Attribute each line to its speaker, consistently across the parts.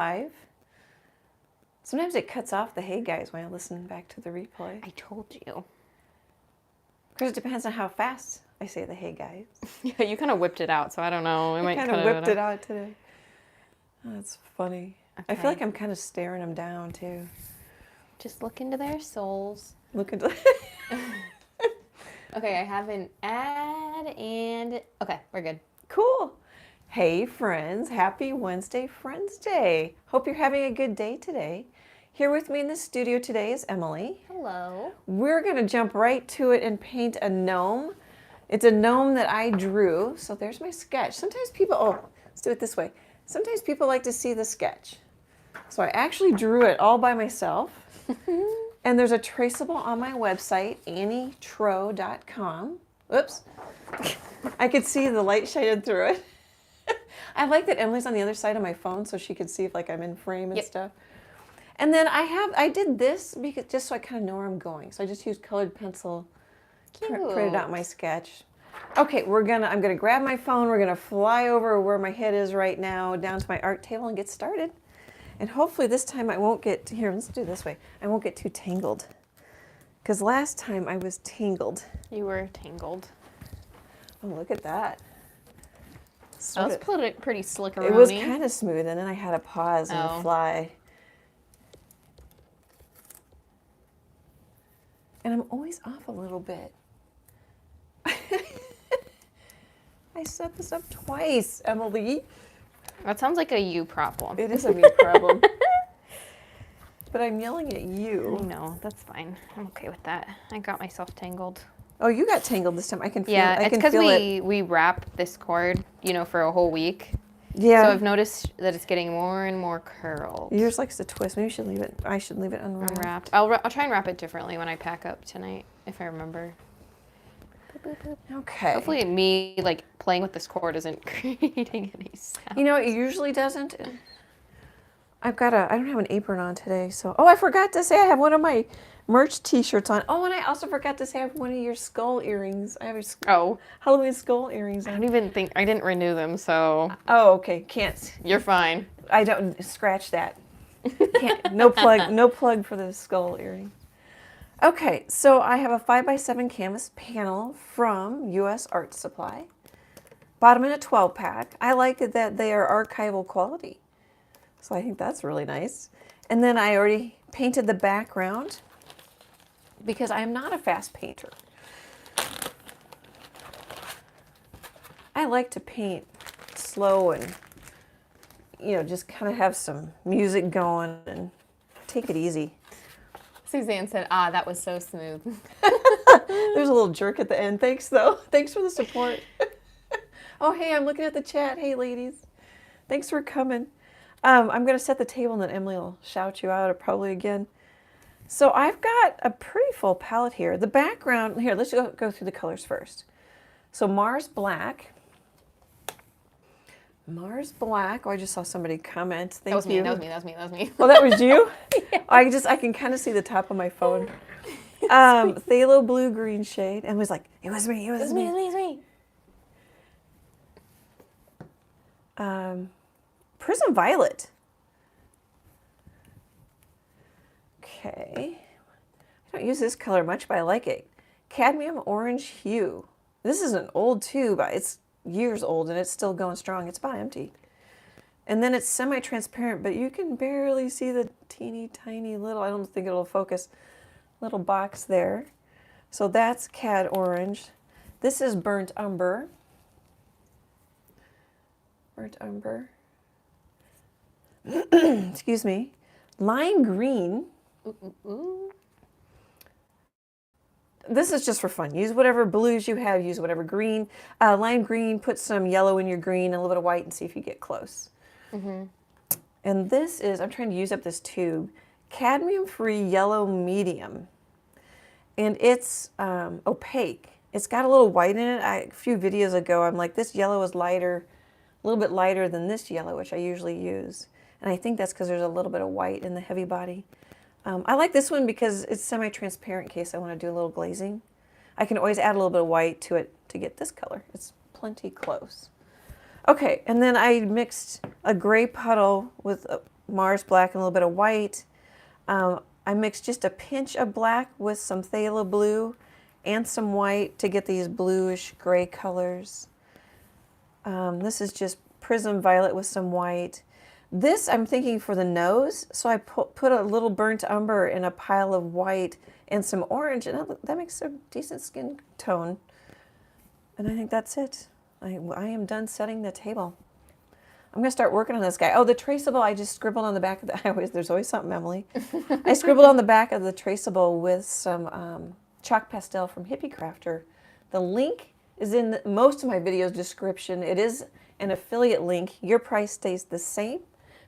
Speaker 1: live. Sometimes it cuts off the hey guys when I listen back to the replay.
Speaker 2: I told you.
Speaker 1: Because it depends on how fast I say the hey guys.
Speaker 2: Yeah, you kind of whipped it out, so I don't know.
Speaker 1: I kind of whipped it out today. Oh, that's funny. Okay. I feel like I'm kind of staring them down too.
Speaker 2: Just look into their souls.
Speaker 1: Look into.
Speaker 2: Okay, I have an ad and okay, we're good.
Speaker 1: Cool. Hey friends, happy Wednesday Friends Day. Hope you're having a good day today. Here with me in the studio today is Emily.
Speaker 2: Hello.
Speaker 1: We're going to jump right to it and paint a gnome. It's a gnome that I drew. So there's my sketch. Sometimes people, let's do it this way. Sometimes people like to see the sketch. So I actually drew it all by myself. And there's a traceable on my website, annietroe.com. Oops. I could see the light shining through it. I like that Emily's on the other side of my phone so she could see if like I'm in frame and stuff. And then I did this because just so I kind of know where I'm going. So I just used colored pencil, printed out my sketch. Okay, I'm gonna grab my phone. We're gonna fly over where my head is right now, down to my art table and get started. And hopefully this time I won't get, here, let's do it this way. I won't get too tangled. Because last time I was tangled.
Speaker 2: You were tangled.
Speaker 1: Oh, look at that.
Speaker 2: That was pretty slick-a-roony.
Speaker 1: It was kind of smooth, and then I had to pause and fly. And I'm always off a little bit. I set this up twice, Emily.
Speaker 2: That sounds like a you problem.
Speaker 1: It is a me problem. But I'm yelling at you.
Speaker 2: No, that's fine. I'm okay with that. I got myself tangled.
Speaker 1: Oh, you got tangled this time. I can feel it.
Speaker 2: Yeah, it's because we wrap this cord, for a whole week.
Speaker 1: Yeah.
Speaker 2: So I've noticed that it's getting more and more curled.
Speaker 1: Yours likes to twist. Maybe you should leave it. I should leave it unwrapped.
Speaker 2: I'll try and wrap it differently when I pack up tonight, if I remember. Boop, boop, boop.
Speaker 1: Okay.
Speaker 2: Hopefully me playing with this cord isn't creating any sound.
Speaker 1: It usually doesn't. I don't have an apron on today, so. Oh, I forgot to say I have one of my merch t-shirts on. Oh, and I also forgot to say I have one of your skull earrings. I have Halloween skull earrings on.
Speaker 2: I didn't renew them, so.
Speaker 1: Oh, okay. Can't.
Speaker 2: You're fine.
Speaker 1: I don't, scratch that. Can't, no plug for the skull earring. Okay, so I have a 5x7 canvas panel from U.S. Art Supply. Bought them in a 12-pack. I like that they are archival quality. So I think that's really nice. And then I already painted the background because I am not a fast painter. I like to paint slow and, just kind of have some music going and take it easy.
Speaker 2: Suzanne said, that was so smooth.
Speaker 1: There's a little jerk at the end. Thanks, though. Thanks for the support. Oh, hey, I'm looking at the chat. Hey, ladies. Thanks for coming. I'm going to set the table, and then Emily will shout you out probably again. So I've got a pretty full palette here. The background, here, let's go through the colors first. So Mars Black. Mars Black. Oh, I just saw somebody comment. Thank you.
Speaker 2: That was me.
Speaker 1: Oh, that was you?
Speaker 2: Yeah.
Speaker 1: I can kind of see the top of my phone. Phthalo Blue Green shade. And was like, it was me. Prism Violet. Okay. I don't use this color much, but I like it. Cadmium Orange Hue. This is an old tube. It's years old and it's still going strong. It's about empty. And then it's semi-transparent, but you can barely see the teeny tiny little, I don't think it'll focus, little box there. So that's Cad Orange. This is Burnt Umber. Burnt Umber. Excuse me. Lime Green. This is just for fun. Use whatever blues you have. Use whatever green. Lime green, put some yellow in your green, a little bit of white, and see if you get close. Mm-hmm. And this is, I'm trying to use up this tube, cadmium-free yellow medium. And it's opaque. It's got a little white in it. A few videos ago, I'm like, this yellow is lighter, a little bit lighter than this yellow, which I usually use. And I think that's because there's a little bit of white in the heavy body. I like this one because it's semi-transparent in case I want to do a little glazing. I can always add a little bit of white to it to get this color. It's plenty close. Okay, and then I mixed a gray puddle with Mars black and a little bit of white. I mixed just a pinch of black with some phthalo blue and some white to get these bluish gray colors. This is just prism violet with some white. This I'm thinking for the nose, so I put a little burnt umber in a pile of white and some orange, and that makes a decent skin tone. And I think that's it. I am done setting the table. I'm gonna start working on this guy. Oh, the Traceable, I just scribbled on the back of the, there's always something, Emily. I scribbled on the back of the Traceable with some chalk pastel from Hippie Crafter. The link is in most of my video's description. It is an affiliate link. Your price stays the same,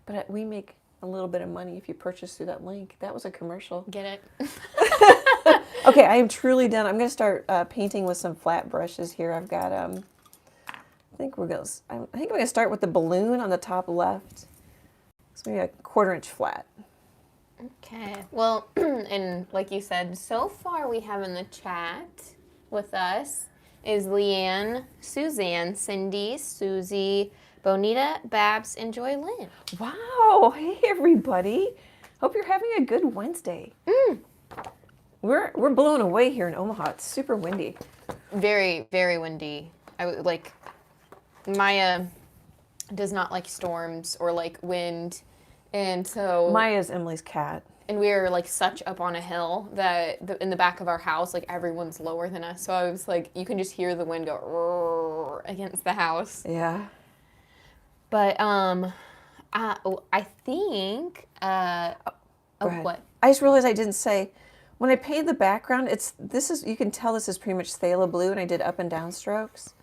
Speaker 1: but we make a little bit of money if you purchase through that link. That was a commercial.
Speaker 2: Get it?
Speaker 1: Okay, I am truly done. I'm gonna start painting with some flat brushes here. I've got I think we're gonna start with the balloon on the top left. It's maybe a 1/4 inch flat.
Speaker 2: Okay. Well, and like you said, so far we have in the chat with us is Leanne, Suzanne, Cindy, Susie, Bonita, Babs, and Joy Lynn.
Speaker 1: Wow! Hey everybody! Hope you're having a good Wednesday. We're blown away here in Omaha. It's super windy.
Speaker 2: Very, very windy. Maya does not like storms or like wind, and so
Speaker 1: Maya's Emily's cat.
Speaker 2: And we are like such up on a hill that in the back of our house, like everyone's lower than us. So I was like, you can just hear the wind go roar against the house.
Speaker 1: Yeah.
Speaker 2: But I think
Speaker 1: Go ahead.
Speaker 2: what?
Speaker 1: I just realized I didn't say when I painted the background. You can tell this is pretty much phthalo blue, and I did up and down strokes.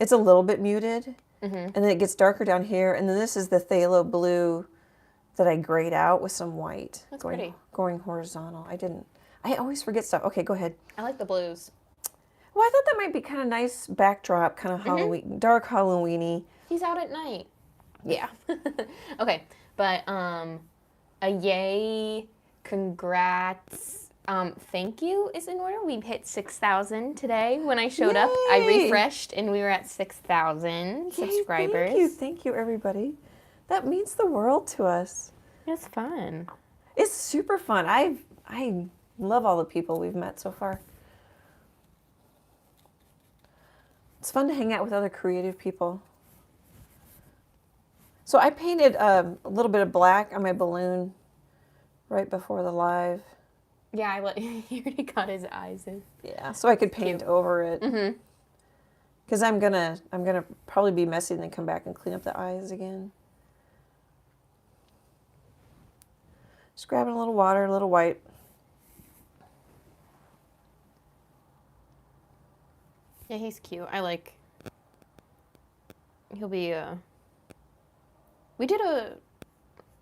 Speaker 1: It's a little bit muted, and then it gets darker down here, and then this is the phthalo blue that I grayed out with some white.
Speaker 2: That's pretty.
Speaker 1: Going horizontal. I always forget stuff. Okay, go ahead.
Speaker 2: I like the blues.
Speaker 1: Well, I thought that might be kind of nice backdrop, kind of Halloween, dark Halloween-y.
Speaker 2: He's out at night.
Speaker 1: Yeah.
Speaker 2: Okay, but a yay, congrats. Thank you is in order. We hit 6,000 today. When I showed up, I refreshed and we were at 6,000 subscribers.
Speaker 1: Thank you, everybody. That means the world to us.
Speaker 2: It's fun.
Speaker 1: It's super fun. I love all the people we've met so far. It's fun to hang out with other creative people. So I painted a little bit of black on my balloon right before the live.
Speaker 2: Yeah, he already got his eyes in.
Speaker 1: Yeah, so I could paint over it. Because I'm gonna probably be messy and then come back and clean up the eyes again. Just grabbing a little water, a little white.
Speaker 2: Yeah, he's cute. He'll be we did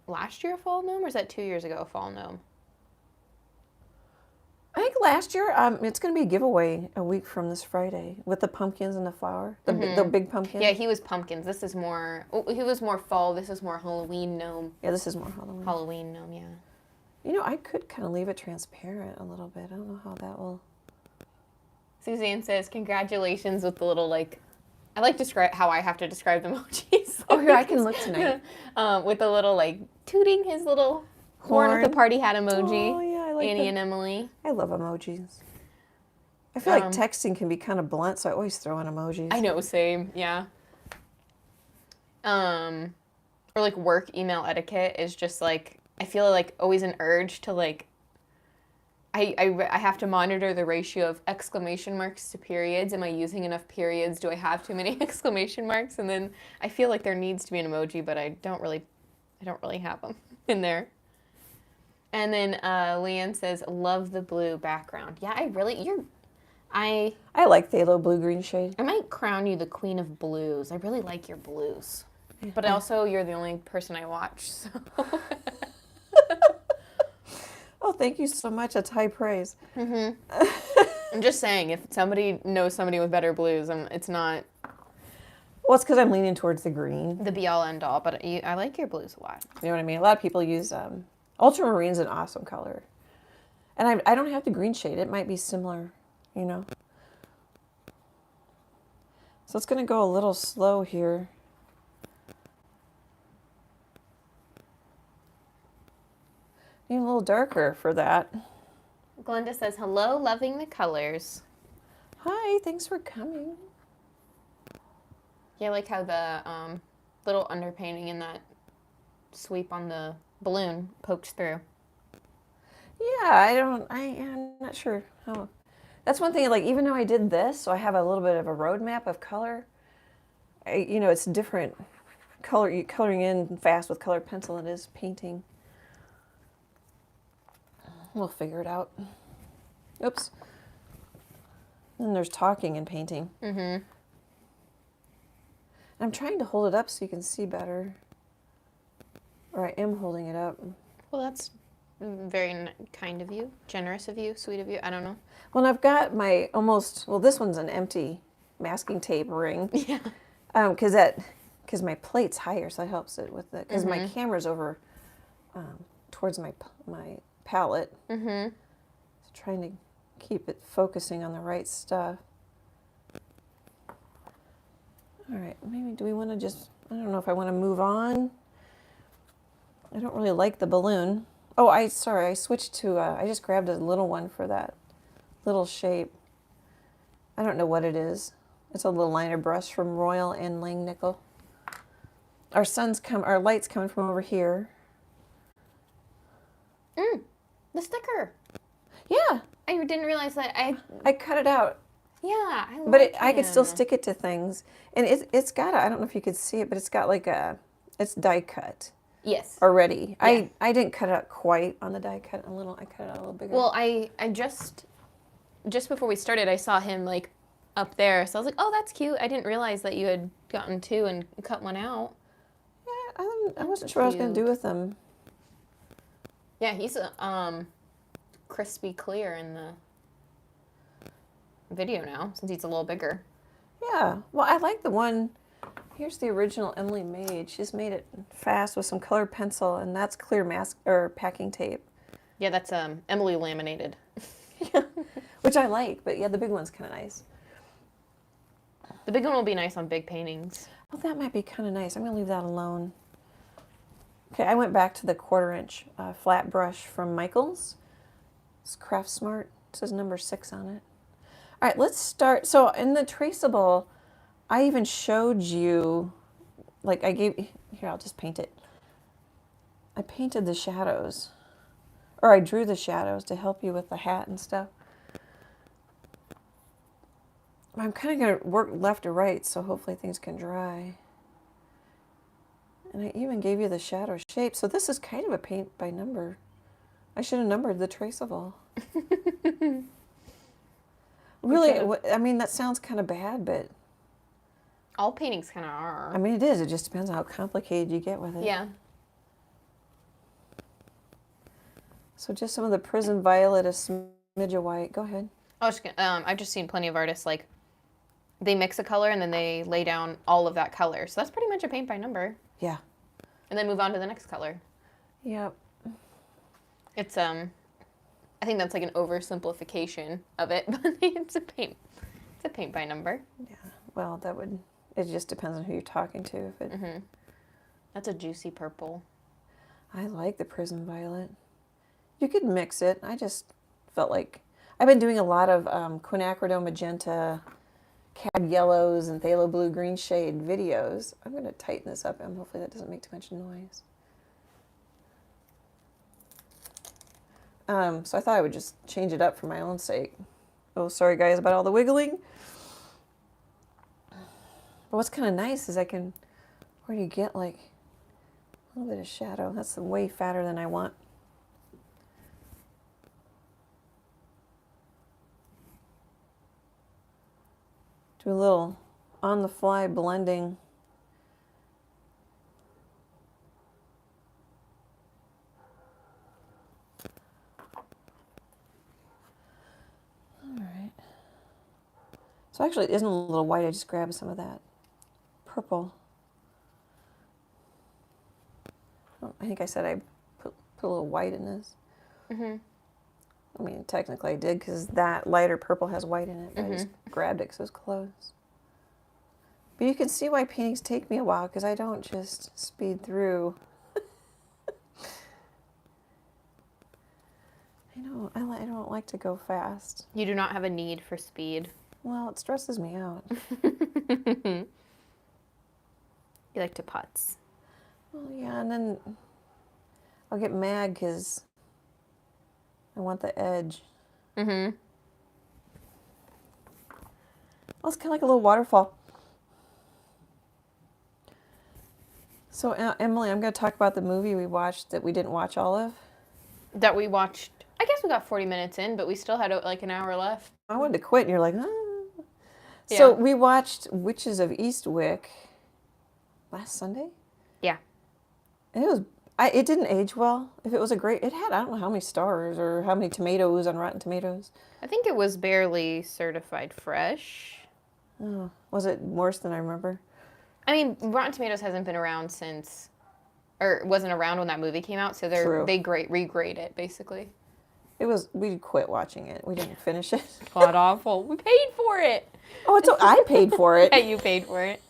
Speaker 2: last year a fall gnome, or is that 2 years ago a fall gnome?
Speaker 1: I think last year, it's going to be a giveaway a week from this Friday with the pumpkins and the flower, the big pumpkin.
Speaker 2: Yeah, he was pumpkins. This is more, he was more fall. This is more Halloween gnome.
Speaker 1: Yeah, this is more Halloween.
Speaker 2: Halloween gnome, yeah.
Speaker 1: You know, I could kind of leave it transparent a little bit. I don't know how that will.
Speaker 2: Suzanne says, congratulations with the little, I like how I have to describe the emojis.
Speaker 1: Oh, here, I can look tonight.
Speaker 2: With the little, tooting his little horn with the party hat emoji.
Speaker 1: Oh, yeah, I like
Speaker 2: Annie and Emily.
Speaker 1: I love emojis. I feel like texting can be kind of blunt, so I always throw in emojis.
Speaker 2: I know, same, yeah. Or, work email etiquette is just, I feel always an urge to, I have to monitor the ratio of exclamation marks to periods. Am I using enough periods? Do I have too many exclamation marks? And then I feel like there needs to be an emoji, but I don't really have them in there. And then Leanne says, love the blue background. Yeah, I
Speaker 1: like phthalo blue-green shade.
Speaker 2: I might crown you the queen of blues. I really like your blues. But also, you're the only person I watch, so...
Speaker 1: Oh, thank you so much. That's high praise.
Speaker 2: I'm just saying, if somebody knows somebody with better blues, it's not...
Speaker 1: Well, it's because I'm leaning towards the green.
Speaker 2: The be-all, end-all, but I like your blues a lot.
Speaker 1: You know what I mean? A lot of people use... ultramarine's an awesome color. And I don't have the green shade. It might be similar, you know. So it's going to go a little slow here. Need a little darker for that.
Speaker 2: Glenda says, hello, loving the colors.
Speaker 1: Hi, thanks for coming.
Speaker 2: Yeah, I like how the little underpainting in that sweep on the balloon pokes through.
Speaker 1: Yeah, I'm not sure how. That's one thing, like, even though I did this, so I have a little bit of a roadmap of color, it's different coloring in fast with colored pencil than it is painting. We'll figure it out. Oops. Then there's talking and painting.
Speaker 2: Mm-hmm.
Speaker 1: I'm trying to hold it up so you can see better. Or I am holding it up.
Speaker 2: Well, that's very kind of you, generous of you, sweet of you. I don't know.
Speaker 1: Well, and I've got my this one's an empty masking tape ring.
Speaker 2: Yeah.
Speaker 1: Because my plate's higher, so that helps it with it. Because my camera's over towards my palette.
Speaker 2: Mm-hmm.
Speaker 1: So trying to keep it focusing on the right stuff. All right, maybe do we want to I don't know if I want to move on. I don't really like the balloon. Oh, I switched to, I just grabbed a little one for that little shape. I don't know what it is. It's a little liner brush from Royal and Langnickel. Our light's coming from over here.
Speaker 2: The sticker.
Speaker 1: Yeah.
Speaker 2: I didn't realize that.
Speaker 1: I cut it out.
Speaker 2: Yeah,
Speaker 1: I could still stick it to things. And it's got I don't know if you could see it, but it's got it's die cut.
Speaker 2: Yes.
Speaker 1: Already.
Speaker 2: Yeah.
Speaker 1: I didn't cut it out quite on the die cut I cut it out a little bigger.
Speaker 2: Well, I just before we started, I saw him like up there, so I was like, oh, that's cute. I didn't realize that you had gotten two and cut one out.
Speaker 1: Yeah, I wasn't sure what I was going to do with them.
Speaker 2: Yeah, he's crispy clear in the video now, since he's a little bigger.
Speaker 1: Yeah. Well, I like the one. Here's the original Emily made. She's made it fast with some colored pencil, and that's clear mask or packing tape.
Speaker 2: Yeah, that's Emily laminated.
Speaker 1: Yeah, which I like, but yeah, the big one's kind of nice.
Speaker 2: The big one will be nice on big paintings.
Speaker 1: Well, that might be kind of nice. I'm going to leave that alone. Okay, I went back to the 1/4 inch flat brush from Michaels. It's Craft Smart. It says number 6 on it. All right, let's start. So in the Traceable, I even showed you, like here, I'll just paint it. I painted the shadows, or I drew the shadows to help you with the hat and stuff. I'm kind of going to work left to right, so hopefully things can dry. And I even gave you the shadow shape. So this is kind of a paint by number. I should have numbered the Traceable. Really, I mean, that sounds kind of bad, but...
Speaker 2: All paintings kind of are.
Speaker 1: I mean, it is. It just depends on how complicated you get with it.
Speaker 2: Yeah.
Speaker 1: So just some of the Prism Violet, a smidge of white. Go ahead.
Speaker 2: I've just seen plenty of artists, like, they mix a color and then they lay down all of that color. So that's pretty much a paint by number.
Speaker 1: Yeah.
Speaker 2: And then move on to the next color.
Speaker 1: Yep.
Speaker 2: It's, I think that's like an oversimplification of it, but it's a paint by number.
Speaker 1: Yeah. Well, it just depends on who you're talking to. If it.
Speaker 2: That's a juicy purple.
Speaker 1: I like the Prism Violet. You could mix it. I just felt like I've been doing a lot of quinacridone magenta, cab yellows, and phthalo blue green shade videos. I'm going to tighten this up, and hopefully that doesn't make too much noise. So I thought I would just change it up for my own sake. Oh, sorry guys about all the wiggling. But what's kind of nice is where you get like a little bit of shadow. That's way fatter than I want. Do a little on-the-fly blending. All right. So actually it isn't a little white. I just grabbed some of that purple. Oh, I think I said I put a little white in this. I mean, technically I did because that lighter purple has white in it. But I just grabbed it because it was close. But you can see why paintings take me a while because I don't just speed through. like to go fast.
Speaker 2: You do not have a need for speed.
Speaker 1: Well, it stresses me out.
Speaker 2: You like to putz.
Speaker 1: Well, yeah, and then I'll get mad because I want the edge.
Speaker 2: Mm-hmm.
Speaker 1: Well, it's kind of like a little waterfall. So, Emily, I'm going to talk about the movie we watched that we didn't watch all of.
Speaker 2: That we watched. I guess we got 40 minutes in, but we still had like an hour left.
Speaker 1: I wanted to quit, and you're like, ah.
Speaker 2: Yeah.
Speaker 1: So we watched Witches of Eastwick last Sunday.
Speaker 2: Yeah.
Speaker 1: And it didn't age well. If it was it had, I don't know how many stars or how many tomatoes on Rotten Tomatoes.
Speaker 2: I think it was barely certified fresh.
Speaker 1: Oh, was it worse than I remember?
Speaker 2: I mean, Rotten Tomatoes hasn't been around since, or wasn't around when that movie came out, so they regrade it, basically.
Speaker 1: We quit watching it. We didn't finish it.
Speaker 2: God awful. We paid for it.
Speaker 1: Oh, I paid for it.
Speaker 2: Yeah, you paid for it.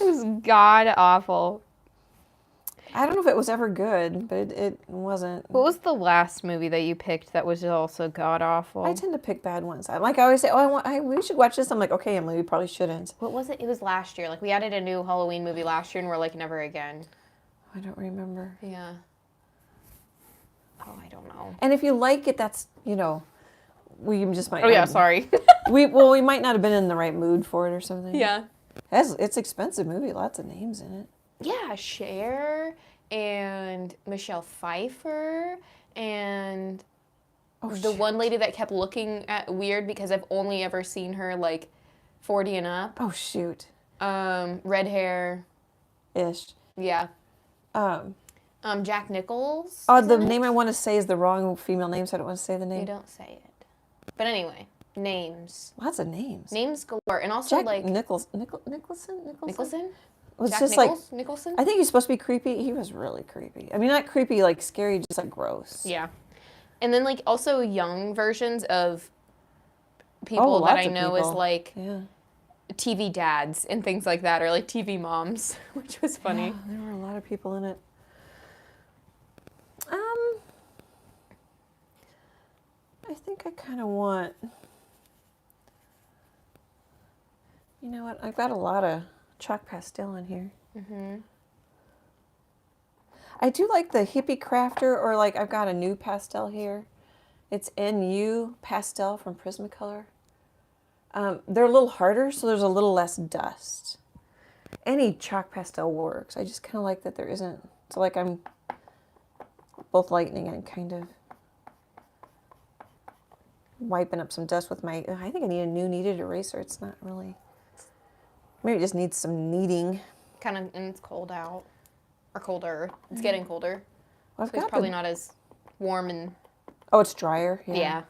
Speaker 2: It was god awful.
Speaker 1: I don't know if it was ever good, but it wasn't.
Speaker 2: What was the last movie that you picked that was also god awful?
Speaker 1: I tend to pick bad ones. I always say, we should watch this. I'm like, okay, Emily, we probably shouldn't.
Speaker 2: What was it? It was last year. Like, we added a new Halloween movie last year, and we're like, never again.
Speaker 1: I don't remember.
Speaker 2: Yeah. Oh, I don't know.
Speaker 1: And if you like it, that's, we just might.
Speaker 2: Oh, yeah, sorry.
Speaker 1: we might not have been in the right mood for it or something.
Speaker 2: Yeah.
Speaker 1: It's expensive movie. Lots of names in it.
Speaker 2: Yeah, Cher and Michelle Pfeiffer and the one lady that kept looking at weird because I've only ever seen her like 40 and up.
Speaker 1: Oh, shoot.
Speaker 2: Red hair.
Speaker 1: Ish.
Speaker 2: Yeah. Jack Nichols.
Speaker 1: Oh, the name I want to say is the wrong female name, so I don't want to say the name.
Speaker 2: You don't say it. But anyway, names.
Speaker 1: Lots of names.
Speaker 2: Names galore. And also
Speaker 1: Jack
Speaker 2: like...
Speaker 1: Nicholson?
Speaker 2: Nicholson?
Speaker 1: Was
Speaker 2: Jack
Speaker 1: just
Speaker 2: Nicholson?
Speaker 1: I think he's supposed to be creepy. He was really creepy. I mean, not creepy, like scary, just like gross.
Speaker 2: Yeah. And then like also young versions of people that I know as like TV dads and things like that, or like TV moms, which was funny.
Speaker 1: Yeah, there were a lot of people in it. I think I kind of want... You know what? I've got a lot of chalk pastel in here. Mm-hmm. I do like the Hippie Crafter, or like I've got a new pastel here. It's NU Pastel from Prismacolor. They're a little harder, so there's a little less dust. Any chalk pastel works. I just kind of like that there isn't... So like I'm both lightening and kind of wiping up some dust with my... I think I need a new kneaded eraser. It's not really... Maybe it just needs some kneading.
Speaker 2: Kind of, and it's cold out. Or colder. It's getting colder.
Speaker 1: Well,
Speaker 2: so it's probably not as warm and...
Speaker 1: Oh, it's drier?
Speaker 2: Yeah.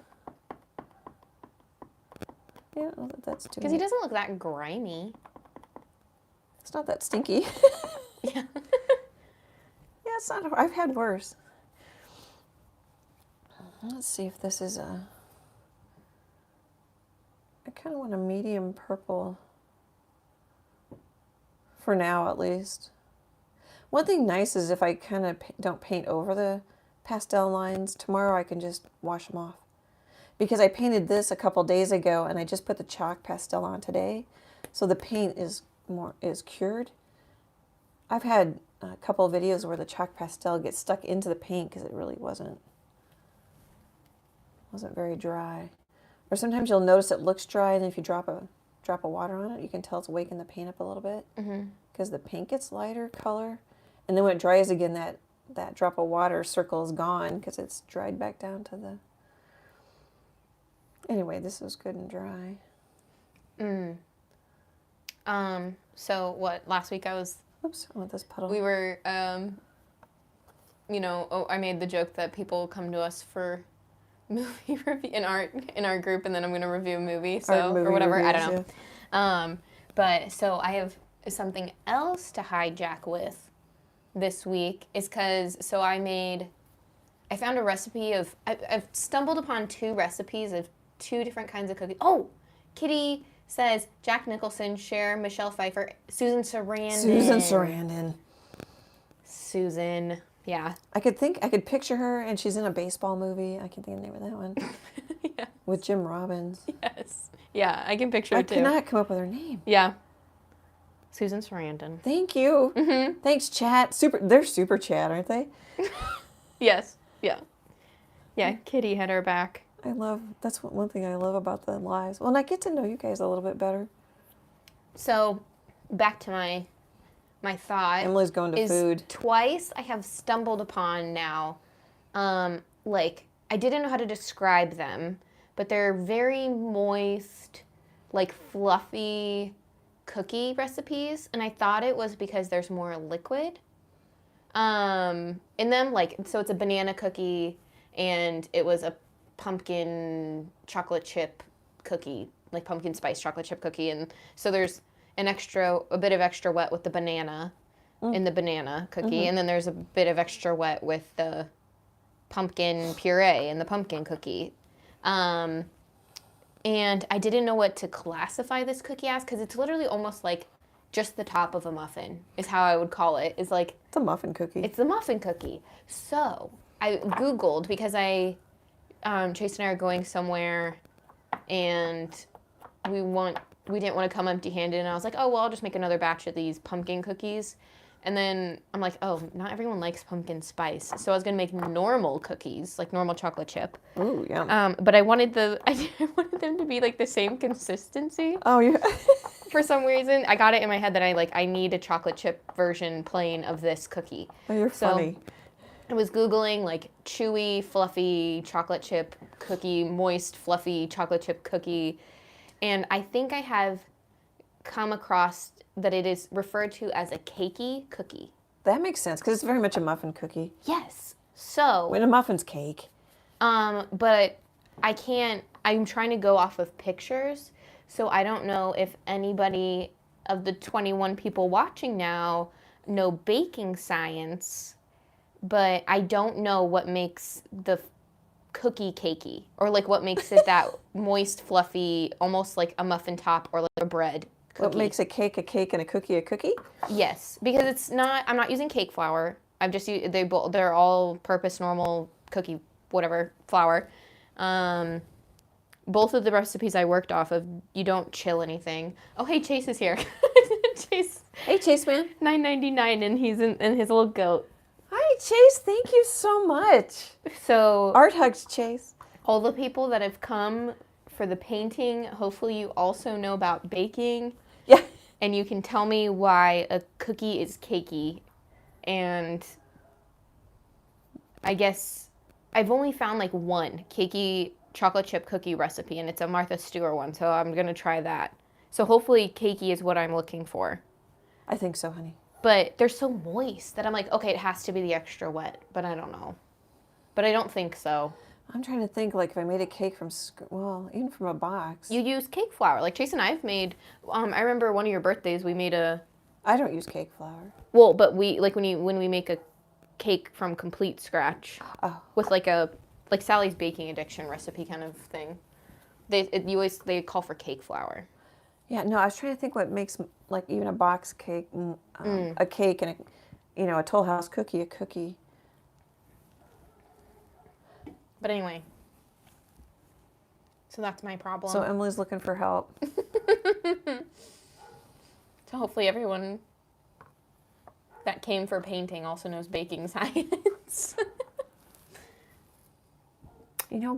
Speaker 1: Yeah, well, that's too...
Speaker 2: Because he doesn't look that grimy.
Speaker 1: It's not that stinky.
Speaker 2: Yeah.
Speaker 1: Yeah, it's not... I've had worse. Let's see if this is a... I kind of want a medium purple. For now, at least. One thing nice is if I kind of don't paint over the pastel lines, tomorrow I can just wash them off. Because I painted this a couple days ago and I just put the chalk pastel on today. So the paint is cured. I've had a couple of videos where the chalk pastel gets stuck into the paint because it really wasn't very dry. Or sometimes you'll notice it looks dry, and if you drop a water on it, you can tell it's waking the paint up a little bit. Because the paint gets lighter color. And then when it dries again, that drop of water circle is gone because it's dried back down to the... Anyway, this is good and dry.
Speaker 2: So what, last week I was...
Speaker 1: Oops, I want this puddle.
Speaker 2: We were, I made the joke that people come to us for movie review in our group, and then I'm going to review a movie, or whatever,
Speaker 1: reviews,
Speaker 2: I don't know. But so I have something else to hijack with this week is because, I found a recipe of, I've stumbled upon 2 recipes of 2 different kinds of cookies. Oh, Kitty says Jack Nicholson, Cher, Michelle Pfeiffer, Susan Sarandon. Susan, yeah.
Speaker 1: I could picture her, and she's in a baseball movie. I can't think of the name of that one. with Jim Robbins.
Speaker 2: Yes. Yeah, I can picture
Speaker 1: I
Speaker 2: it too.
Speaker 1: could not come up with her name.
Speaker 2: Yeah. Susan Sarandon.
Speaker 1: Thank you.
Speaker 2: Mm-hmm.
Speaker 1: Thanks, chat. They're super chat, aren't they?
Speaker 2: Yes. Yeah. Yeah, Kitty had her back.
Speaker 1: That's one thing I love about the lives. Well, and I get to know you guys a little bit better.
Speaker 2: So, back to my thought.
Speaker 1: Emily's going to food.
Speaker 2: Twice I have stumbled upon now, like, I didn't know how to describe them, but they're very moist, like fluffy cookie recipes, and I thought it was because there's more liquid in them. Like, so it's a banana cookie, and it was a pumpkin chocolate chip cookie, like pumpkin spice chocolate chip cookie, and so there's a bit of extra wet with the banana in the banana cookie, and then there's a bit of extra wet with the pumpkin puree in the pumpkin cookie. And I didn't know what to classify this cookie as, because it's literally almost like just the top of a muffin is how I would call it. It's like...
Speaker 1: It's a muffin cookie.
Speaker 2: It's a muffin cookie. So I Googled, because Chase and I are going somewhere, and we didn't want to come empty-handed, and I was like, oh, well, I'll just make another batch of these pumpkin cookies. And then I'm like, oh, not everyone likes pumpkin spice. So I was going to make normal cookies, like normal chocolate chip.
Speaker 1: Ooh, yeah.
Speaker 2: But I wanted them to be like the same consistency.
Speaker 1: Oh, yeah.
Speaker 2: For some reason, I got it in my head that I need a chocolate chip version plain of this cookie.
Speaker 1: Oh, you're funny.
Speaker 2: I was Googling like chewy, fluffy chocolate chip cookie, moist, fluffy chocolate chip cookie. And I think I have come across that it is referred to as a cakey cookie.
Speaker 1: That makes sense, because it's very much a muffin cookie.
Speaker 2: Yes. So...
Speaker 1: When a muffin's cake.
Speaker 2: But I'm trying to go off of pictures, so I don't know if anybody of the 21 people watching now know baking science, but I don't know what makes the cookie cakey, or like what makes it that moist, fluffy, almost like a muffin top or like a bread cookie.
Speaker 1: What makes a cake and a cookie a cookie?
Speaker 2: Yes, because I'm not using cake flour. I've just used, they're all purpose normal cookie, whatever, flour. Both of the recipes I worked off of, you don't chill anything. Oh, hey, Chase is here. Chase.
Speaker 1: Hey, Chase, man.
Speaker 2: $9.99, and he's in his little goat.
Speaker 1: Hi, Chase. Thank you so much.
Speaker 2: So
Speaker 1: Art hugs, Chase.
Speaker 2: all the people that have come for the painting, hopefully you also know about baking.
Speaker 1: Yeah.
Speaker 2: And you can tell me why a cookie is cakey. And I guess I've only found like one cakey chocolate chip cookie recipe, and it's a Martha Stewart one, so I'm going to try that. So hopefully cakey is what I'm looking for.
Speaker 1: I think so, honey.
Speaker 2: But they're so moist that I'm like, okay, it has to be the extra wet, but I don't know. But I don't think so.
Speaker 1: I'm trying to think, like, if I made a cake from, even from a box.
Speaker 2: You use cake flour. Like Chase and I have made, I remember one of your birthdays, we made a...
Speaker 1: I don't use cake flour.
Speaker 2: Well, but we, like when we make a cake from complete scratch with like Sally's baking addiction recipe kind of thing, they call for cake flour.
Speaker 1: Yeah, no, I was trying to think what makes, like, even a box cake, a cake and, a Toll House cookie, a cookie.
Speaker 2: But anyway, so that's my problem.
Speaker 1: So Emily's looking for help.
Speaker 2: So hopefully everyone that came for painting also knows baking science.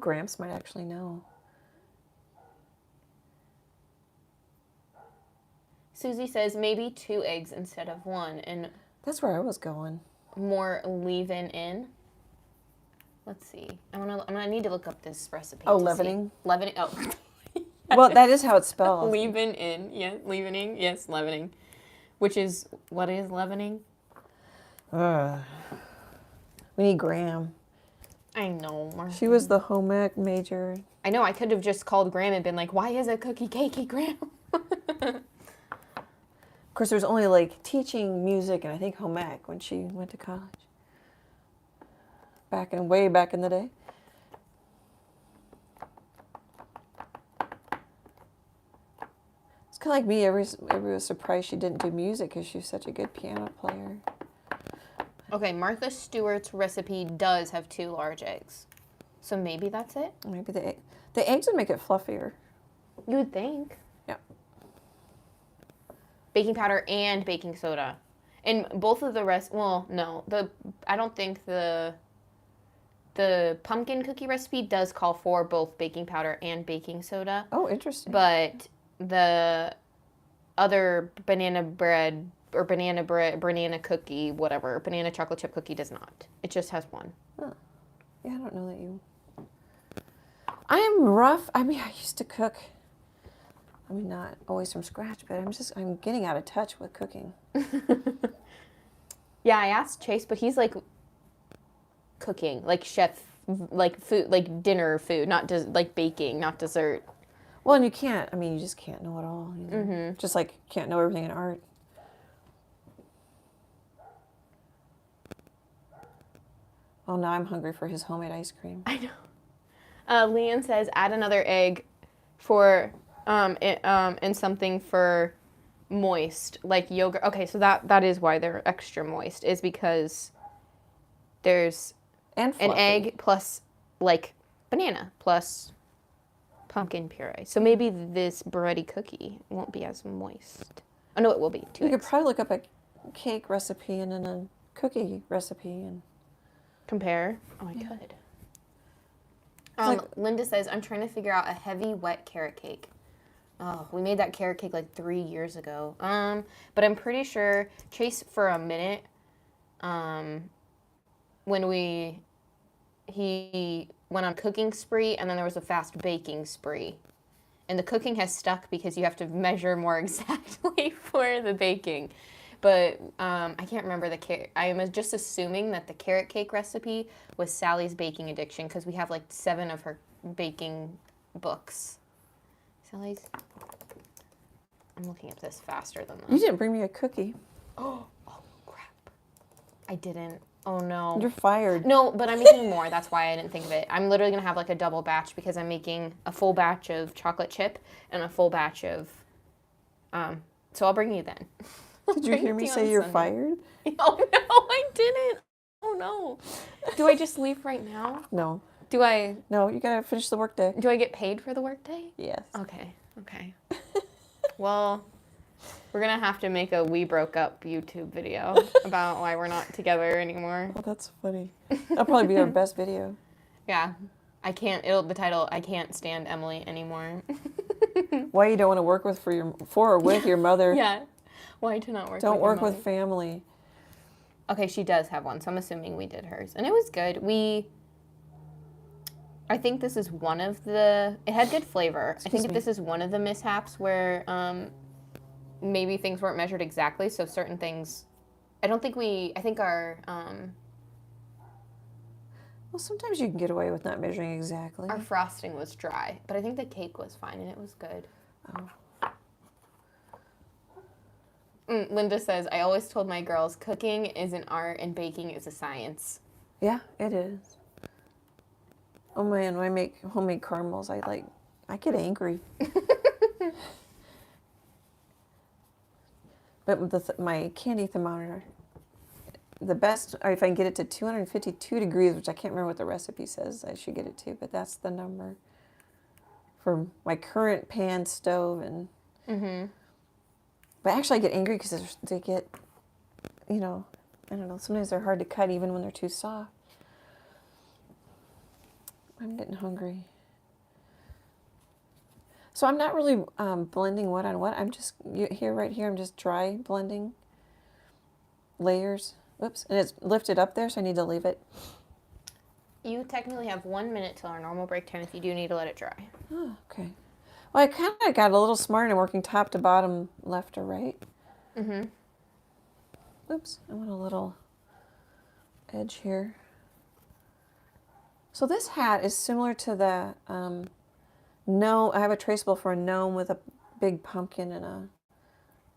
Speaker 1: Gramps might actually know.
Speaker 2: Susie says maybe 2 eggs instead of 1 and
Speaker 1: That's where I was going.
Speaker 2: more leave-in in. Let's see. I'm gonna need to look up this recipe.
Speaker 1: Oh,
Speaker 2: to
Speaker 1: leavening?
Speaker 2: See. Leavening. Oh.
Speaker 1: Well, that is how it's spelled.
Speaker 2: Leave-in in. Yeah, leavening. Yes, leavening. Which is, what is leavening?
Speaker 1: We need Graham.
Speaker 2: I know, Martha.
Speaker 1: She was the home ec major.
Speaker 2: I know, I could have just called Graham and been like, why is a cookie cakey, Graham?
Speaker 1: Of course, there was only, like, teaching music and I think home ec when she went to college. Way back in the day. It's kind of like me. Everybody was surprised she didn't do music because she was such a good piano player.
Speaker 2: Okay, Martha Stewart's recipe does have 2 large eggs. So maybe that's it?
Speaker 1: Maybe the eggs would make it fluffier.
Speaker 2: You would think.
Speaker 1: Yeah.
Speaker 2: Baking powder and baking soda. And both of the rest, well, no. I don't think the pumpkin cookie recipe does call for both baking powder and baking soda.
Speaker 1: Oh, interesting.
Speaker 2: But the other banana bread or banana cookie, whatever, banana chocolate chip cookie does not. It just has one.
Speaker 1: Huh. Yeah, I don't know that you... I am rough. I mean, I used to cook. I mean, not always from scratch, but I'm getting out of touch with cooking.
Speaker 2: Yeah, I asked Chase, but he's like cooking, like chef, like food, like dinner food, not like baking, not dessert.
Speaker 1: Well, and you just can't know it all. You know?
Speaker 2: Mm-hmm.
Speaker 1: Just like you can't know everything in art. Oh, now I'm hungry for his homemade ice cream.
Speaker 2: I know. Leanne says add another egg for and something for moist, like yogurt. Okay, so that is why they're extra moist, is because there's
Speaker 1: And
Speaker 2: an
Speaker 1: fluffy.
Speaker 2: egg plus like banana plus pumpkin puree. So maybe this bready cookie won't be as moist. Oh no, it will be.
Speaker 1: You could probably look up a cake recipe and then a cookie recipe and
Speaker 2: compare. Oh, I could.
Speaker 1: Like,
Speaker 2: Linda says, I'm trying to figure out a heavy, wet carrot cake. Oh, we made that carrot cake like 3 years ago. But I'm pretty sure Chase, for a minute, when he went on a cooking spree, and then there was a fast baking spree. And the cooking has stuck because you have to measure more exactly for the baking. But I can't remember the carrot. I am just assuming that the carrot cake recipe was Sally's baking addiction because we have like 7 of her baking books. Sally's. I'm looking at this faster than that.
Speaker 1: you didn't bring me a cookie.
Speaker 2: Oh crap! I didn't. Oh no.
Speaker 1: You're fired.
Speaker 2: No, but I'm making more. That's why I didn't think of it. I'm literally gonna have like a double batch because I'm making a full batch of chocolate chip and a full batch of. So I'll bring you then.
Speaker 1: Did you hear me say you're fired?
Speaker 2: Oh no, I didn't. Oh no. Do I just leave right now?
Speaker 1: No.
Speaker 2: Do I?
Speaker 1: No, you gotta finish the workday.
Speaker 2: Do I get paid for the workday?
Speaker 1: Yes.
Speaker 2: Okay. Well, we're gonna have to make a "We Broke Up" YouTube video about why we're not together anymore.
Speaker 1: Oh, that's funny. That'll probably be our best video.
Speaker 2: Yeah, I can't. The title, I can't stand Emily anymore.
Speaker 1: Why you don't want to work with for or with your mother?
Speaker 2: Yeah. Why to not work?
Speaker 1: Don't
Speaker 2: with
Speaker 1: work
Speaker 2: your
Speaker 1: with
Speaker 2: mother?
Speaker 1: family.
Speaker 2: Okay, she does have one, so I'm assuming we did hers, and it was good. I think this is one of the. It had good flavor. I think this is one of the mishaps where maybe things weren't measured exactly. So certain things, I think our.
Speaker 1: Well, sometimes you can get away with not measuring exactly.
Speaker 2: Our frosting was dry, but I think the cake was fine and it was good.
Speaker 1: Oh.
Speaker 2: Linda says, I always told my girls cooking is an art and baking is a science.
Speaker 1: Yeah, it is. Oh man, when I make homemade caramels, I get angry. But with my candy thermometer, the best, or if I can get it to 252 degrees, which I can't remember what the recipe says I should get it to, but that's the number for my current pan stove. And but actually I get angry because they get, I don't know, sometimes they're hard to cut even when they're too soft. I'm getting hungry. So I'm not really blending what on what. I'm just, right here, I'm just dry blending layers. Oops, and it's lifted up there, so I need to leave it.
Speaker 2: You technically have 1 minute till our normal break time if you do need to let it dry.
Speaker 1: Oh, okay. Well, I kind of got a little smart in working top to bottom, left or right. Oops, I want a little edge here. So this hat is similar to the gnome. I have a traceable for a gnome with a big pumpkin and I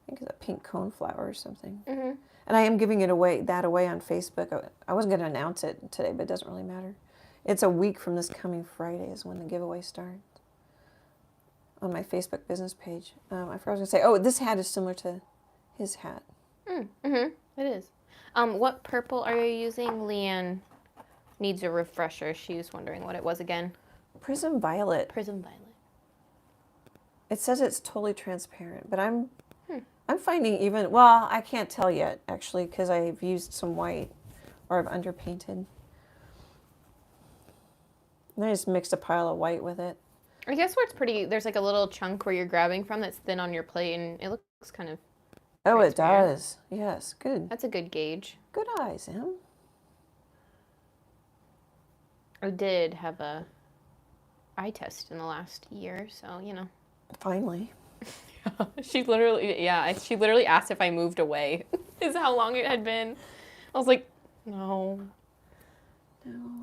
Speaker 1: think it's a pink coneflower or something. And I am giving that away on Facebook. I wasn't going to announce it today, but it doesn't really matter. It's a week from this coming Friday is when the giveaway starts on my Facebook business page. I forgot what I was going to say. Oh, this hat is similar to his hat.
Speaker 2: It is. What purple are you using, Leanne? needs a refresher. She was wondering what it was again.
Speaker 1: Prism Violet.
Speaker 2: Prism Violet.
Speaker 1: It says it's totally transparent, but I'm finding even, well, I can't tell yet, actually, because I've used some white, or I've underpainted. And I just mixed a pile of white with it.
Speaker 2: I guess where it's pretty, there's like a little chunk where you're grabbing from that's thin on your plate, and it looks kind of
Speaker 1: Oh, it does. Yes, good.
Speaker 2: That's a good gauge.
Speaker 1: Good eyes, Em.
Speaker 2: I did have a eye test in the last year, so, you know.
Speaker 1: Finally.
Speaker 2: She literally asked if I moved away. Is how long it had been. I was like, no.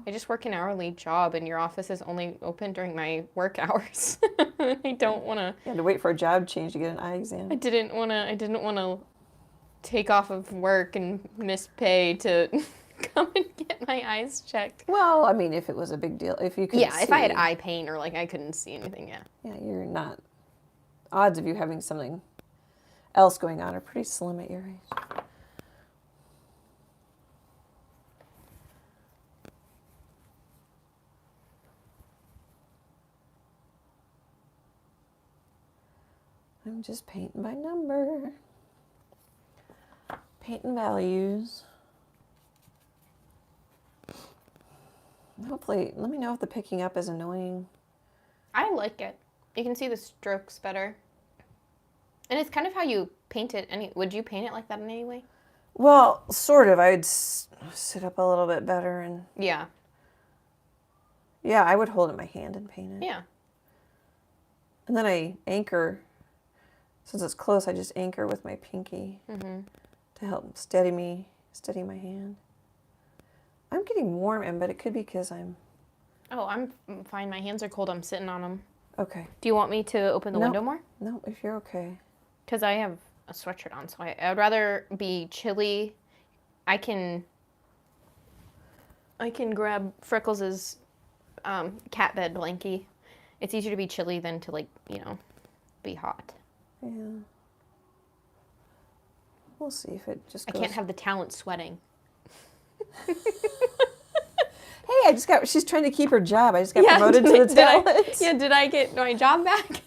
Speaker 2: I just work an hourly job, and your office is only open during my work hours. I don't want to.
Speaker 1: You had to wait for a job change to get an eye exam.
Speaker 2: I didn't want to take off of work and miss pay to come and get my eyes checked.
Speaker 1: Well, I mean, if it was a big deal, if you could.
Speaker 2: Yeah, if I had eye pain or like I couldn't see anything, yeah.
Speaker 1: Yeah, you're not. Odds of you having something else going on are pretty slim at your age. I'm just painting by number. Painting values. Hopefully, let me know if the picking up is annoying.
Speaker 2: I like it. You can see the strokes better. And it's kind of how you paint it. Would you paint it like that in any way?
Speaker 1: Well, sort of. I'd sit up a little bit better and...
Speaker 2: Yeah.
Speaker 1: Yeah, I would hold it in my hand and paint it.
Speaker 2: Yeah.
Speaker 1: And then I anchor... Since it's close, I just anchor with my pinky to help steady my hand. I'm getting warm, but it could be because I'm...
Speaker 2: Oh, I'm fine. My hands are cold. I'm sitting on them.
Speaker 1: Okay.
Speaker 2: Do you want me to open the window more?
Speaker 1: No, if you're okay.
Speaker 2: Because I have a sweatshirt on, so I'd rather be chilly. I can grab Freckles' cat bed blankie. It's easier to be chilly than to, like, you know, be hot.
Speaker 1: Yeah. We'll see if it just goes.
Speaker 2: I can't have the talent sweating.
Speaker 1: Hey, she's trying to keep her job. I just got promoted to the talent.
Speaker 2: Did I get my job back?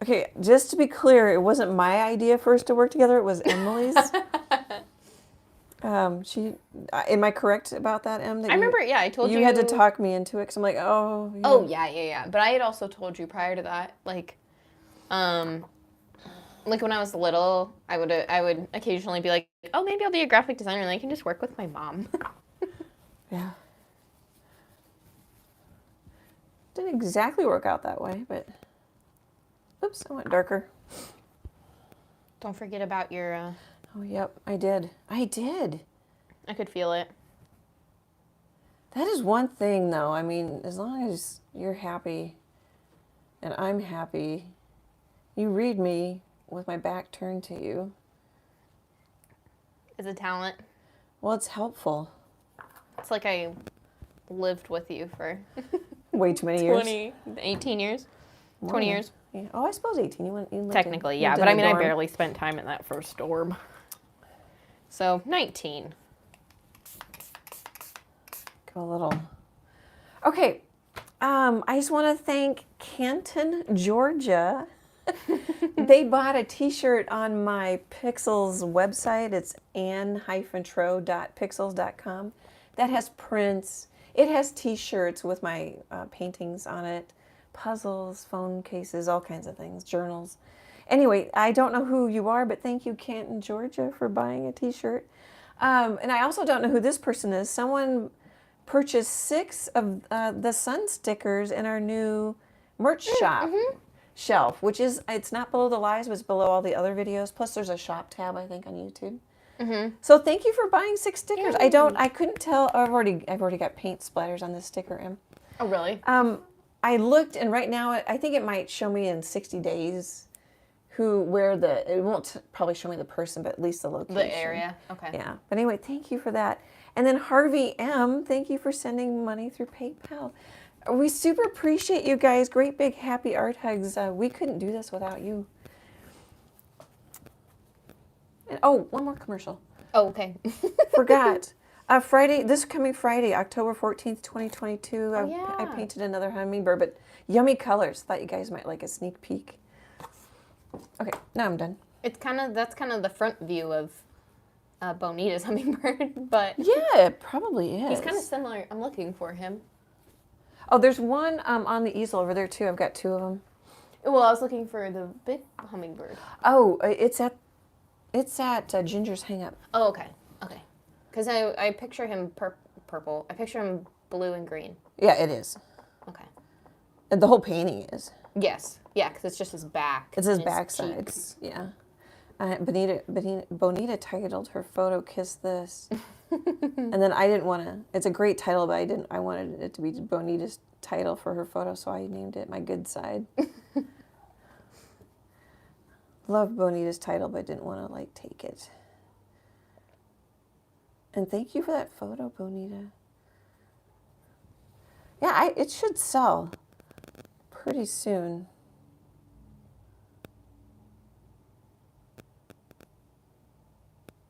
Speaker 1: Okay, just to be clear, it wasn't my idea for us to work together. It was Emily's. Am I correct about that, Em?
Speaker 2: I remember, yeah, I told you.
Speaker 1: You had to talk me into it because I'm like, oh. Yeah.
Speaker 2: Oh, yeah. But I had also told you prior to that, like when I was little, I would occasionally be like, oh, maybe I'll be a graphic designer and I can just work with my mom.
Speaker 1: Yeah. Didn't exactly work out that way, but oops, I went darker.
Speaker 2: Don't forget about your
Speaker 1: Oh, yep, I did. I
Speaker 2: could feel it.
Speaker 1: That is one thing, though. I mean, as long as you're happy and I'm happy, you read me with my back turned to you.
Speaker 2: Is a talent.
Speaker 1: Well, it's helpful.
Speaker 2: It's like I lived with you for
Speaker 1: way too many
Speaker 2: 18 years. 20 years.
Speaker 1: Yeah. Oh, I suppose 18. You
Speaker 2: Technically, yeah. But I mean, I barely spent time in that first dorm. So, 19.
Speaker 1: Go a little. Okay. I just want to thank Canton, Georgia. They bought a t-shirt on my Pixels website. It's anne-troe.pixels.com. That has prints. It has t-shirts with my paintings on it. Puzzles, phone cases, all kinds of things, journals. Anyway, I don't know who you are, but thank you, Canton, Georgia, for buying a t-shirt. And I also don't know who this person is. Someone purchased 6 of the sun stickers in our new merch shop shelf, which is, it's not below the lives, but it's below all the other videos. Plus there's a shop tab, I think, on YouTube. So thank you for buying 6 stickers.
Speaker 2: Yay.
Speaker 1: I couldn't tell. I've already got paint splatters on this sticker, Em.
Speaker 2: Oh, really?
Speaker 1: I looked, and right now I think it might show me in 60 days it won't probably show me the person, but at least the location.
Speaker 2: The area, okay.
Speaker 1: Yeah, but anyway, thank you for that. And then Harvey M., thank you for sending money through PayPal. We super appreciate you guys. Great big happy art hugs. We couldn't do this without you. Oh, one more commercial.
Speaker 2: Oh, okay.
Speaker 1: Forgot. Friday, this coming Friday, October 14th, 2022.
Speaker 2: Oh,
Speaker 1: I
Speaker 2: yeah.
Speaker 1: painted another hummingbird, but yummy colors. Thought you guys might like a sneak peek. Okay, now I'm done.
Speaker 2: That's kind of the front view of Bonita's hummingbird, but
Speaker 1: Yeah, it probably is.
Speaker 2: he's kind of similar. I'm looking for him.
Speaker 1: Oh, there's one on the easel over there too. I've got two of them.
Speaker 2: Well, I was looking for the big hummingbird.
Speaker 1: Oh, it's at Ginger's hang up.
Speaker 2: Oh, okay. Okay. Because I picture him purple. I picture him blue and green.
Speaker 1: Yeah, it is.
Speaker 2: Okay.
Speaker 1: And the whole painting is.
Speaker 2: Yes. Yeah, because it's just his back.
Speaker 1: It's his
Speaker 2: and
Speaker 1: backside.
Speaker 2: cheeks.
Speaker 1: Yeah. Bonita titled her photo "Kiss This," and then I didn't want to. It's a great title, but I wanted it to be Bonita's title for her photo, so I named it "My Good Side." Love Bonita's title, but didn't want to take it. And thank you for that photo, Bonita. Yeah, it should sell pretty soon.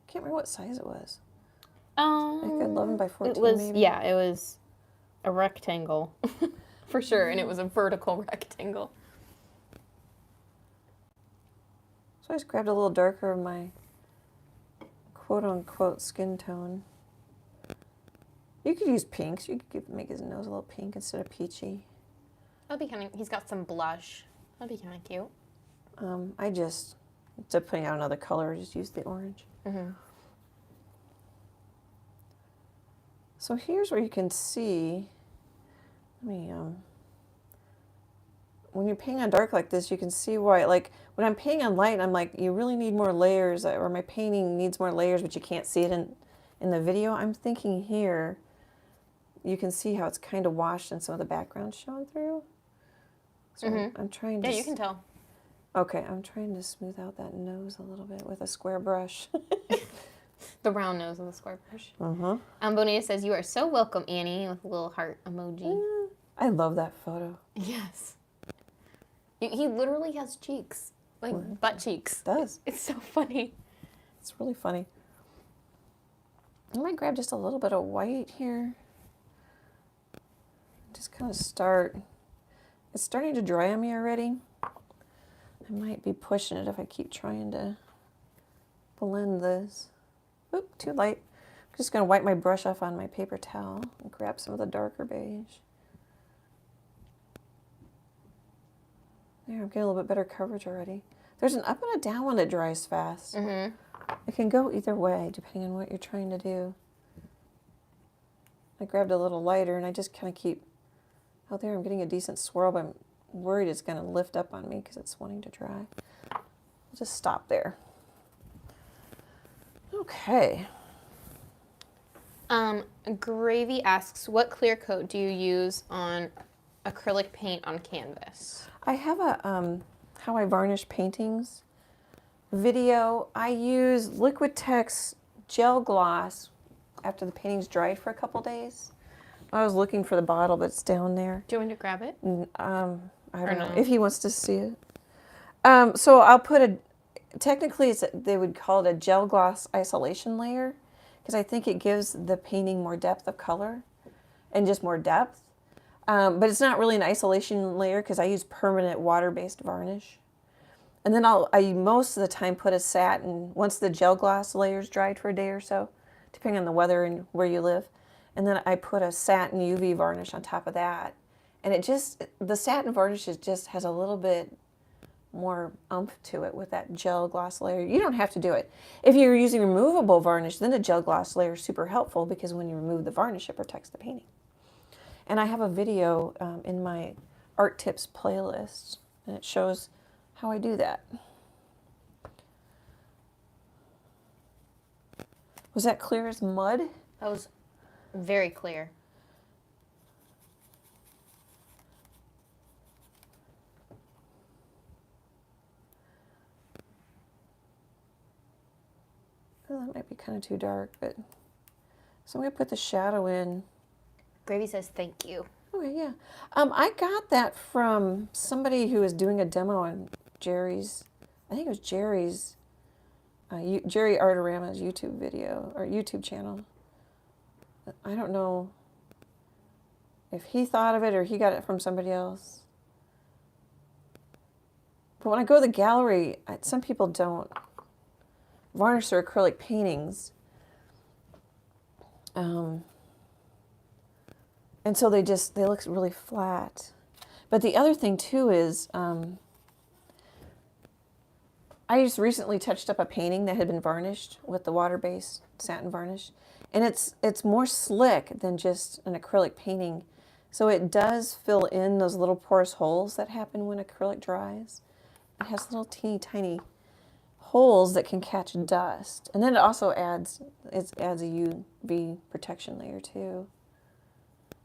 Speaker 1: Can't remember what size it was. Like 11 by 14,
Speaker 2: it was,
Speaker 1: maybe?
Speaker 2: Yeah, it was a rectangle. For sure, and it was a vertical rectangle.
Speaker 1: So I just grabbed a little darker of my quote-unquote skin tone. You could use pinks. You could make his nose a little pink instead of peachy.
Speaker 2: That'd be kind of, he's got some blush. That'd be kind of cute.
Speaker 1: I just, instead of putting out another color, I just use the orange.
Speaker 2: Mm-hmm.
Speaker 1: So here's where you can see, when you're painting on dark like this, you can see why, when I'm painting on light, I'm like, you really need more layers, or my painting needs more layers, but you can't see it in the video. I'm thinking here, you can see how it's kind of washed and some of the background showing through. So I'm trying to...
Speaker 2: Yeah, you can tell.
Speaker 1: Okay, I'm trying to smooth out that nose a little bit with a square brush.
Speaker 2: The round nose of the square brush.
Speaker 1: Uh-huh.
Speaker 2: Bonita says, "You are so welcome, Annie," with a little heart emoji.
Speaker 1: I love that photo.
Speaker 2: Yes. He literally has cheeks. Like, butt cheeks.
Speaker 1: It does.
Speaker 2: It's so funny.
Speaker 1: It's really funny. I might grab just a little bit of white here. Just kind of start. It's starting to dry on me already. I might be pushing it if I keep trying to blend this. Oop, too light. I'm just going to wipe my brush off on my paper towel and grab some of the darker beige. There, I'm getting a little bit better coverage already. There's an up and a down one that dries fast.
Speaker 2: Mm-hmm.
Speaker 1: It can go either way, depending on what you're trying to do. I grabbed a little lighter, and I just kind of keep... Out there, I'm getting a decent swirl, but I'm worried it's going to lift up on me because it's wanting to dry. I'll just stop there. Okay.
Speaker 2: Gravy asks, what clear coat do you use on acrylic paint on canvas?
Speaker 1: I have a how I varnish paintings video. I use Liquitex gel gloss after the painting's dried for a couple days. I was looking for the bottle, but it's down there.
Speaker 2: Do you want me to grab it?
Speaker 1: I don't know
Speaker 2: no?
Speaker 1: if he wants to see it. So I'll put technically they would call it a gel gloss isolation layer, because I think it gives the painting more depth of color and just more depth. But it's not really an isolation layer because I use permanent water-based varnish. And then I most of the time put a satin, once the gel gloss layer's dried for a day or so, depending on the weather and where you live. And then I put a satin UV varnish on top of that. And the satin varnish just has a little bit more oomph to it with that gel gloss layer. You don't have to do it. If you're using removable varnish, then the gel gloss layer is super helpful because when you remove the varnish, it protects the painting. And I have a video in my art tips playlist, and it shows how I do that. Was that clear as mud?
Speaker 2: That was very clear.
Speaker 1: Oh, that might be kind of too dark, but so I'm going to put the shadow in.
Speaker 2: Gravy says thank you.
Speaker 1: Okay, yeah. I got that from somebody who was doing a demo on Jerry's, I think it was Jerry's Jerry Artorama's YouTube video or YouTube channel. I don't know if he thought of it or he got it from somebody else. But when I go to the gallery, some people don't varnish their acrylic paintings. And so they look really flat. But the other thing too is, I just recently touched up a painting that had been varnished with the water-based satin varnish. And it's more slick than just an acrylic painting. So it does fill in those little porous holes that happen when acrylic dries. It has little teeny tiny holes that can catch dust. And then it also adds a UV protection layer too.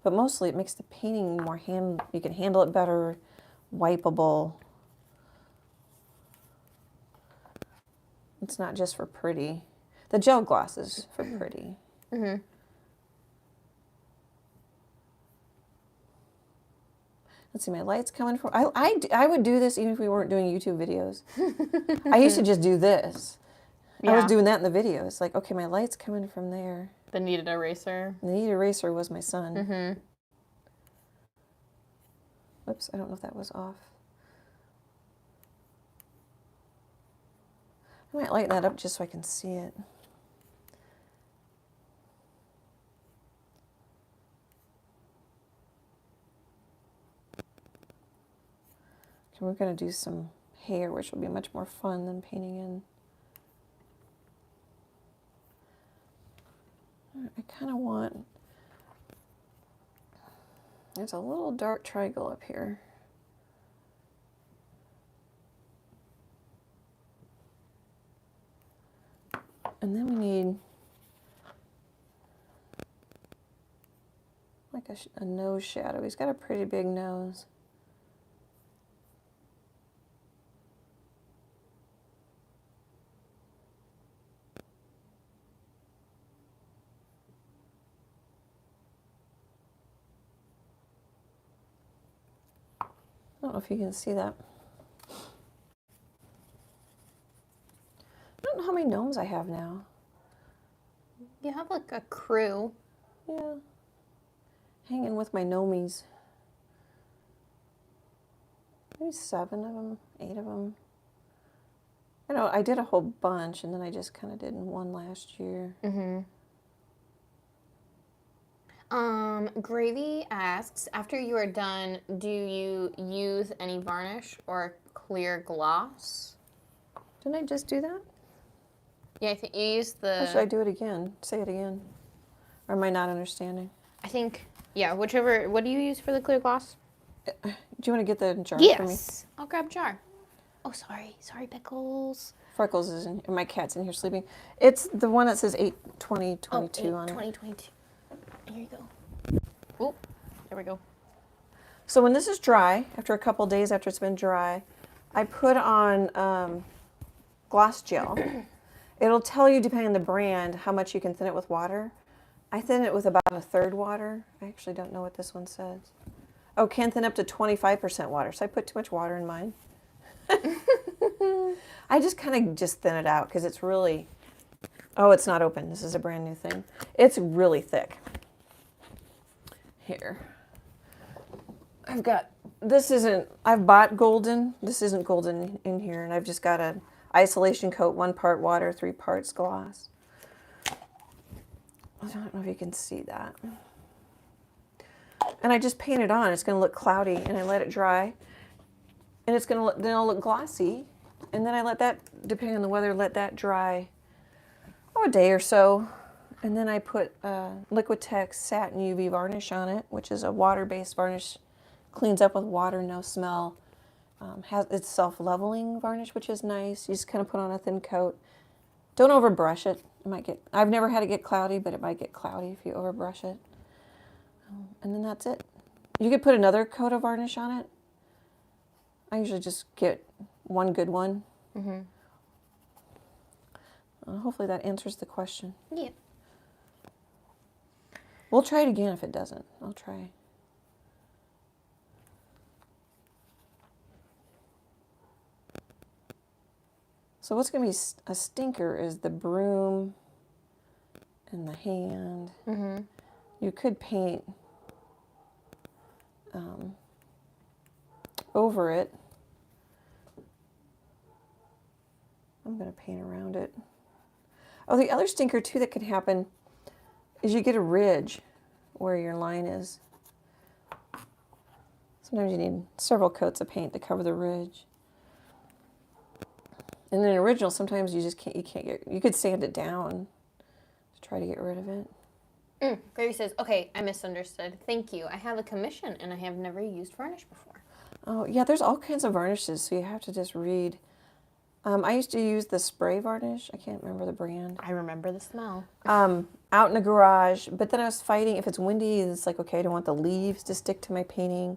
Speaker 1: But mostly it makes the painting more you can handle it better, wipeable. It's not just for pretty. The gel gloss is for pretty.
Speaker 2: Mm-hmm.
Speaker 1: Let's see, my light's coming from... I would do this even if we weren't doing YouTube videos. I used to just do this.
Speaker 2: Yeah.
Speaker 1: I was doing that in the video. It's like, okay, my light's coming from there.
Speaker 2: The kneaded eraser.
Speaker 1: The kneaded eraser was my son.
Speaker 2: Mm-hmm.
Speaker 1: Whoops, I don't know if that was off. I might lighten that up just so I can see it. Okay, we're going to do some hair, which will be much more fun than painting in. I kind of want... There's a little dark triangle up here. And then we need like a nose shadow. He's got a pretty big nose. I don't know if you can see that. I don't know how many gnomes I have now.
Speaker 2: You have like a crew.
Speaker 1: Yeah. Hanging with my gnomies. Maybe 7 of them, 8 of them. I know, I did a whole bunch and then I just kind of did one last year.
Speaker 2: Mm-hmm. Gravy asks, after you are done, do you use any varnish or clear gloss?
Speaker 1: Didn't I just do that?
Speaker 2: Yeah, I think you use the...
Speaker 1: Or should I do it again? Say it again. Or am I not understanding?
Speaker 2: I think, yeah, whichever... What do you use for the clear gloss?
Speaker 1: Do you want to get the jar for me?
Speaker 2: Yes. I'll grab jar. Oh, sorry. Sorry, Pickles.
Speaker 1: Freckles is in, and my cat's in here sleeping. It's the one that says 8/20/22 on it.
Speaker 2: 2022. Here you go. Oh, there we go.
Speaker 1: So when this is dry, after a couple days after it's been dry, I put on gloss gel. It'll tell you, depending on the brand, how much you can thin it with water. I thin it with about 1/3 water. I actually don't know what this one says. Oh, can thin up to 25% water. So I put too much water in mine. I just kind of just thin it out because it's really... Oh, it's not open. This is a brand new thing. It's really thick. Here. I've bought golden. This isn't golden in here. And I've just got an isolation coat, 1 part water, 3 parts gloss. I don't know if you can see that. And I just paint it on. It's going to look cloudy, and I let it dry. And it's going to then it'll look glossy. And then I let that, depending on the weather, let that dry a day or so. And then I put Liquitex Satin UV varnish on it, which is a water-based varnish. Cleans up with water, no smell. It's self-leveling varnish, which is nice. You just kind of put on a thin coat. Don't overbrush it. It might get... I've never had it get cloudy, but it might get cloudy if you overbrush it. And then that's it. You could put another coat of varnish on it. I usually just get one good one.
Speaker 2: Mm-hmm.
Speaker 1: Hopefully that answers the question.
Speaker 2: Yeah.
Speaker 1: We'll try it again if it doesn't. I'll try. So what's going to be a stinker is the broom and the hand.
Speaker 2: Mm-hmm.
Speaker 1: You could paint over it. I'm going to paint around it. Oh, the other stinker too that could happen is you get a ridge where your line is. Sometimes you need several coats of paint to cover the ridge. And in an original, sometimes you just can't, you could sand it down to try to get rid of it.
Speaker 2: Grace says, okay, I misunderstood. Thank you. I have a commission and I have never used varnish before.
Speaker 1: Oh, yeah, there's all kinds of varnishes, so you have to just read. I used to use the spray varnish. I can't remember the brand.
Speaker 2: I remember the smell.
Speaker 1: Out in the garage, but then I was fighting. If it's windy, it's like, okay, I don't want the leaves to stick to my painting.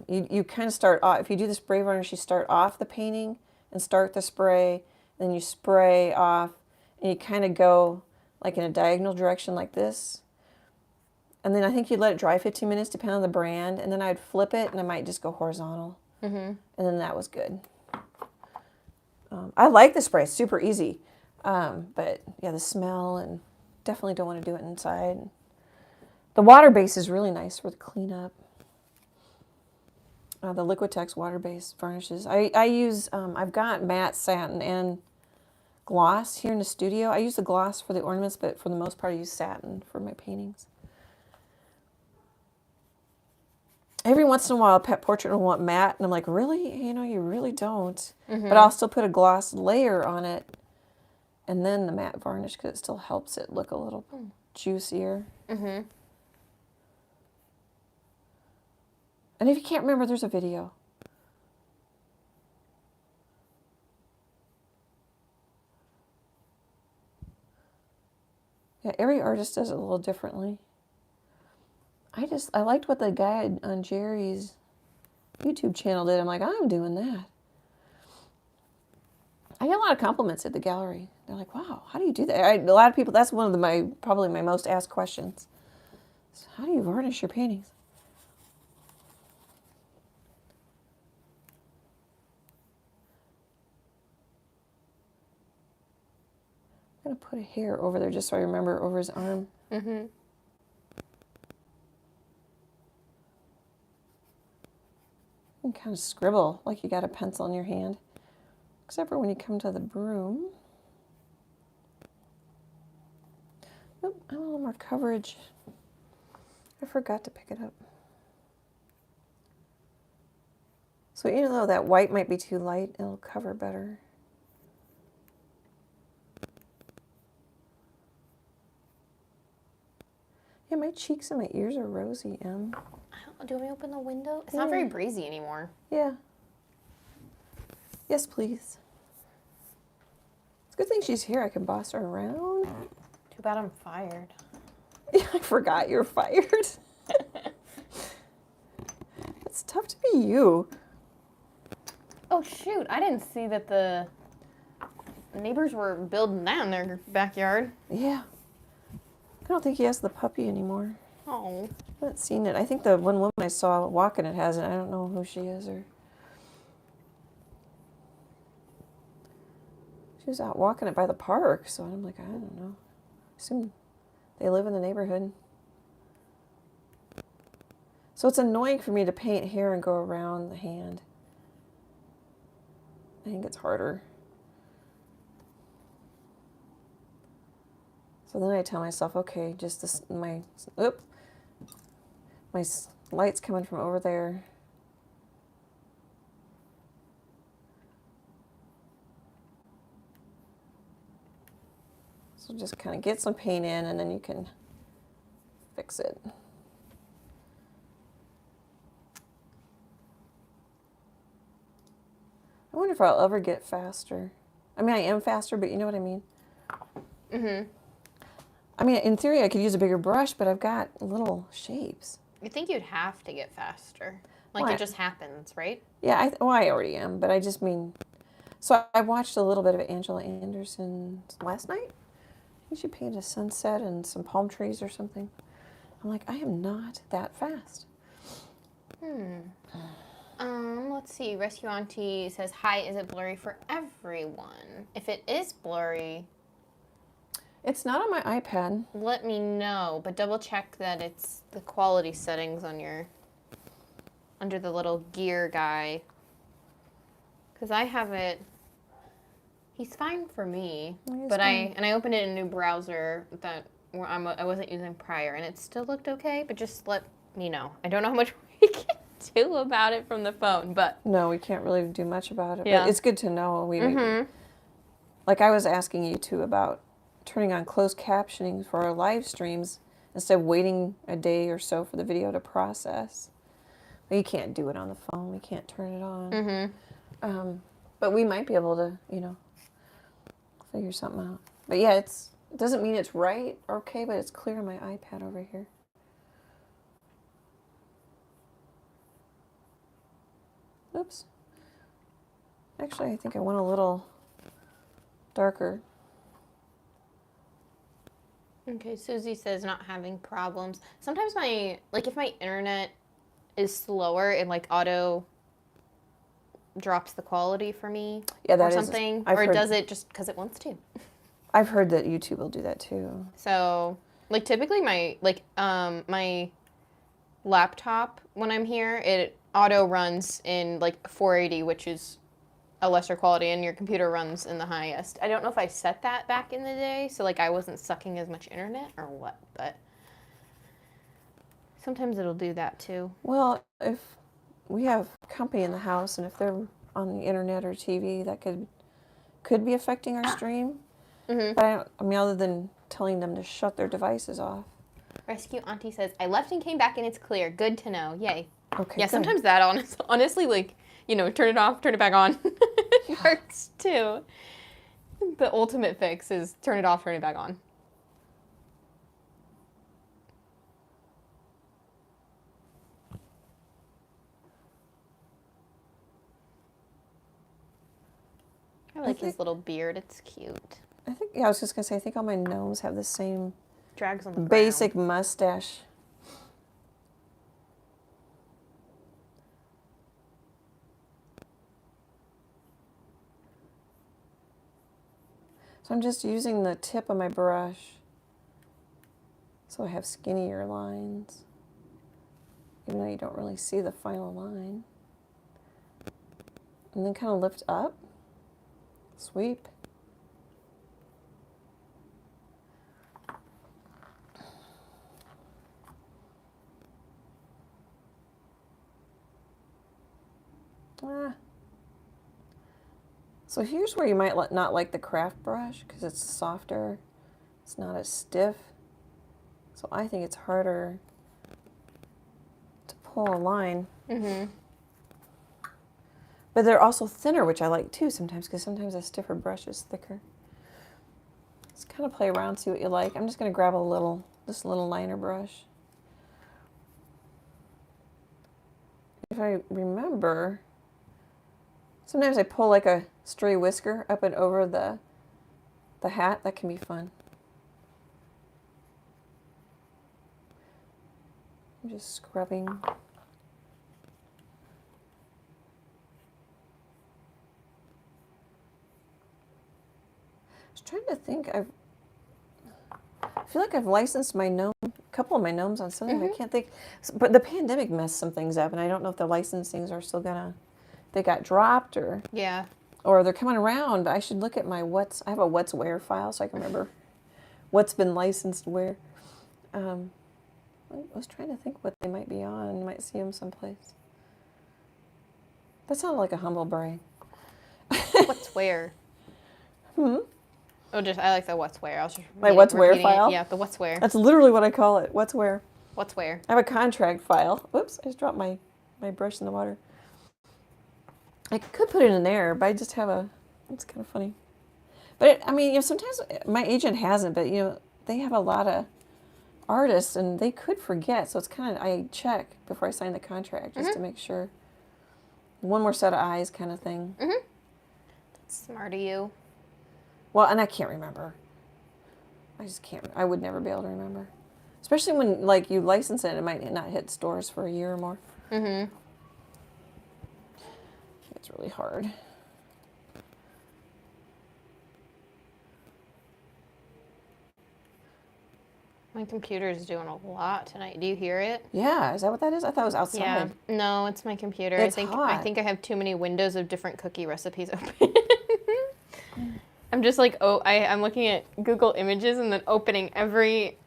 Speaker 1: You kind of start off, if you do the spray varnish, you start off the painting and start the spray, then you spray off, and you kind of go like in a diagonal direction like this. And then I think you'd let it dry 15 minutes, depending on the brand, and then I'd flip it, and I might just go horizontal. And then that was good. I like the spray, it's super easy. But yeah, the smell, and definitely don't want to do it inside. The water base is really nice for the cleanup. The Liquitex water-based varnishes. I use, I've got matte, satin, and gloss here in the studio. I use the gloss for the ornaments, but for the most part I use satin for my paintings. Every once in a while a pet portrait will want matte, and I'm like, really? You know, you really don't. But I'll still put a gloss layer on it, and then the matte varnish, because it still helps it look a little juicier. And if you can't remember, there's a video. Yeah, every artist does it a little differently. I liked what the guy on Jerry's YouTube channel did. I'm like, I'm doing that. I get a lot of compliments at the gallery. They're like, wow, how do you do that? A lot of people, that's one of probably my most asked questions. So how do you varnish your paintings? I'm going to put a hair over there just so I remember, over his arm. You can kind of scribble like you got a pencil in your hand. Except for when you come to the broom. Oop, I want a little more coverage. I forgot to pick it up. So even though that white might be too light, it'll cover better. Yeah, my cheeks and my ears are rosy, Em.
Speaker 2: Do we open the window? It's not very breezy anymore.
Speaker 1: Yeah. Yes, please. It's a good thing she's here. I can boss her around.
Speaker 2: Too bad I'm fired.
Speaker 1: Yeah, I forgot you're fired. It's tough to be you.
Speaker 2: Oh, shoot. I didn't see that the neighbors were building that in their backyard.
Speaker 1: Yeah. I don't think he has the puppy anymore.
Speaker 2: Oh.
Speaker 1: I haven't seen it. I think the one woman I saw walking it has it. I don't know who she is, or she was out walking it by the park, so I'm like, I don't know. I assume they live in the neighborhood. So it's annoying for me to paint hair and go around the hand. I think it's harder. So then I tell myself, okay, just this, my light's coming from over there. So just kind of get some paint in, and then you can fix it. I wonder if I'll ever get faster. I mean, I am faster, but you know what I mean? I mean, in theory, I could use a bigger brush, but I've got little shapes.
Speaker 2: You think you'd have to get faster. Like,
Speaker 1: Why?
Speaker 2: it just happens, right?
Speaker 1: Yeah, I already am, but I just mean... So I watched a little bit of Angela Anderson last night. I think she painted a sunset and some palm trees or something. I'm like, I am not that fast.
Speaker 2: Let's see. Rescue Auntie says, hi, is it blurry for everyone? If it is blurry,
Speaker 1: It's not on my iPad.
Speaker 2: let me know, but double check that it's the quality settings on your, under the little gear guy. Because I have it, he's fine for me, but
Speaker 1: fine.
Speaker 2: I opened it in a new browser that I wasn't using prior, and it still looked okay, but just let me know. I don't know how much we can do about it from the phone, but.
Speaker 1: No, we can't really do much about it.
Speaker 2: Yeah.
Speaker 1: But it's good to know. Like I was asking you too about turning on closed captioning for our live streams instead of waiting a day or so for the video to process. But you can't do it on the phone. We can't turn it on. But we might be able to, figure something out. But yeah, it doesn't mean it's right or okay, but it's clear on my iPad over here. Oops. Actually, I think I went a little darker.
Speaker 2: Okay, Susie says not having problems. Sometimes if my internet is slower, it like auto drops the quality for me or something. Or does it just because it wants to?
Speaker 1: I've heard that YouTube will do that too.
Speaker 2: So, like typically my laptop when I'm here, it auto runs in like 480, which is a lesser quality, and your computer runs in the highest. I don't know if I set that back in the day, so like I wasn't sucking as much internet or what, but sometimes it'll do that too.
Speaker 1: Well, if we have company in the house, and if they're on the internet or TV, that could be affecting our stream. But other than telling them to shut their devices off.
Speaker 2: Rescue Auntie says, I left and came back and it's clear. Good to know. Yay.
Speaker 1: Okay.
Speaker 2: Yeah,
Speaker 1: good.
Speaker 2: sometimes that honestly, like, turn it off, turn it back on. It works too. The ultimate fix is turn it off, turn it back on. I like his little beard. It's cute.
Speaker 1: I was just going to say, I think all my gnomes have the same
Speaker 2: Drags on the
Speaker 1: basic mustache. So I'm just using the tip of my brush so I have skinnier lines, even though you don't really see the final line. And then kind of lift up, sweep. So here's where you might not like the craft brush because it's softer. It's not as stiff. So I think it's harder to pull a line. But they're also thinner, which I like too sometimes, because sometimes a stiffer brush is thicker. Let's kind of play around, see what you like. I'm just going to grab this little liner brush. If I remember, sometimes I pull like a stray whisker up and over the hat. That can be fun. I'm just scrubbing. I was trying to think. I feel like I've licensed my gnome, a couple of my gnomes on something. I can't think. But the pandemic messed some things up, and I don't know if the licensings are still they got dropped or they're coming around. But I should look at my I have a what's where file so I can remember what's been licensed where. I was trying to think what they might be on. You might see them someplace. That sounded like a humble brag.
Speaker 2: What's where? Oh, I like the what's where. I was just
Speaker 1: my what's where file?
Speaker 2: Yeah, the what's where.
Speaker 1: That's literally what I call it. What's where?
Speaker 2: What's where?
Speaker 1: I have a contract file. Whoops, I just dropped my brush in the water. I could put it in there, but I just have it's kind of funny. But sometimes my agent hasn't, but they have a lot of artists and they could forget. So it's I check before I sign the contract just to make sure. One more set of eyes kind of thing.
Speaker 2: That's smart of you.
Speaker 1: Well, and I can't remember. I just can't. I would never be able to remember. Especially when, you license it, it might not hit stores for a year or more. it's really hard.
Speaker 2: My computer is doing a lot tonight. Do you hear it?
Speaker 1: Yeah, is that what that is? I thought it was outside.
Speaker 2: Yeah. No, it's my computer.
Speaker 1: It's
Speaker 2: I
Speaker 1: hot.
Speaker 2: think I have too many windows of different cookie recipes open. I'm just like, I'm looking at Google Images and then opening every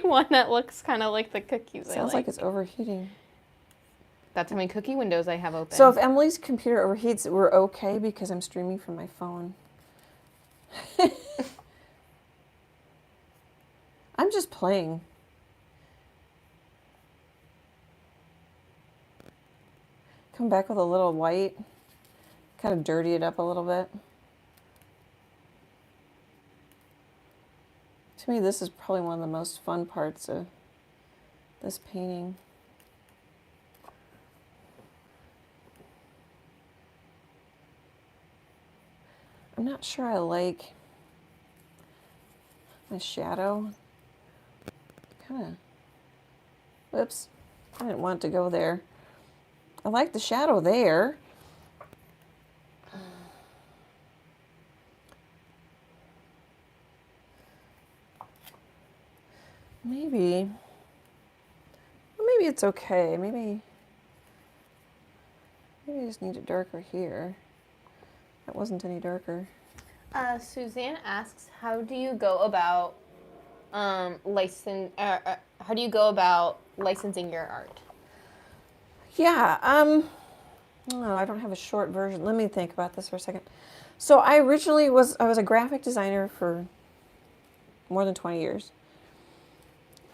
Speaker 2: one that looks kind of like the cookies.
Speaker 1: Sounds like it's overheating.
Speaker 2: That's how many cookie windows I have open.
Speaker 1: So if Emily's computer overheats, we're okay because I'm streaming from my phone. I'm just playing. Come back with a little white, kind of dirty it up a little bit. To me, this is probably one of the most fun parts of this painting. I'm not sure I like my shadow. Kind of, whoops, I didn't want it to go there. I like the shadow there. Maybe it's okay. Maybe I just need it darker here. That wasn't any darker.
Speaker 2: Suzanne asks, how do you go about licensing your art?
Speaker 1: Yeah, oh, I don't have a short version. Let me think about this for a second. So I originally was a graphic designer for more than 20 years.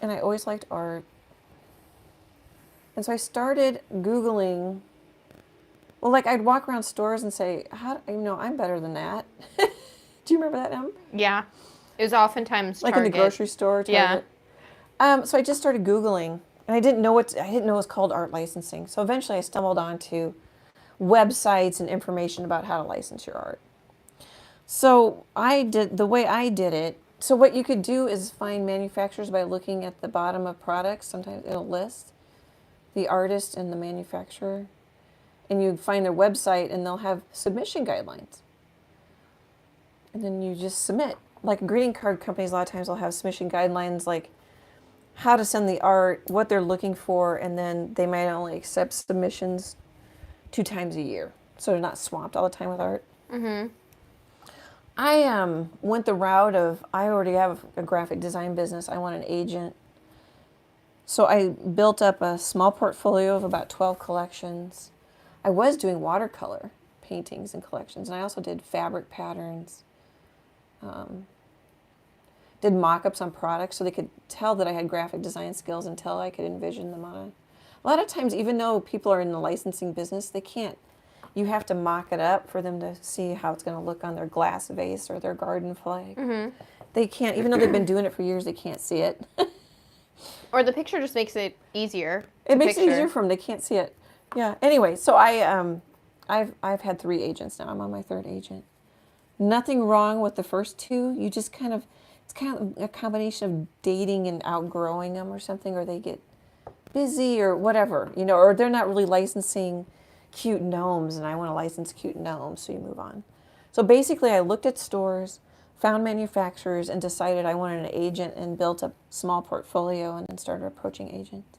Speaker 1: And I always liked art. And so I started Googling. Well, like I'd walk around stores and say, I'm better than that. Do you remember that, Em?
Speaker 2: Yeah. It was oftentimes
Speaker 1: like
Speaker 2: Target.
Speaker 1: In the grocery store, Target. Yeah. So I just started Googling, and I didn't know it was called art licensing. So eventually I stumbled onto websites and information about how to license your art. So the way I did it, so what you could do is find manufacturers by looking at the bottom of products. Sometimes it'll list the artist and the manufacturer. And you find their website, and they'll have submission guidelines. And then you just submit. Like greeting card companies, a lot of times will have submission guidelines, like how to send the art, what they're looking for, and then they might only accept submissions 2 times a year. So they're not swamped all the time with art. Mm-hmm. I went the route of, I already have a graphic design business. I want an agent. So I built up a small portfolio of about 12 collections. I was doing watercolor paintings and collections, and I also did fabric patterns. Did mock-ups on products so they could tell that I had graphic design skills until I could envision them on a lot of times, even though people are in the licensing business, they can't. You have to mock it up for them to see how it's going to look on their glass vase or their garden flag. Mm-hmm. They can't, even though they've been doing it for years, they can't see it.
Speaker 2: Or the picture just makes it easier.
Speaker 1: It makes it easier for them. They can't see it. Yeah. Anyway, so I've had 3 agents now. I'm on my 3rd agent. Nothing wrong with the first 2. You just it's kind of a combination of dating and outgrowing them or something, or they get busy or whatever, or they're not really licensing cute gnomes, and I want to license cute gnomes, so you move on. So basically, I looked at stores, found manufacturers, and decided I wanted an agent and built a small portfolio and then started approaching agents.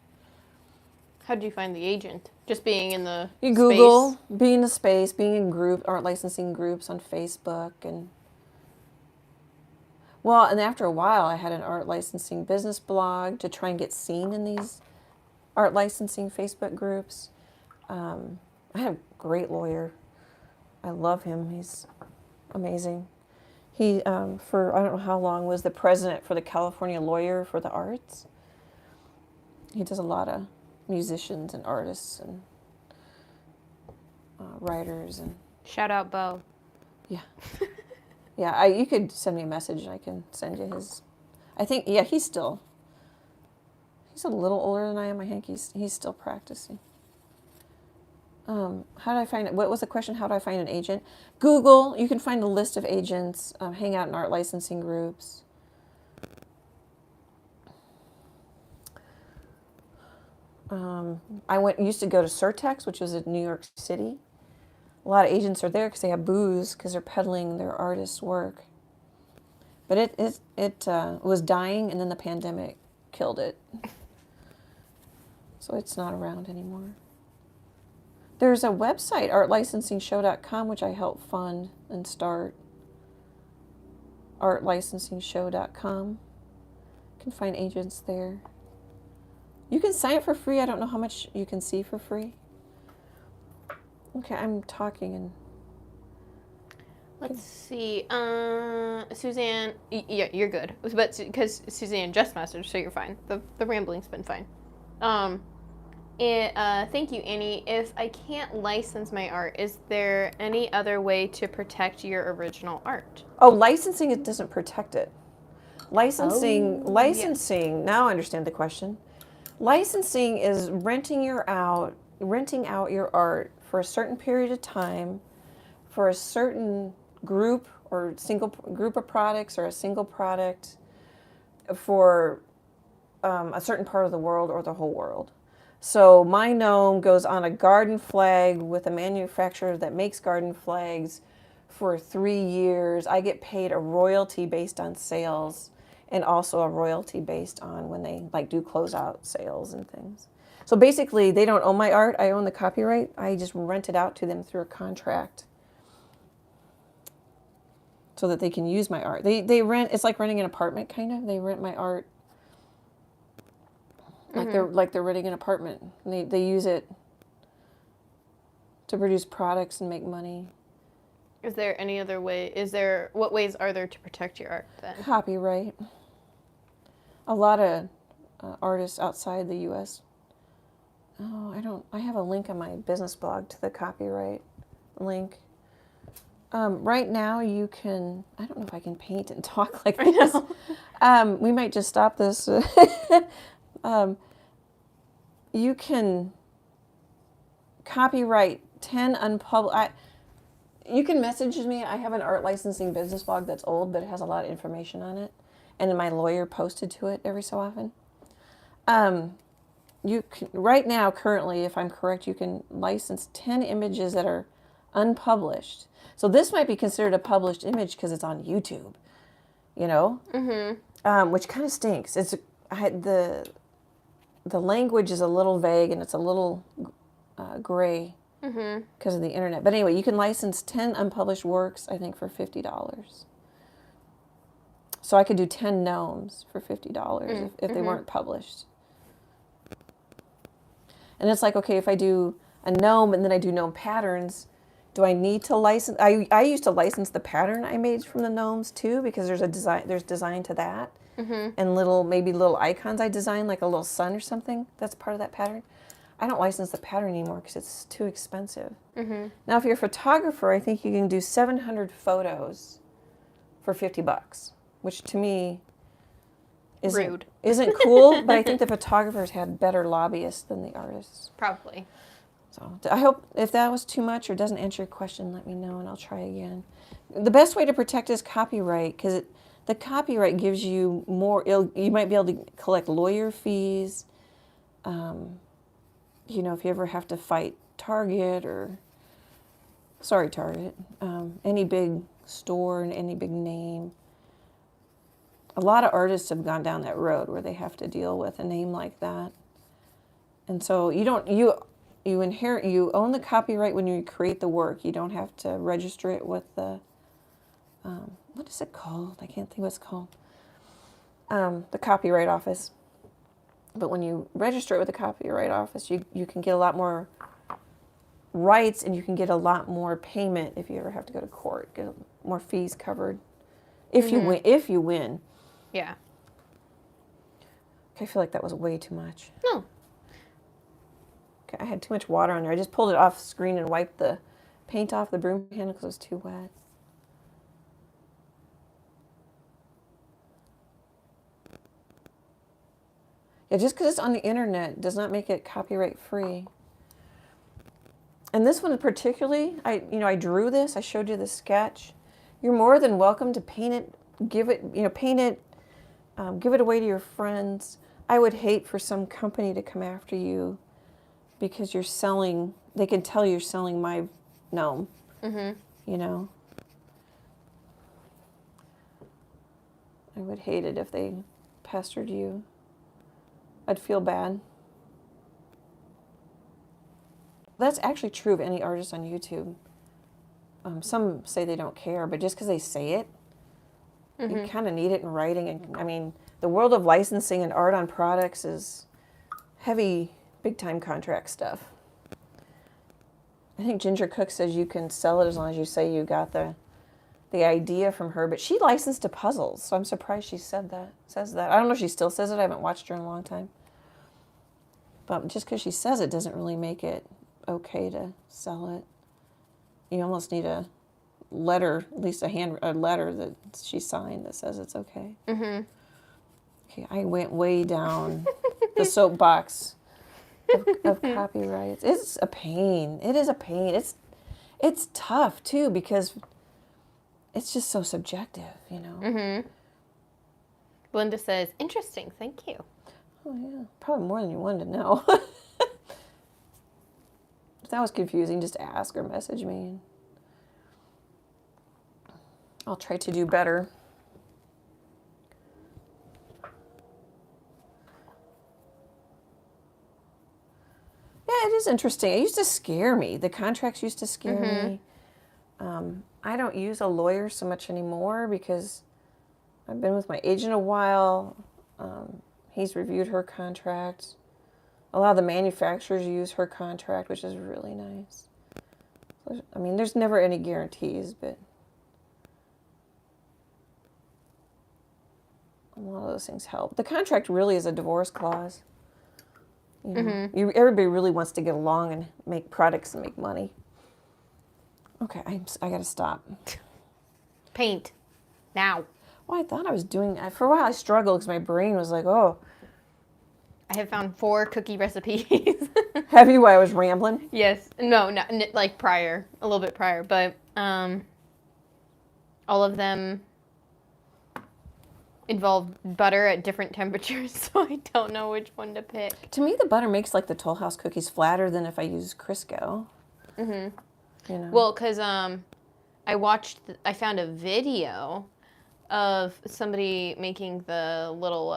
Speaker 2: How did you find the agent? Just being in the
Speaker 1: You Google, being in the space, being in art licensing groups on Facebook, and after a while, I had an art licensing business blog to try and get seen in these art licensing Facebook groups. I had a great lawyer. I love him. He's amazing. He, for I don't know how long, was the president for the California Lawyer for the Arts. He does a lot of musicians and artists and writers and.
Speaker 2: Shout out Bo.
Speaker 1: Yeah. Yeah, you could send me a message and I can send you his. I think, yeah, he's a little older than I am. I think he's still practicing. How do I find it? What was the question? How do I find an agent? Google. You can find a list of agents. Hang out in art licensing groups. I used to go to Surtex, which was in New York City. A lot of agents are there because they have booths because they're peddling their artists' work. But it was dying, and then the pandemic killed it. So it's not around anymore. There's a website, artlicensingshow.com, which I helped fund and start. Artlicensingshow.com. You can find agents there. You can sign up for free. I don't know how much you can see for free. Okay, I'm talking and...
Speaker 2: Let's see. Suzanne, yeah, you're good. But because Suzanne just messaged, so you're fine. The rambling's been fine. Thank you, Annie. If I can't license my art, is there any other way to protect your original art?
Speaker 1: Oh, licensing, it doesn't protect it. Licensing,
Speaker 2: Yes.
Speaker 1: now I understand the question. Licensing is renting out your art for a certain period of time for a certain group or single group of products or a single product for a certain part of the world or the whole world. So my gnome goes on a garden flag with a manufacturer that makes garden flags for 3 years. I get paid a royalty based on sales and also a royalty based on when they do closeout sales and things. So basically they don't own my art. I own the copyright. I just rent it out to them through a contract so that they can use my art. They rent, it's like renting an apartment kind of. They rent my art like they're renting an apartment. And they use it to produce products and make money.
Speaker 2: Is there any other way? What ways are there to protect your art then?
Speaker 1: Copyright. A lot of artists outside the U.S. I have a link on my business blog to the copyright link. Right now you can, I don't know if I can paint and talk like this. We might just stop this. You can copyright 10 unpublished. You can message me. I have an art licensing business blog that's old, but it has a lot of information on it. And my lawyer posted to it every so often. You can, right now, currently, if I'm correct, you can license 10 images that are unpublished. So this might be considered a published image because it's on YouTube, you know? Which kind of stinks. The language is a little vague and it's a little gray because of the internet. But anyway, you can license 10 unpublished works, I think, for $50. So I could do 10 gnomes for $50 if they weren't published. And it's like, okay, if I do a gnome and then I do gnome patterns, do I need to license? I used to license the pattern I made from the gnomes too, because there's design to that. And maybe little icons I designed, like a little sun or something. That's part of that pattern. I don't license the pattern anymore because it's too expensive. Now, if you're a photographer, I think you can do 700 photos for $50, which to me isn't cool. But I think the photographers had better lobbyists than the artists.
Speaker 2: Probably.
Speaker 1: So I hope if that was too much or doesn't answer your question, let me know and I'll try again. The best way to protect is copyright because the copyright gives you more. You might be able to collect lawyer fees. If you ever have to fight Target any big store and any big name. A lot of artists have gone down that road where they have to deal with a name like that. And so you own the copyright when you create the work. You don't have to register it with the, what is it called? I can't think what it's called. The Copyright Office. But when you register it with the Copyright Office, you can get a lot more rights and you can get a lot more payment if you ever have to go to court. Get more fees covered if you win.
Speaker 2: Yeah.
Speaker 1: Okay, I feel like that was way too much.
Speaker 2: No.
Speaker 1: Okay, I had too much water on there. I just pulled it off screen and wiped the paint off the broom handle because it was too wet. Yeah, just because it's on the internet does not make it copyright free. And this one particularly, I drew this. I showed you the sketch. You're more than welcome to paint it, give it away to your friends. I would hate for some company to come after you because you're selling. They can tell you're selling my gnome.
Speaker 2: Mm-hmm.
Speaker 1: You know? I would hate it if they pestered you. I'd feel bad. That's actually true of any artist on YouTube. Some say they don't care, but just because they say it, you kind of need it in writing. And I mean, the world of licensing and art on products is heavy, big-time contract stuff. I think Ginger Cook says you can sell it as long as you say you got the idea from her, but she licensed to puzzles, so I'm surprised she says that. I don't know if she still says it. I haven't watched her in a long time. But just because she says it doesn't really make it okay to sell it. You almost need a letter, at least a letter that she signed that says it's okay. Mm-hmm. Okay, I went way down the soapbox of copyrights. It's a pain. It is a pain. It's tough too because it's just so subjective, you know.
Speaker 2: Mm-hmm. Linda says, "Interesting, thank you."
Speaker 1: Oh yeah, probably more than you wanted to know. If that was confusing, just ask or message me. I'll try to do better. Yeah, it is interesting. It used to scare me. The contracts used to scare me. I don't use a lawyer so much anymore because I've been with my agent a while. He's reviewed her contract. A lot of the manufacturers use her contract, which is really nice. I mean, there's never any guarantees, but a lot of those things help. The contract really is a divorce clause. You know, everybody really wants to get along and make products and make money. Okay, I got to stop.
Speaker 2: Paint. Now.
Speaker 1: Well, I thought I was doing... For a while, I struggled because my brain was like, oh.
Speaker 2: I have found 4 cookie recipes.
Speaker 1: Have you? I was rambling?
Speaker 2: Yes. No, not like prior. A little bit prior. But all of them involve butter at different temperatures, so I don't know which one to pick.
Speaker 1: To me, the butter makes like the Toll House cookies flatter than if I use Crisco. Mm-hmm. You know?
Speaker 2: Well, because I found a video of somebody making the little,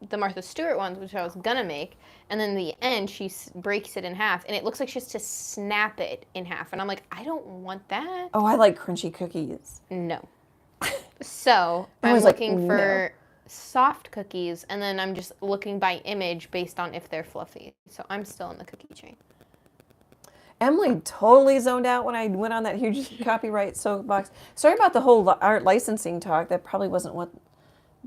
Speaker 2: the Martha Stewart ones, which I was gonna make, and then in the end, she breaks it in half, and it looks like she has to snap it in half, and I'm like, I don't want that.
Speaker 1: Oh, I like crunchy cookies.
Speaker 2: No. So, I'm looking for soft cookies, and then I'm just looking by image based on if they're fluffy. So, I'm still in the cookie chain.
Speaker 1: Emily totally zoned out when I went on that huge copyright soapbox. Sorry about the whole art licensing talk. That probably wasn't what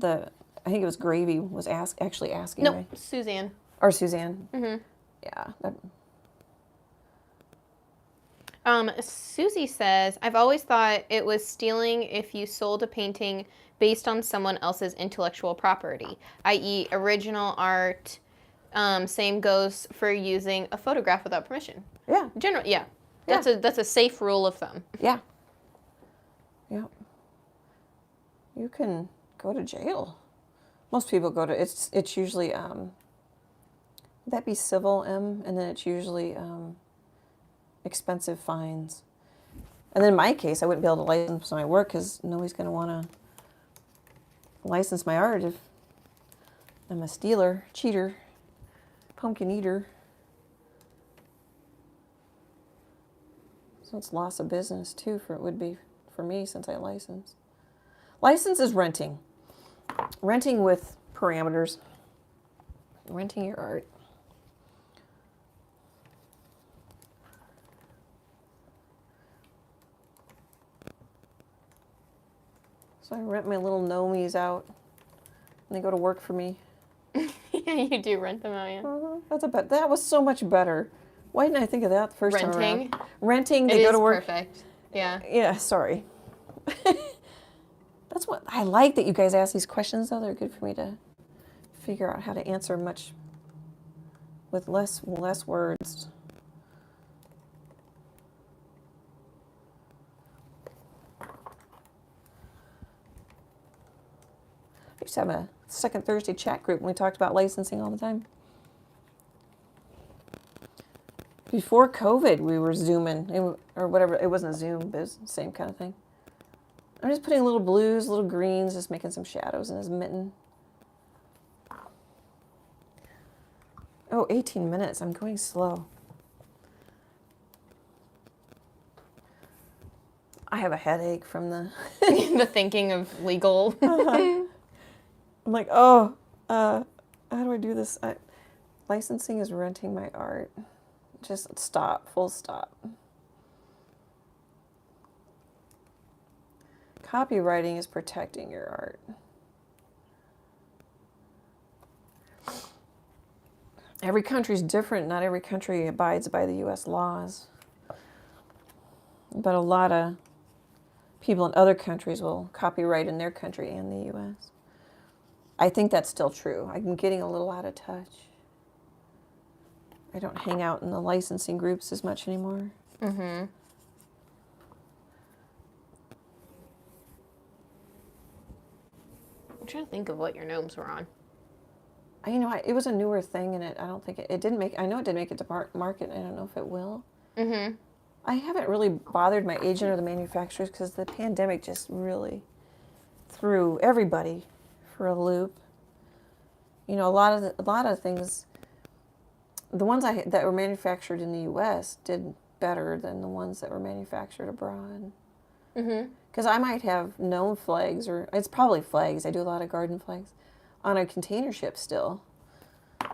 Speaker 1: I think it was Gravy was actually asking.
Speaker 2: Nope,
Speaker 1: me.
Speaker 2: Suzanne.
Speaker 1: Or Suzanne.
Speaker 2: Mm-hmm.
Speaker 1: Yeah.
Speaker 2: Susie says, I've always thought it was stealing if you sold a painting based on someone else's intellectual property, i.e. original art. Same goes for using a photograph without permission.
Speaker 1: Yeah.
Speaker 2: Yeah. That's a safe rule of thumb.
Speaker 1: Yeah. Yeah. You can go to jail. Most people go to it's usually that'd be civil and then it's usually expensive fines. And then in my case, I wouldn't be able to license my work because nobody's going to want to license my art if I'm a stealer, cheater, pumpkin eater. So it's loss of business too it would be for me since I license. License is renting. Renting with parameters. Renting your art. So I rent my little gnomies out and they go to work for me.
Speaker 2: Yeah, you do rent them out, yeah.
Speaker 1: That was so much better. Why didn't I think of that the first time around? Renting, they go to work.
Speaker 2: Perfect. Yeah.
Speaker 1: Yeah, sorry. That's what I like that you guys ask these questions though. They're good for me to figure out how to answer much with less words. I used to have a second Thursday chat group and we talked about licensing all the time. Before COVID, we were zooming, or whatever. It wasn't a zoom, but it was the same kind of thing. I'm just putting little blues, little greens, just making some shadows in his mitten. Oh, 18 minutes. I'm going slow. I have a headache from the...
Speaker 2: The thinking of legal.
Speaker 1: I'm like, oh, how do I do this? Licensing is renting my art. Just stop, full stop. Copywriting is protecting your art. Every country's different. Not every country abides by the U.S. laws. But a lot of people in other countries will copyright in their country and the U.S. I think that's still true. I'm getting a little out of touch. I don't hang out in the licensing groups as much anymore.
Speaker 2: Mm-hmm. I'm trying to think of what your gnomes were on.
Speaker 1: It was a newer thing, and I don't think it didn't make. I know it didn't make it to market. I don't know if it will.
Speaker 2: Mm-hmm.
Speaker 1: I haven't really bothered my agent or the manufacturers because the pandemic just really threw everybody for a loop. A lot of things. The ones that were manufactured in the U.S. did better than the ones that were manufactured abroad.
Speaker 2: Mm-hmm.
Speaker 1: Because I might have gnome flags, or it's probably flags. I do a lot of garden flags on a container ship still.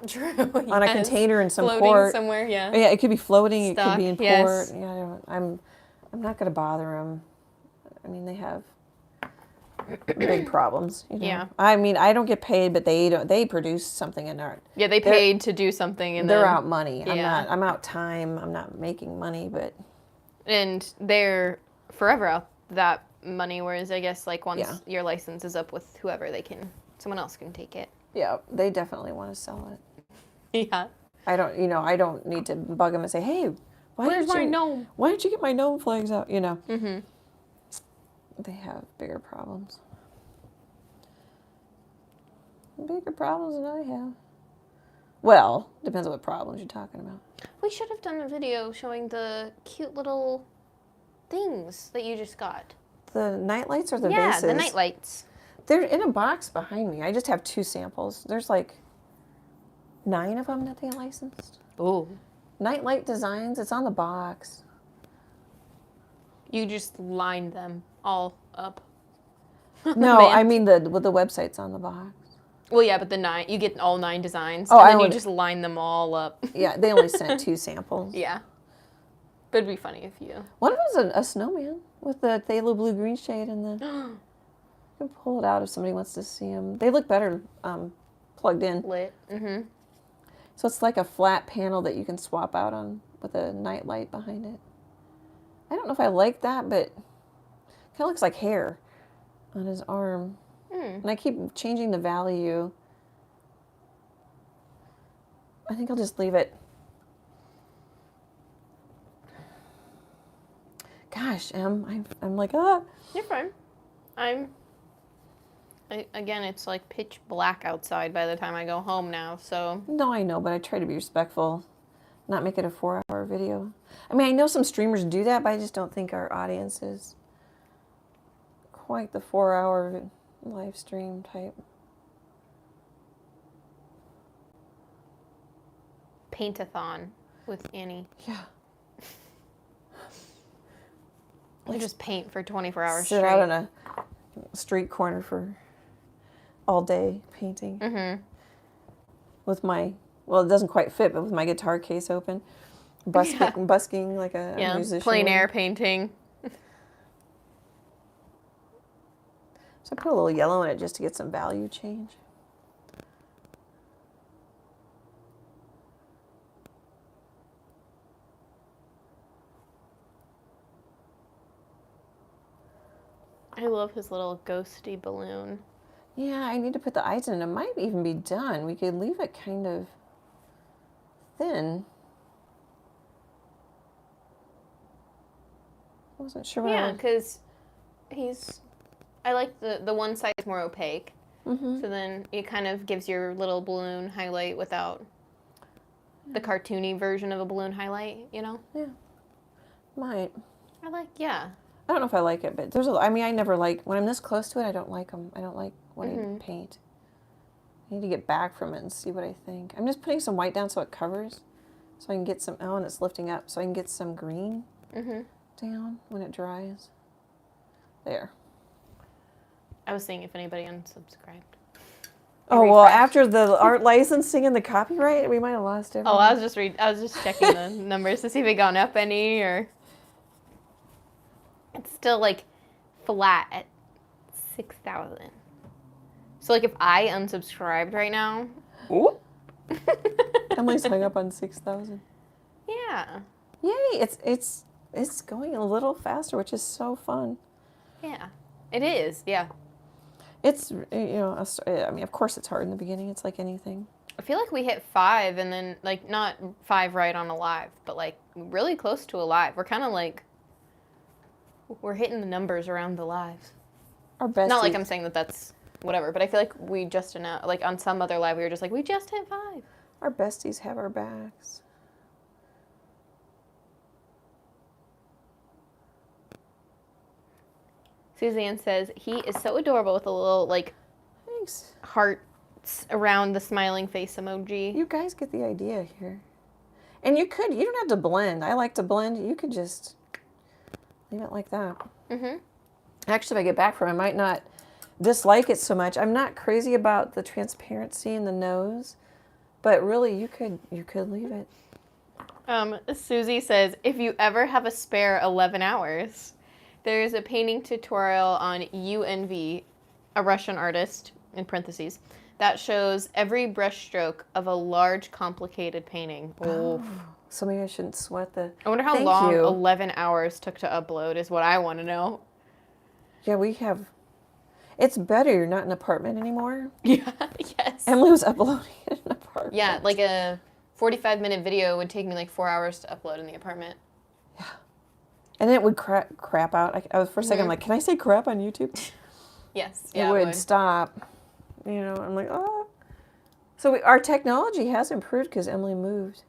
Speaker 2: True.
Speaker 1: On a container in some
Speaker 2: floating
Speaker 1: port
Speaker 2: somewhere. Yeah.
Speaker 1: Yeah, it could be floating.
Speaker 2: Stuck,
Speaker 1: It could be in
Speaker 2: yes.
Speaker 1: port. I'm not going to bother them. They have big problems.
Speaker 2: Yeah.
Speaker 1: I don't get paid, but they produce something in art.
Speaker 2: Yeah, they paid to do something, and
Speaker 1: they're
Speaker 2: then,
Speaker 1: out money.
Speaker 2: Yeah.
Speaker 1: I'm out time. I'm not making money, but
Speaker 2: and they're forever out that money. Whereas I guess once your license is up with whoever, someone else can take it.
Speaker 1: yeah, they definitely want to sell it.
Speaker 2: Yeah.
Speaker 1: I don't need to bug them and say, hey,
Speaker 2: where's my gnome?
Speaker 1: Why don't you get my gnome flags out?
Speaker 2: Mm-hmm.
Speaker 1: They have bigger problems. Bigger problems than I have. Well, depends on what problems you're talking about.
Speaker 2: We should have done a video showing the cute little things that you just got.
Speaker 1: The night lights or the
Speaker 2: yeah,
Speaker 1: vases?
Speaker 2: the night lights.
Speaker 1: They're in a box behind me. I just have 2 samples. There's 9 of them that they licensed.
Speaker 2: Ooh.
Speaker 1: Nightlight Designs. It's on the box.
Speaker 2: You just lined them all up.
Speaker 1: No, I mean the website's on the box.
Speaker 2: Well, yeah, but you get all 9 designs,
Speaker 1: Oh,
Speaker 2: and then you just line them all up.
Speaker 1: Yeah, they only sent 2 samples.
Speaker 2: Yeah. But it'd be funny if you...
Speaker 1: One of them was a snowman with the phthalo blue-green shade and the... You can pull it out if somebody wants to see them. They look better plugged in.
Speaker 2: Lit. Mm-hmm.
Speaker 1: So it's like a flat panel that you can swap out on with a night light behind it. I don't know if I like that, but it kind of looks like hair on his arm. And I keep changing the value. I think I'll just leave it. Gosh, Em, I'm like, ah.
Speaker 2: You're fine. Again, it's pitch black outside by the time I go home now, so...
Speaker 1: No, I know, but I try to be respectful. Not make it a 4-hour video. I know some streamers do that, but I just don't think our audience is quite the 4-hour live stream type.
Speaker 2: Paint-a-thon with Annie.
Speaker 1: Yeah.
Speaker 2: We'll just paint for 24 hours
Speaker 1: Sit
Speaker 2: straight.
Speaker 1: out on a street corner for all day painting.
Speaker 2: Mm-hmm.
Speaker 1: With my, well, it doesn't quite fit, but with my guitar case open. Busking like a musician.
Speaker 2: Plein air painting.
Speaker 1: So I put a little yellow in it just to get some value change.
Speaker 2: I love his little ghosty balloon.
Speaker 1: Yeah, I need to put the eyes in. It might even be done. We could leave it kind of thin. I wasn't sure what
Speaker 2: Yeah, because I like the one side is more opaque.
Speaker 1: Mm-hmm.
Speaker 2: So then it kind of gives your little balloon highlight without the cartoony version of a balloon highlight, you know?
Speaker 1: Yeah. Might.
Speaker 2: Yeah.
Speaker 1: I don't know if I like it, but I mean, I never like, when I'm this close to it, I don't like them. I don't like wanting to paint. I need to get back from it and see what I think. I'm just putting some white down so it covers, so I can get some, and it's lifting up, so I can get some green down when it dries. There.
Speaker 2: I was seeing if anybody unsubscribed.
Speaker 1: Oh, well, after the art licensing and the copyright, we might have lost everyone.
Speaker 2: Oh, I was just checking the numbers to see if it gone up any, or it's still like flat at 6,000. So like if I unsubscribed right now,
Speaker 1: Ooh. Emily's hung up on 6,000.
Speaker 2: Yeah.
Speaker 1: Yay! It's going a little faster, which is so fun.
Speaker 2: Yeah, it is. Yeah.
Speaker 1: It's, you know, I mean, of course it's hard in the beginning. It's like anything.
Speaker 2: I feel like we hit 5 and then, like, not 5 right on a live, but, like, really close to a live. We're kind of, like, we're hitting the numbers around the lives.
Speaker 1: Our besties.
Speaker 2: Not like I'm saying that that's whatever, but I feel like we just announced, like, on some other live, we were just like, we just hit 5.
Speaker 1: Our besties have our backs.
Speaker 2: Suzanne says, he is so adorable with a little, like,
Speaker 1: Thanks.
Speaker 2: hearts around the smiling face emoji.
Speaker 1: You guys get the idea here. And you don't have to blend. I like to blend. You could just leave it like that. Actually, if I get back from it, I might not dislike it so much. I'm not crazy about the transparency in the nose, but really you could leave it.
Speaker 2: Susie says, if you ever have a spare 11 hours, there's a painting tutorial on UNV, a Russian artist, in parentheses, that shows every brush stroke of a large, complicated painting.
Speaker 1: Oh, so maybe I shouldn't sweat the...
Speaker 2: I wonder how long 11 hours took to upload is what I want to know.
Speaker 1: Yeah, we have... It's better you're not in an apartment anymore.
Speaker 2: Yeah, yes.
Speaker 1: Emily was uploading in an apartment.
Speaker 2: Yeah, like a 45-minute video would take me like 4 hours to upload in the apartment.
Speaker 1: Yeah. And then it would crap out. I was for a second, I'm like, can I say crap on YouTube?
Speaker 2: Yes.
Speaker 1: Yeah, it would stop. You know, I'm like, oh. So our technology has improved because Emily moved.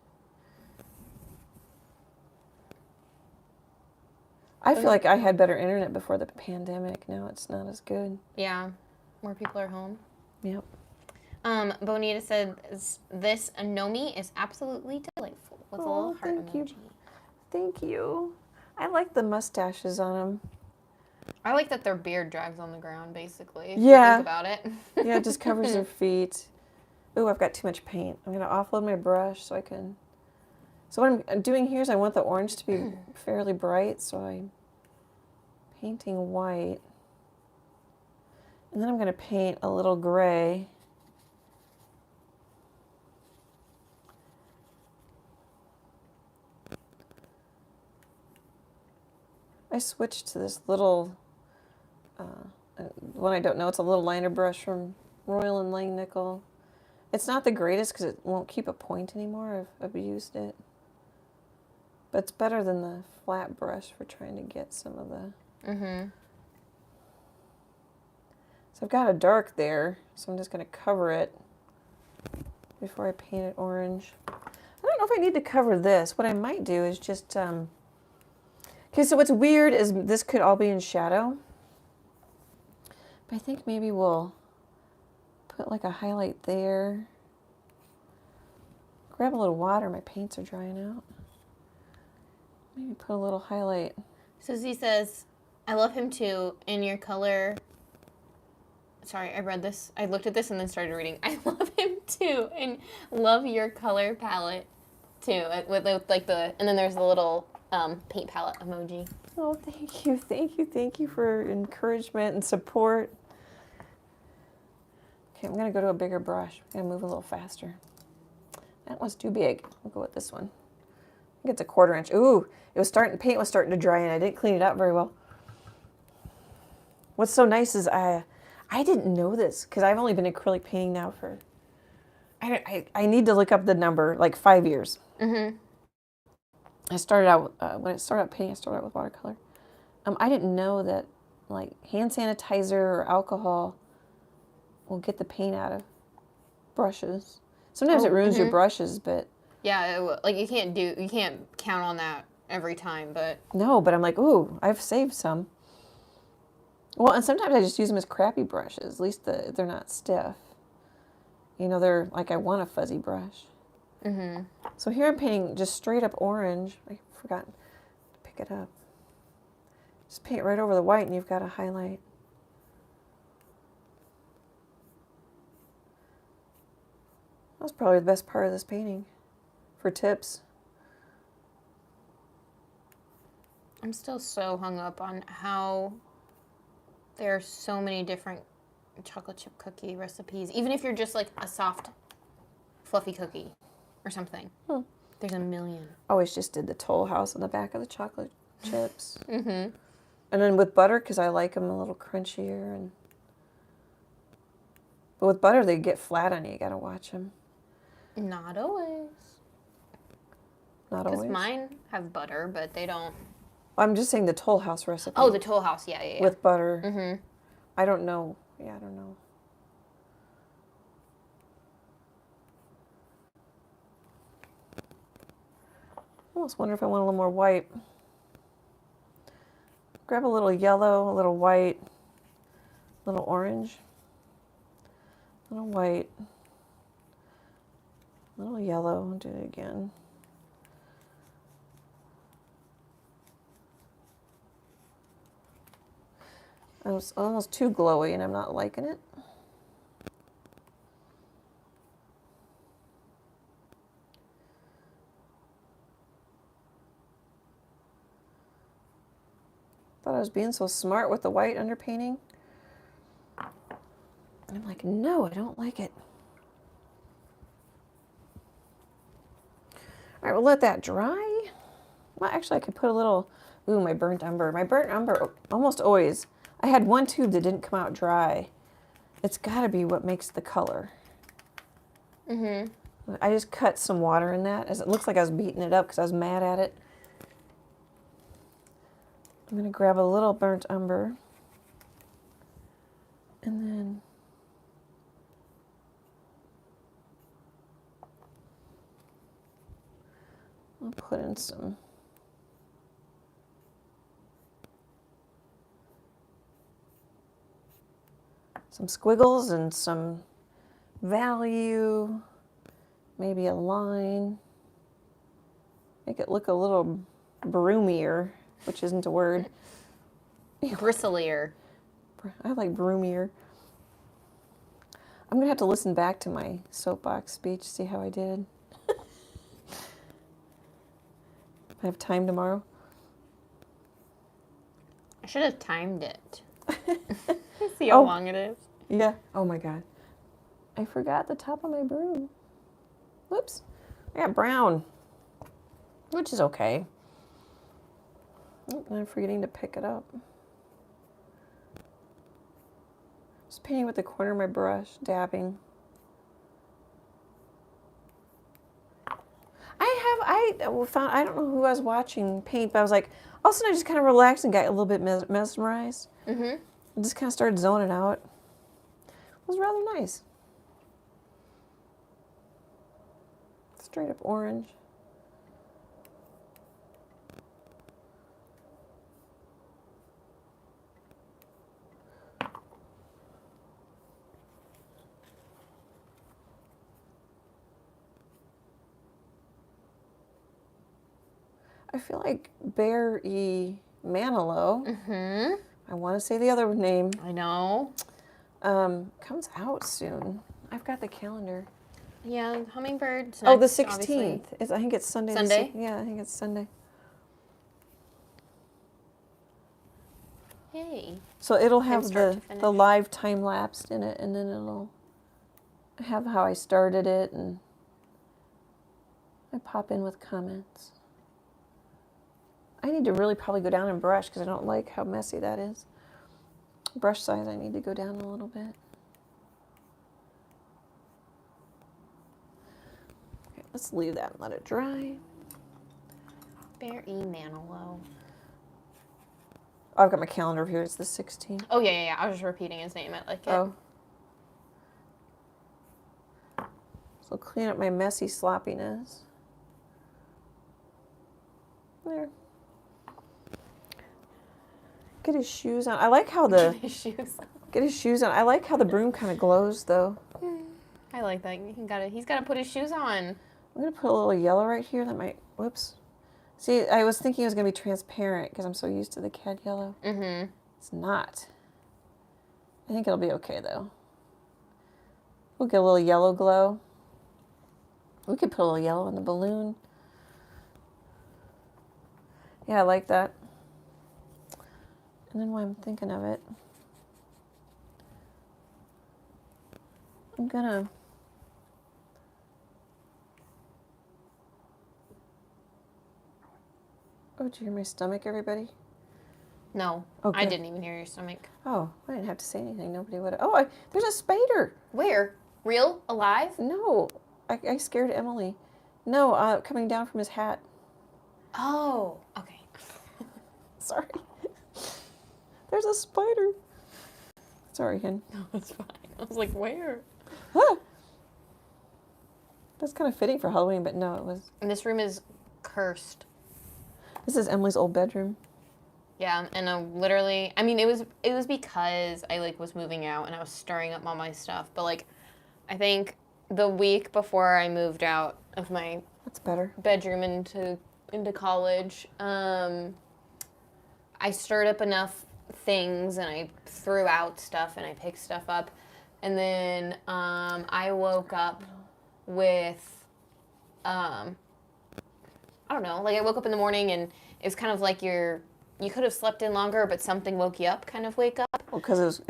Speaker 1: I feel like I had better internet before the pandemic. Now it's not as good.
Speaker 2: Yeah. More people are home.
Speaker 1: Yep.
Speaker 2: Bonita said, this GNOME is absolutely delightful with a little heart emoji.
Speaker 1: Thank you. I like the mustaches on them.
Speaker 2: I like that their beard drags on the ground, basically. If
Speaker 1: Yeah.
Speaker 2: you think about it.
Speaker 1: Yeah, it just covers their feet. Ooh, I've got too much paint. I'm going to offload my brush so I can... So what I'm doing here is I want the orange to be fairly bright, so I'm painting white. And then I'm going to paint a little gray. I switched to this little, one I don't know, it's a little liner brush from Royal & Langnickel. It's not the greatest because it won't keep a point anymore. I've used it. But it's better than the flat brush for trying to get some of the... So I've got a dark there, so I'm just going to cover it before I paint it orange. I don't know if I need to cover this. What I might do is just... Okay, so what's weird is this could all be in shadow. But I think maybe we'll put like a highlight there. Grab a little water, my paints are drying out. Maybe put a little highlight.
Speaker 2: Susie says, I love him too, in your color... Sorry, I read this. I looked at this and then started reading. I love him too, and love your color palette too. With like the... And then there's the little... paint palette emoji.
Speaker 1: Oh, thank you for encouragement and support. Okay, I'm gonna go to a bigger brush. I'm gonna move a little faster. That one's too big. I'll go with this one. I think it's a 1/4 inch. Ooh, paint was starting to dry and I didn't clean it up very well. What's so nice is I didn't know this because I've only been acrylic painting now for, I need to look up the number, like 5 years. I started out, when I started out painting, I started out with watercolor. I didn't know that like hand sanitizer or alcohol will get the paint out of brushes. Sometimes it ruins your brushes, but
Speaker 2: Yeah, like you can't count on that every time, but
Speaker 1: No, but I'm like, ooh, I've saved some. Well, and sometimes I just use them as crappy brushes. At least they're not stiff. You know, they're like, I want a fuzzy brush.
Speaker 2: mm-hmm.
Speaker 1: So here I'm painting just straight up orange. I forgot to pick it up. Just paint right over the white and you've got a highlight. That's probably the best part of this painting for tips.
Speaker 2: I'm still so hung up on how there are so many different chocolate chip cookie recipes. Even if you're just like a soft, fluffy cookie or something. There's a million.
Speaker 1: Always just did the Toll House on the back of the chocolate chips. Mm-hmm. And then with butter, because I like them a little crunchier. But with butter, they get flat on you. You got to watch them.
Speaker 2: Not always.
Speaker 1: Not always.
Speaker 2: Because mine have butter, but they don't.
Speaker 1: I'm just saying the Toll House recipe.
Speaker 2: Oh, the Toll House. Yeah.
Speaker 1: With butter.
Speaker 2: Mm-hmm.
Speaker 1: I don't know. Yeah, I don't know. I almost wonder if I want a little more white. Grab a little yellow, a little white, a little orange, a little white, a little yellow. Do it again. It's almost too glowy and I'm not liking it. Thought I was being so smart with the white underpainting. I'm like, no, I don't like it. All right, we'll let that dry. Well, actually, I could put a little, ooh, my burnt umber. My burnt umber, almost always, I had one tube that didn't come out dry. It's got to be what makes the color. Mm-hmm. I just cut some water in that, as it looks like I was beating it up because I was mad at it. I'm going to grab a little burnt umber. And then I'll put in some squiggles and some value, maybe a line. Make it look a little broomier, which isn't a word.
Speaker 2: Bristlier.
Speaker 1: I like broomier. I'm going to have to listen back to my soapbox speech, see how I did. If I have time tomorrow.
Speaker 2: I should have timed it. See how long it is.
Speaker 1: Yeah. Oh my God. I forgot the top of my broom. Whoops. I got brown, which is okay. Oh, I'm forgetting to pick it up. Just painting with the corner of my brush, dabbing. I don't know who I was watching paint, but I was like, all of a sudden I just kind of relaxed and got a little bit mesmerized. Mm-hmm. I just kind of started zoning out. It was rather nice. Straight up orange. I feel like Bear E. Manilow. Mm-hmm. I want to say the other name.
Speaker 2: I know.
Speaker 1: Comes out soon. I've got the calendar.
Speaker 2: Yeah, Hummingbird.
Speaker 1: Oh, the 16th. I think it's Sunday.
Speaker 2: Sunday?
Speaker 1: Yeah, I think it's Sunday.
Speaker 2: Yay.
Speaker 1: So it'll have the live time lapsed in it, and then it'll have how I started it, and I pop in with comments. I need to really probably go down and brush because I don't like how messy that is. Brush size, I need to go down a little bit. Okay, let's leave that and let it dry.
Speaker 2: Bear E. Manilow.
Speaker 1: Oh, I've got my calendar here. It's the 16th.
Speaker 2: Oh, yeah. I was just repeating his name. I like it.
Speaker 1: Oh. So clean up my messy sloppiness. Get his shoes on. I like how the
Speaker 2: His shoes.
Speaker 1: get his shoes on. I like how the broom kind of glows though.
Speaker 2: I like that. He's gotta put his shoes on.
Speaker 1: I'm gonna put a little yellow right here. That might. Whoops. See, I was thinking it was gonna be transparent because I'm so used to the cad yellow.
Speaker 2: Mm-hmm.
Speaker 1: It's not. I think it'll be okay though. We'll get a little yellow glow. We could put a little yellow in the balloon. Yeah, I like that. And then while I'm thinking of it, I'm gonna oh, did you hear my stomach, everybody?
Speaker 2: No,
Speaker 1: Okay.
Speaker 2: I didn't even hear your stomach.
Speaker 1: Oh, I didn't have to say anything. Nobody would. Oh, there's a spider.
Speaker 2: Where? Real? Alive?
Speaker 1: No, I scared Emily. No, coming down from his hat.
Speaker 2: Oh, okay.
Speaker 1: Sorry. There's a spider. Sorry, Hen.
Speaker 2: No, it's fine. I was like, where?
Speaker 1: Ah! That's kind of fitting for Halloween, but no, it was.
Speaker 2: And this room is cursed.
Speaker 1: This is Emily's old bedroom.
Speaker 2: Yeah, and literally, I mean, it was because I like was moving out and I was stirring up all my stuff. But like, I think the week before I moved out of my
Speaker 1: That's better.
Speaker 2: bedroom into college, I stirred up enough things and I threw out stuff and I picked stuff up, and then I woke up with I don't know, like I woke up in the morning and it was kind of like you could have slept in longer, but something woke you up, kind of wake up.
Speaker 1: Well, because it was.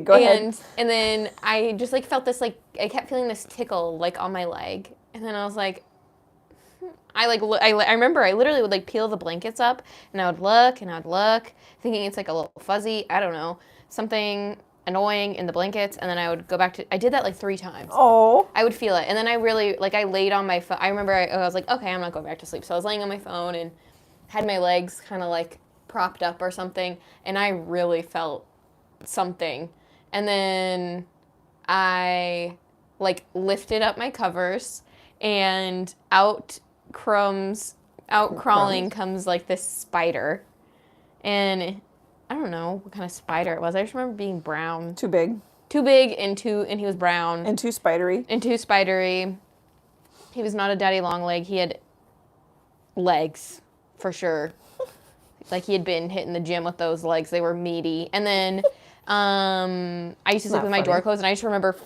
Speaker 1: Go ahead.
Speaker 2: And then I just like felt this like I kept feeling this tickle like on my leg, and then I was like, I remember I literally would like peel the blankets up and I would look, thinking it's like a little fuzzy, I don't know, something annoying in the blankets, and then I would go back to. I did that like 3 times.
Speaker 1: Oh.
Speaker 2: I would feel it, and then I really like I laid on my phone. I remember I was like, okay, I'm not going back to sleep. So I was laying on my phone and had my legs kind of like propped up or something, and I really felt something. And then I like lifted up my covers, and out crawling comes like this spider, and I don't know what kind of spider it was. I just remember being brown,
Speaker 1: Too big.
Speaker 2: and he was brown
Speaker 1: And too spidery.
Speaker 2: and too spidery. He was not a daddy long leg. He had legs for sure. Like he had been hitting the gym with those legs. They were meaty. And then I used to sleep with my door closed, and I just remember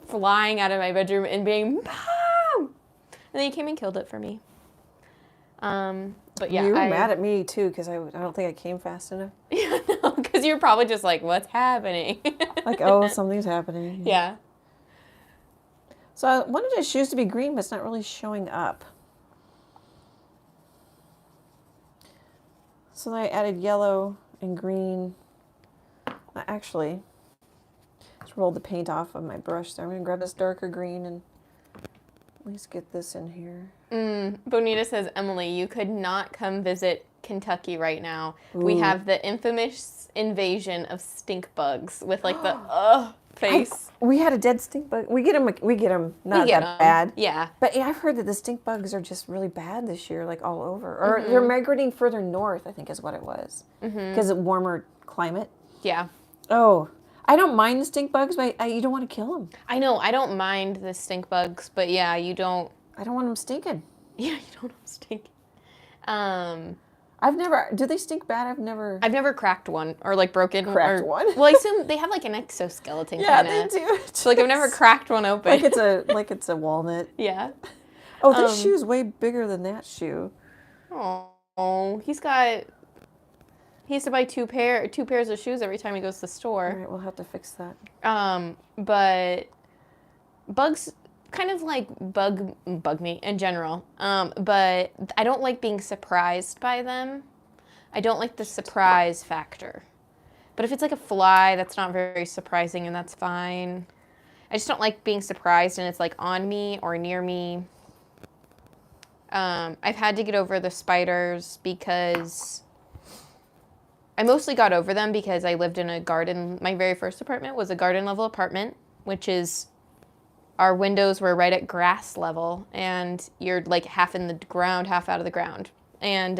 Speaker 2: flying out of my bedroom and being, Mom! And then he came and killed it for me. But yeah,
Speaker 1: You were mad at me too because I don't think I came fast enough.
Speaker 2: Yeah, no, because you were probably just like, what's happening?
Speaker 1: Like, oh, something's happening.
Speaker 2: Yeah.
Speaker 1: So I wanted his shoes to be green, but it's not really showing up. So then I added yellow and green. I actually just rolled the paint off of my brush. So I'm going to grab this darker green and at least get this in here.
Speaker 2: Bonita says, Emily, you could not come visit Kentucky right now. Ooh. We have the infamous invasion of stink bugs with like the face.
Speaker 1: We had a dead stink bug. We get them not that bad.
Speaker 2: Yeah.
Speaker 1: But yeah, I've heard that the stink bugs are just really bad this year, like all over. Or they're migrating further north, I think is what it was. Because of warmer climate.
Speaker 2: Yeah.
Speaker 1: Oh, I don't mind the stink bugs, but you don't want to kill them.
Speaker 2: I know. I don't mind the stink bugs, but yeah, you don't.
Speaker 1: I don't want them stinking.
Speaker 2: Yeah, you don't want them stinking.
Speaker 1: I've never. Do they stink bad? I've never
Speaker 2: cracked one or like broken.
Speaker 1: Cracked one.
Speaker 2: Well, I assume they have like an exoskeleton.
Speaker 1: Yeah,
Speaker 2: kinda.
Speaker 1: they do.
Speaker 2: So like I've never cracked one open.
Speaker 1: like it's a walnut.
Speaker 2: Yeah.
Speaker 1: Oh, this shoe's way bigger than that shoe.
Speaker 2: Oh, he has to buy two pairs of shoes every time he goes to the store.
Speaker 1: All right, we'll have to fix that.
Speaker 2: But bugs kind of like bug me in general. But I don't like being surprised by them. I don't like the surprise factor. But if it's like a fly, that's not very surprising, and that's fine. I just don't like being surprised and it's like on me or near me. I've had to get over the spiders because I mostly got over them because I lived in a garden. My very first apartment was a garden level apartment, which is our windows were right at grass level, and you're like half in the ground, half out of the ground. And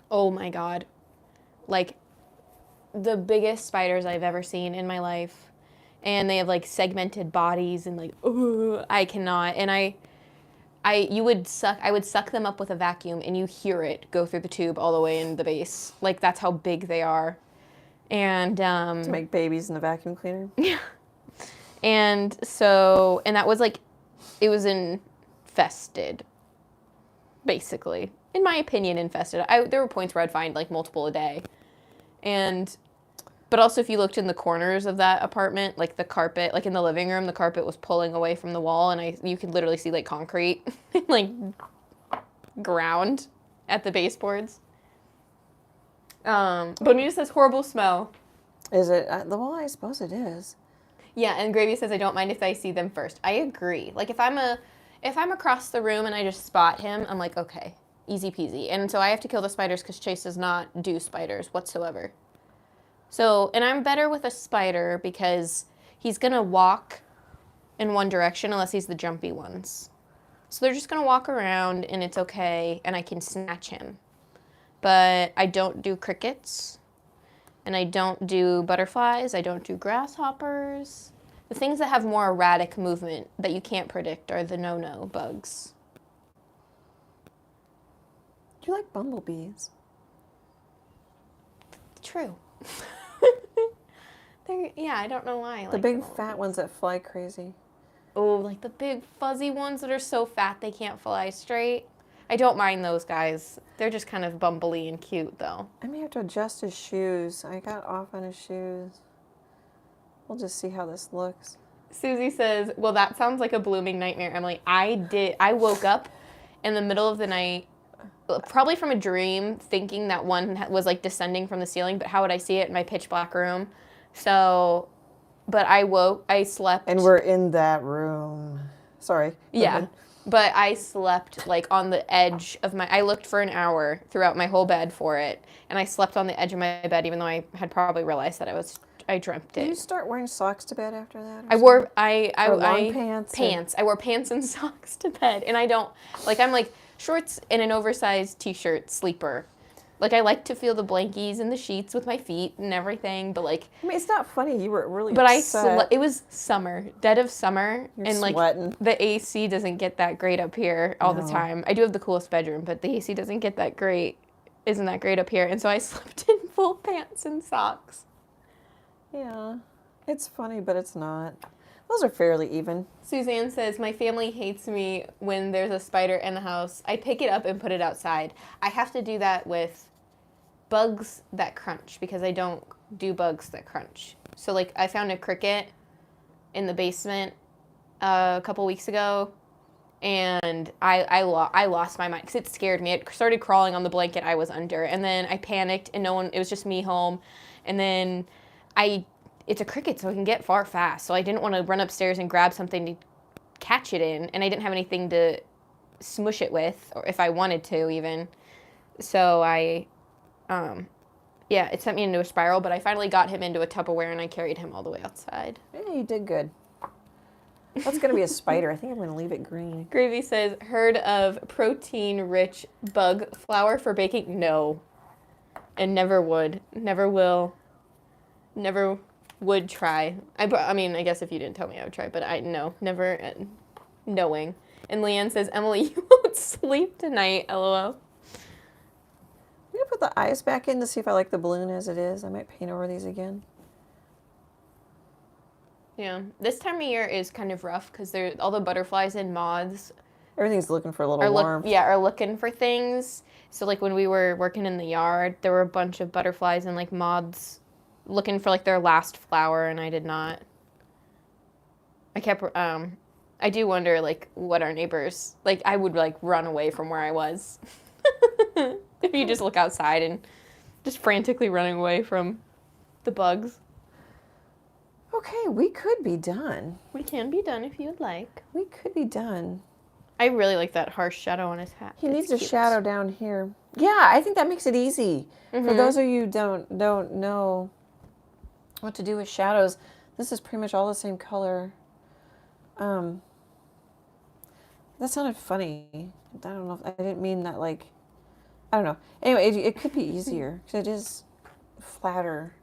Speaker 2: oh my God, like the biggest spiders I've ever seen in my life. And they have like segmented bodies and like, ooh, I cannot. And I would suck them up with a vacuum and you hear it go through the tube all the way in the base. Like that's how big they are. And
Speaker 1: To make babies in the vacuum cleaner.
Speaker 2: yeah. And so, and that was like, it was infested, basically. In my opinion, infested. There were points where I'd find like multiple a day. But also if you looked in the corners of that apartment, like the carpet, like in the living room, the carpet was pulling away from the wall and you could literally see like concrete, like ground at the baseboards. Bonita says horrible smell.
Speaker 1: Is it? Well, I suppose it is.
Speaker 2: Yeah, and Gravy says I don't mind if I see them first. I agree. Like if I'm across the room and I just spot him, I'm like, okay, easy peasy. And so I have to kill the spiders because Chase does not do spiders whatsoever. So, and I'm better with a spider because he's gonna walk in one direction unless he's the jumpy ones. So they're just gonna walk around and it's okay and I can snatch him. But I don't do crickets. And I don't do butterflies, I don't do grasshoppers. The things that have more erratic movement that you can't predict are the no-no bugs.
Speaker 1: Do you like bumblebees?
Speaker 2: True. Yeah, I don't know why I like
Speaker 1: The big
Speaker 2: them all.
Speaker 1: fat ones that fly crazy.
Speaker 2: Oh, like the big fuzzy ones that are so fat they can't fly straight. I don't mind those guys. They're just kind of bumbly and cute, though.
Speaker 1: I may have to adjust his shoes. I got off on his shoes. We'll just see how this looks.
Speaker 2: Susie says, well, that sounds like a blooming nightmare, Emily. I woke up in the middle of the night, probably from a dream, thinking that one was like descending from the ceiling, but how would I see it in my pitch black room? So, but I slept.
Speaker 1: And we're in that room. Sorry.
Speaker 2: Yeah. But I slept like on the edge of I looked for an hour throughout my whole bed for it. And I slept on the edge of my bed, even though I had probably realized that I dreamt it.
Speaker 1: Did you start wearing socks to bed after that?
Speaker 2: I wore,
Speaker 1: long pants?
Speaker 2: Pants. I wore pants and socks to bed. And I don't, like, I'm like shorts and an oversized t-shirt sleeper. Like, I like to feel the blankies and the sheets with my feet and everything, but like...
Speaker 1: I mean, it's not funny. You were really
Speaker 2: But
Speaker 1: upset.
Speaker 2: it was summer, dead of summer.
Speaker 1: You're sweating.
Speaker 2: Like, the AC doesn't get that great up here all the time. I do have the coolest bedroom, but the AC doesn't get that great, isn't that great up here. And so I slept in full pants and socks.
Speaker 1: Yeah. It's funny, but it's not. Those are fairly even.
Speaker 2: Suzanne says, my family hates me when there's a spider in the house. I pick it up and put it outside. I have to do that with bugs that crunch because I don't do bugs that crunch. So like I found a cricket in the basement a couple weeks ago and I lost my mind because it scared me. It started crawling on the blanket I was under and then I panicked and it was just me home. And then it's a cricket so it can get far fast. So I didn't want to run upstairs and grab something to catch it in and I didn't have anything to smush it with or if I wanted to even. So yeah, it sent me into a spiral, but I finally got him into a Tupperware and I carried him all the way outside.
Speaker 1: Yeah, you did good. That's going to be a spider. I think I'm going to leave it green.
Speaker 2: Gravy says, heard of protein-rich bug flour for baking? No. And never would. Never will. Never would try. I mean, I guess if you didn't tell me I would try, but no. Never knowing. And Leanne says, Emily, you won't sleep tonight, LOL.
Speaker 1: I'm going to put the eyes back in to see if I like the balloon as it is. I might paint over these again.
Speaker 2: Yeah, this time of year is kind of rough because all the butterflies and moths.
Speaker 1: Everything's looking for a little warmth.
Speaker 2: Are looking for things. So like when we were working in the yard, there were a bunch of butterflies and like moths looking for like their last flower, and I did not. I kept. I do wonder like what our neighbors like. I would like run away from where I was. If you just look outside and just frantically running away from the bugs.
Speaker 1: Okay, we could be done.
Speaker 2: We can be done if you would like.
Speaker 1: We could be done.
Speaker 2: I really like that harsh shadow on his hat.
Speaker 1: He needs a shadow down here. Yeah, I think that makes it easy. Mm-hmm. For those of you who don't know what to do with shadows, this is pretty much all the same color. That sounded funny. I don't know. I didn't mean that like... I don't know. Anyway, it could be easier because it is flatter.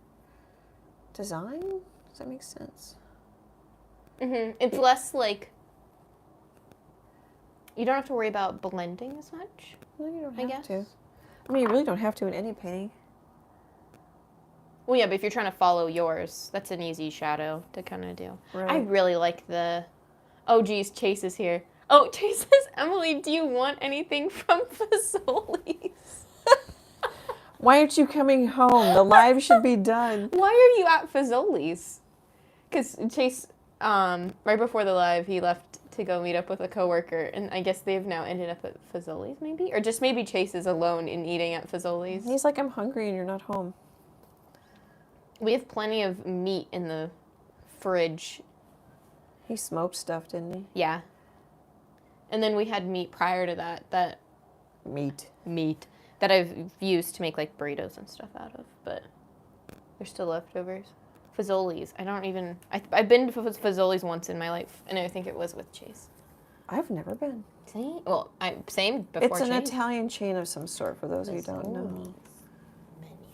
Speaker 1: design. Does that make sense?
Speaker 2: It's less like, you don't have to worry about blending as much.
Speaker 1: No, you don't
Speaker 2: I
Speaker 1: have
Speaker 2: guess.
Speaker 1: to. I mean, you really don't have to in any painting.
Speaker 2: Well, yeah, but if you're trying to follow yours, that's an easy shadow to kind of do.
Speaker 1: Right.
Speaker 2: I really like the... Oh, geez, Chase is here. Oh, Chase says, Emily, do you want anything from Fazoli's?
Speaker 1: Why aren't you coming home? The live should be done.
Speaker 2: Why are you at Fazoli's? Because Chase, right before the live, he left to go meet up with a coworker, and I guess they've now ended up at Fazoli's, maybe? Or just maybe Chase is alone in eating at Fazoli's.
Speaker 1: He's like, I'm hungry and you're not home.
Speaker 2: We have plenty of meat in the fridge.
Speaker 1: He smoked stuff, didn't he?
Speaker 2: Yeah. And then we had meat prior to that.
Speaker 1: Meat.
Speaker 2: That I've used to make like burritos and stuff out of, but there's still leftovers. Fazoli's. I've been to Fazoli's once in my life, and I think it was with Chase.
Speaker 1: I've never been.
Speaker 2: Same? Well, same before
Speaker 1: It's an
Speaker 2: Chase.
Speaker 1: Italian chain of some sort, for those of you who don't know.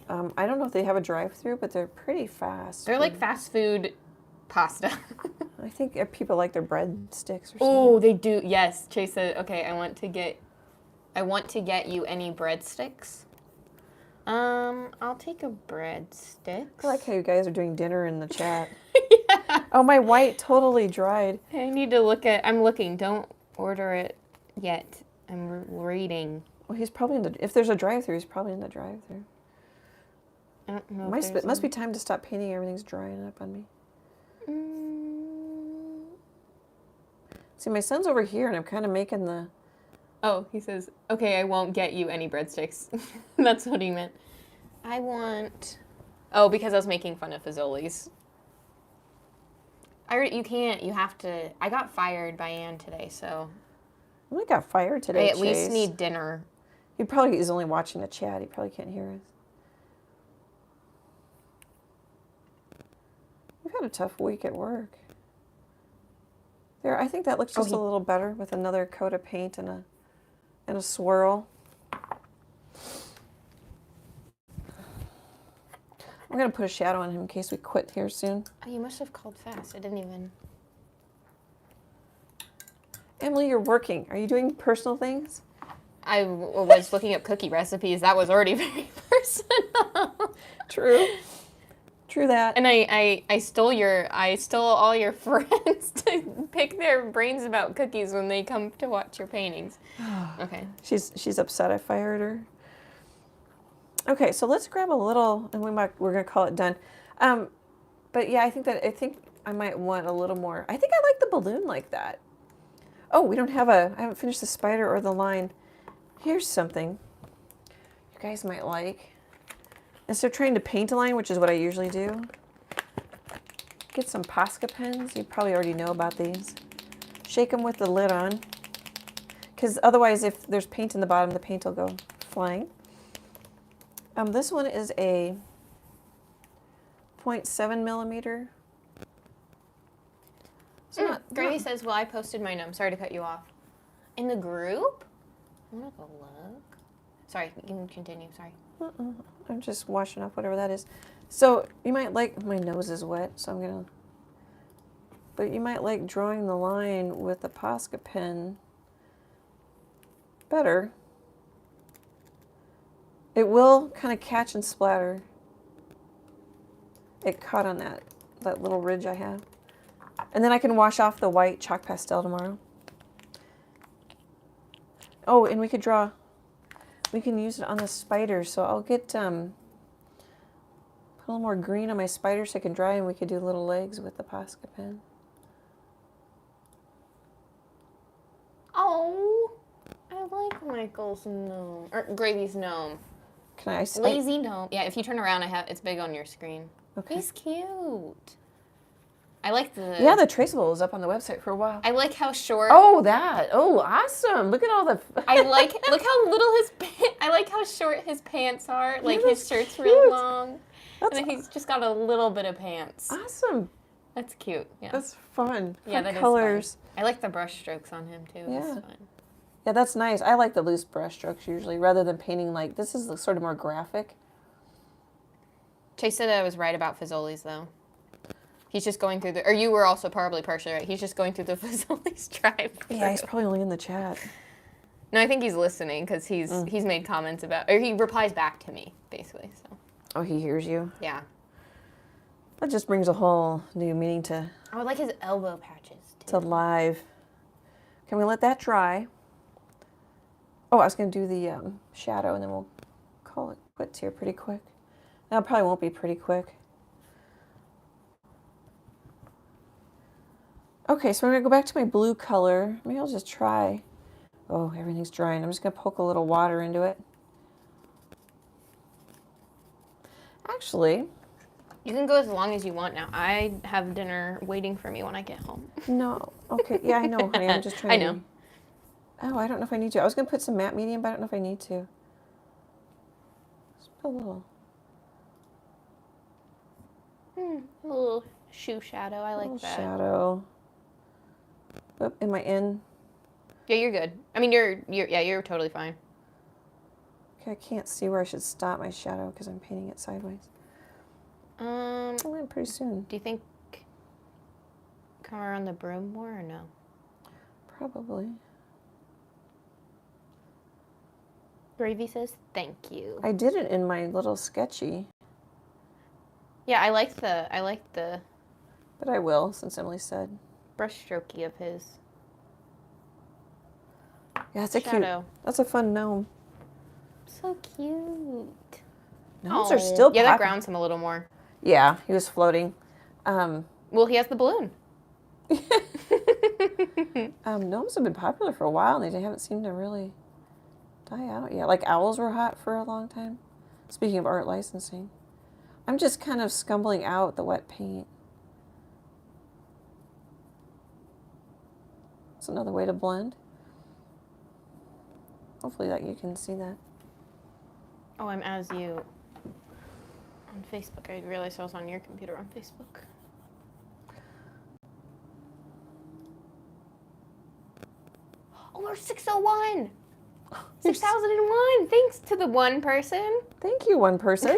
Speaker 2: Fazoli's.
Speaker 1: I don't know if they have a drive-through, but they're pretty fast.
Speaker 2: They're like fast food pasta.
Speaker 1: I think people like their breadsticks or something.
Speaker 2: Oh, they do. Yes. Chase said, okay, I want to get you any breadsticks. I'll take a breadstick.
Speaker 1: I like how you guys are doing dinner in the chat.
Speaker 2: Yeah.
Speaker 1: Oh, my white totally dried.
Speaker 2: I need to I'm looking. Don't order it yet. I'm reading.
Speaker 1: Well, he's probably if there's a drive-through, he's probably in the drive-through.
Speaker 2: I don't know.
Speaker 1: It must be time to stop painting. Everything's drying up on me. See, my son's over here, and I'm kind of making the...
Speaker 2: Oh, he says, okay, I won't get you any breadsticks. That's what he meant. Oh, because I was making fun of Fazoli's. You can't. You have to... I got fired by Anne today, so...
Speaker 1: I only got fired today,
Speaker 2: I at least
Speaker 1: Chase.
Speaker 2: need dinner.
Speaker 1: He probably is only watching the chat. He probably can't hear us. We've had a tough week at work. There, I think that looks just a little better with another coat of paint and a swirl. I'm gonna put a shadow on him in case we quit here soon.
Speaker 2: Oh, you must have called fast. I didn't even...
Speaker 1: Emily, you're working. Are you doing personal things?
Speaker 2: I was looking up cookie recipes. That was already very personal.
Speaker 1: True. True that.
Speaker 2: And I stole all your friends to pick their brains about cookies when they come to watch your paintings. Okay.
Speaker 1: She's upset I fired her. Okay, so let's grab a little, and we're gonna call it done. But yeah, I think I might want a little more. I think I like the balloon like that. Oh, I haven't finished the spider or the line. Here's something you guys might like. Instead of trying to paint a line, which is what I usually do, get some Posca pens. You probably already know about these. Shake them with the lid on, because otherwise if there's paint in the bottom, the paint will go flying. This one is a 0.7 millimeter.
Speaker 2: Gravy says, well, I posted my gnome. Sorry to cut you off. In the group? I want to go look. Sorry, you can continue. Sorry.
Speaker 1: I'm just washing off whatever that is. So you might like, my nose is wet, so but you might like drawing the line with the Posca pen better. It will kind of catch and splatter. It caught on that little ridge I have. And then I can wash off the white chalk pastel tomorrow. Oh, and we can use it on the spider. So I'll get, put a little more green on my spider so it can dry, and we could do little legs with the Posca pen.
Speaker 2: Oh, I like Michael's gnome, or Gravy's gnome.
Speaker 1: Can I?
Speaker 2: Lazy gnome. Yeah, if you turn around, it's big on your screen.
Speaker 1: Okay.
Speaker 2: He's cute. I like the...
Speaker 1: Yeah, the Traceable is up on the website for a while.
Speaker 2: I like how short...
Speaker 1: Oh, that. Oh, awesome. Look at all the...
Speaker 2: look how little I like how short his pants are. Like,
Speaker 1: Yeah,
Speaker 2: his shirt's
Speaker 1: cute.
Speaker 2: real long.
Speaker 1: That's
Speaker 2: and then he's just got a little bit of pants.
Speaker 1: awesome.
Speaker 2: That's cute. Yeah.
Speaker 1: That's fun.
Speaker 2: Yeah,
Speaker 1: Fun
Speaker 2: that
Speaker 1: colors.
Speaker 2: is fun. I like the brush strokes on him, too.
Speaker 1: Yeah.
Speaker 2: It's fun.
Speaker 1: Yeah, that's nice. I like the loose brush strokes usually, rather than painting like... This is sort of more graphic.
Speaker 2: Chase said I was right about Fazoli's, though. He's just going through the... Or you were also probably partially right. He's just going through the Fazoli's drive.
Speaker 1: Yeah, he's probably only in the chat.
Speaker 2: No, I think he's listening because he's made comments about... Or he replies back to me, basically, so...
Speaker 1: Oh, he hears you?
Speaker 2: Yeah.
Speaker 1: That just brings a whole new meaning to...
Speaker 2: I would like his elbow patches, too.
Speaker 1: To live. Can we let that dry? Oh, I was going to do the shadow, and then we'll call it quits here pretty quick. Now, it probably won't be pretty quick. Okay, so I'm going to go back to my blue color. Maybe I'll just try. Oh, everything's drying. I'm just going to poke a little water into it. Actually...
Speaker 2: You can go as long as you want now. I have dinner waiting for me when I get home.
Speaker 1: No. Okay. Yeah, I know, honey. I'm just trying
Speaker 2: I know.
Speaker 1: Oh, I don't know if I need to. I was going to put some matte medium, but I don't know if I need to. Just put a little.
Speaker 2: A little shoe shadow. I like that.
Speaker 1: Shadow. Oop, am I in?
Speaker 2: Yeah, you're good. I mean, you're totally fine.
Speaker 1: Okay, I can't see where I should stop my shadow because I'm painting it sideways. I'm in pretty soon.
Speaker 2: Do you think come around the broom more or no?
Speaker 1: Probably.
Speaker 2: Gravy says thank you.
Speaker 1: I did it in my little sketchy.
Speaker 2: Yeah, I like the
Speaker 1: But I will, since Emily said.
Speaker 2: brush strokey of his.
Speaker 1: Yeah, that's a
Speaker 2: shadow.
Speaker 1: cute. That's a fun gnome.
Speaker 2: So cute.
Speaker 1: Gnomes are still
Speaker 2: Yeah, that
Speaker 1: popular.
Speaker 2: grounds him a little more.
Speaker 1: Yeah, he was floating.
Speaker 2: Well, he has the balloon.
Speaker 1: Gnomes have been popular for a while, and they haven't seemed to really die out yet. Like owls were hot for a long time. Speaking of art licensing. I'm just kind of scumbling out the wet paint. That's another way to blend. Hopefully that you can see that.
Speaker 2: Oh, I'm as you on Facebook. I realized I was on your computer on Facebook. Oh, we're 601. 6,001. Thanks to the one person.
Speaker 1: Thank you, one person.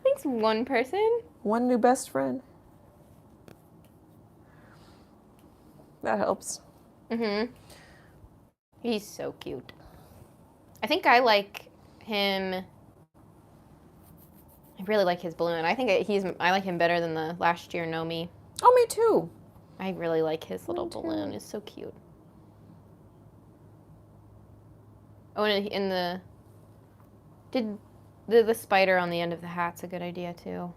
Speaker 2: Thanks, one person.
Speaker 1: One new best friend. That helps.
Speaker 2: Mm-hmm. He's so cute. I think I like him. I really like his balloon. I think I like him better than the last year GNOME.
Speaker 1: Oh, me too.
Speaker 2: I really like his little balloon. It's so cute. Oh, and in the the spider on the end of the hat's a good idea too.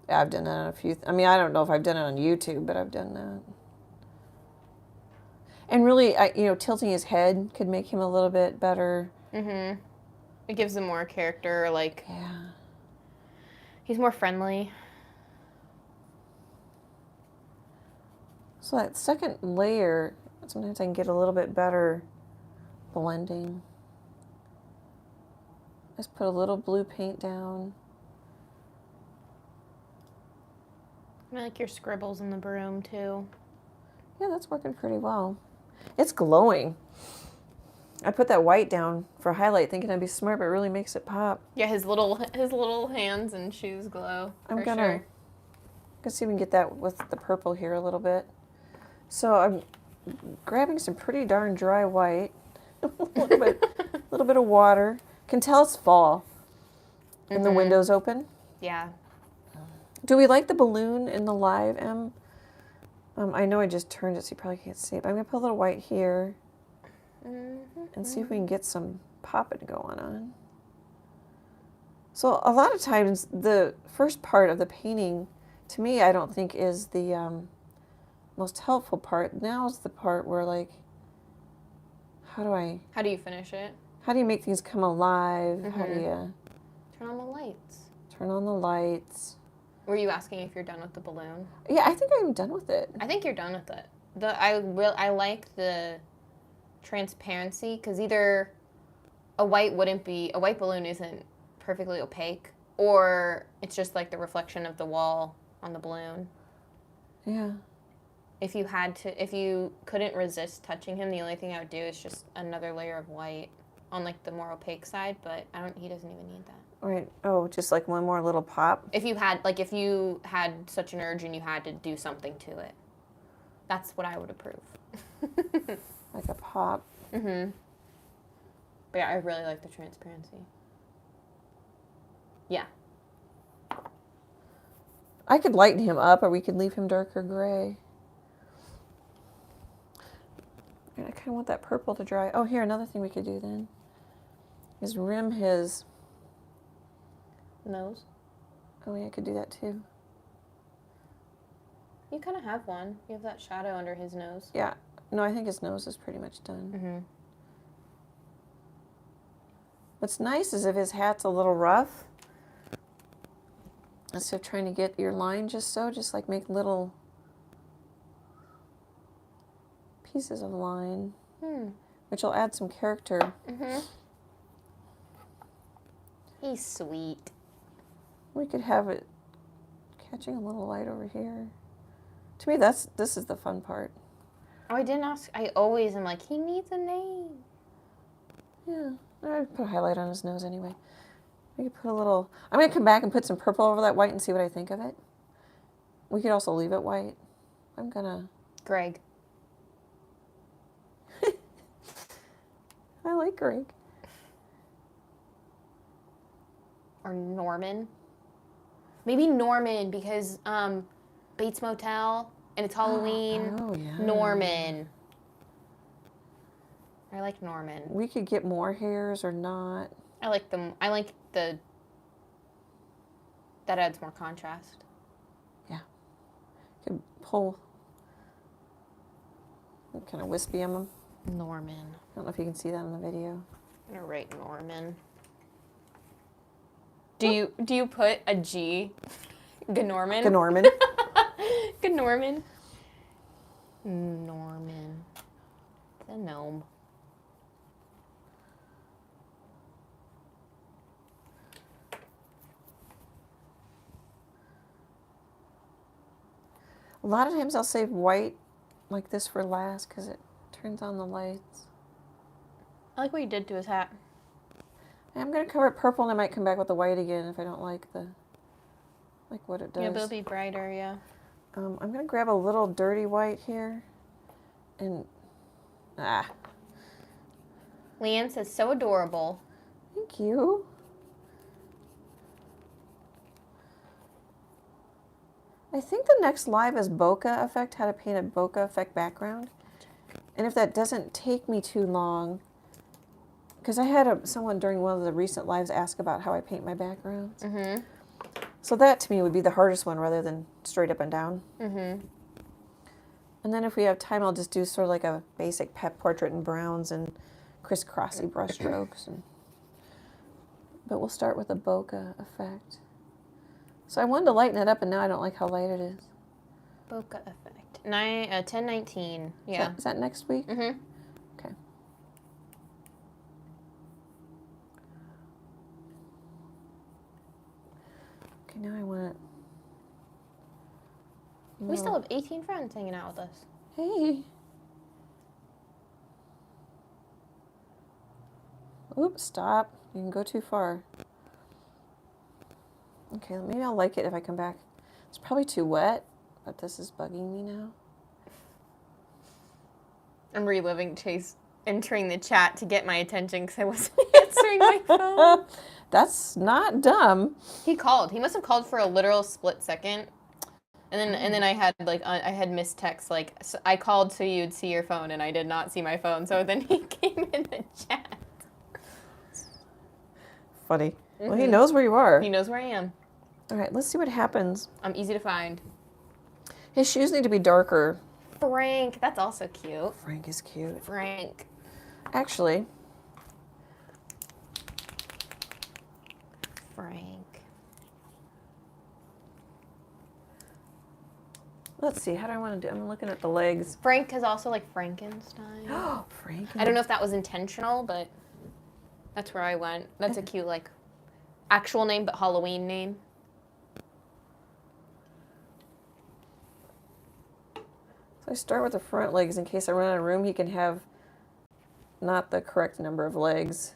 Speaker 1: Yeah, I've done that on a few. I mean, I don't know if I've done it on YouTube, but I've done that. And really, tilting his head could make him a little bit better.
Speaker 2: Mm-hmm. It gives him more character, like...
Speaker 1: Yeah.
Speaker 2: He's more friendly.
Speaker 1: So that second layer, sometimes I can get a little bit better blending. Just put a little blue paint down.
Speaker 2: I like your scribbles in the broom, too.
Speaker 1: Yeah, that's working pretty well. It's glowing. I put that white down for highlight thinking I'd be smart, but it really makes it pop.
Speaker 2: Yeah, his little hands and shoes glow.
Speaker 1: I'm gonna see if we can get that with the purple here a little bit. So I'm grabbing some pretty darn dry white, a little bit of water. Can tell it's fall, and the window's open.
Speaker 2: Yeah.
Speaker 1: Do we like the balloon in the live, Em? I know I just turned it, so you probably can't see it. But I'm gonna put a little white here, and see if we can get some popping going on. So a lot of times, the first part of the painting, to me, I don't think is the most helpful part. Now is the part where, like, how do you
Speaker 2: finish it?
Speaker 1: How do you make things come alive? How do you
Speaker 2: turn on the lights?
Speaker 1: Turn on the lights.
Speaker 2: Were you asking if you're done with the balloon?
Speaker 1: Yeah, I think I'm done with it.
Speaker 2: I think you're done with it. I like the transparency, because either a white balloon isn't perfectly opaque, or it's just like the reflection of the wall on the balloon.
Speaker 1: Yeah.
Speaker 2: If you couldn't resist touching him, the only thing I would do is just another layer of white on like the more opaque side, but he doesn't even need that.
Speaker 1: Right. Oh, just like one more little pop.
Speaker 2: If you had such an urge and you had to do something to it. That's what I would approve.
Speaker 1: Like a pop.
Speaker 2: Mm-hmm. But yeah, I really like the transparency. Yeah.
Speaker 1: I could lighten him up, or we could leave him darker gray. And I kind of want that purple to dry. Oh, here, another thing we could do then is rim his
Speaker 2: Nose.
Speaker 1: Oh, yeah, I could do that too.
Speaker 2: You kind of have one. You have that shadow under his nose.
Speaker 1: Yeah. No, I think his nose is pretty much done.
Speaker 2: Mm-hmm.
Speaker 1: What's nice is if his hat's a little rough, instead of trying to get your line just like make little pieces of line, which will add some character.
Speaker 2: Mm-hmm. He's sweet.
Speaker 1: We could have it catching a little light over here. To me, this is the fun part.
Speaker 2: Oh, I didn't ask. I always am like, he needs a name.
Speaker 1: Yeah, I'd put a highlight on his nose anyway. We could put a little... I'm going to come back and put some purple over that white and see what I think of it. We could also leave it white. I'm going to...
Speaker 2: Greg.
Speaker 1: I like Greg.
Speaker 2: Or Norman. Maybe Norman, because Bates Motel, and it's Halloween.
Speaker 1: Oh, yeah.
Speaker 2: Norman. I like Norman.
Speaker 1: We could get more hairs or not.
Speaker 2: I like them. I like the... That adds more contrast.
Speaker 1: Yeah. Could pull... Kind of wispy on them.
Speaker 2: Norman.
Speaker 1: I don't know if you can see that in the video.
Speaker 2: I'm gonna write Norman. Do you put a G? Gnorman?
Speaker 1: Gnorman.
Speaker 2: Gnorman. Norman. It's a gnome.
Speaker 1: A lot of times I'll save white like this for last because it turns on the lights.
Speaker 2: I like what you did to his hat.
Speaker 1: I'm going to cover it purple and I might come back with the white again if I don't like what it does.
Speaker 2: Yeah, but it'll be brighter, yeah.
Speaker 1: I'm going to grab a little dirty white here and...
Speaker 2: Leanne says, so adorable.
Speaker 1: Thank you. I think the next live is bokeh effect, how to paint a bokeh effect background. And if that doesn't take me too long, because I had someone during one of the recent lives ask about how I paint my backgrounds.
Speaker 2: Mm-hmm.
Speaker 1: So that to me would be the hardest one rather than straight up and down.
Speaker 2: Mm-hmm.
Speaker 1: And then if we have time, I'll just do sort of like a basic pet portrait in browns and crisscrossy brush strokes. But we'll start with a bokeh effect. So I wanted to lighten it up, and now I don't like how light it is.
Speaker 2: Bokeh effect. 10:19. Yeah.
Speaker 1: Is that next week?
Speaker 2: Mm-hmm.
Speaker 1: Okay. Okay, now I want...
Speaker 2: We still have 18 friends hanging out with us.
Speaker 1: Hey. Oops, stop. You can go too far. Okay, maybe I'll like it if I come back. It's probably too wet, but this is bugging me now.
Speaker 2: I'm reliving Chase entering the chat to get my attention because I wasn't answering my phone.
Speaker 1: That's not dumb.
Speaker 2: He called. He must have called for a literal split second. And then I had missed text so I called so you'd see your phone and I did not see my phone. So then he came in the chat.
Speaker 1: Funny.
Speaker 2: Mm-hmm.
Speaker 1: Well, he knows where you are.
Speaker 2: He knows where I am.
Speaker 1: All right, let's see what happens.
Speaker 2: I'm easy to find.
Speaker 1: His shoes need to be darker.
Speaker 2: Frank, that's also cute.
Speaker 1: Frank is cute.
Speaker 2: Frank.
Speaker 1: Actually.
Speaker 2: Frank.
Speaker 1: Let's see, how do I want to do? I'm looking at the legs.
Speaker 2: Frank is also like Frankenstein.
Speaker 1: Oh, Frank.
Speaker 2: I don't know if that was intentional, but that's where I went. That's a cute, actual name, but Halloween name.
Speaker 1: So I start with the front legs in case I run out of room. He can have not the correct number of legs.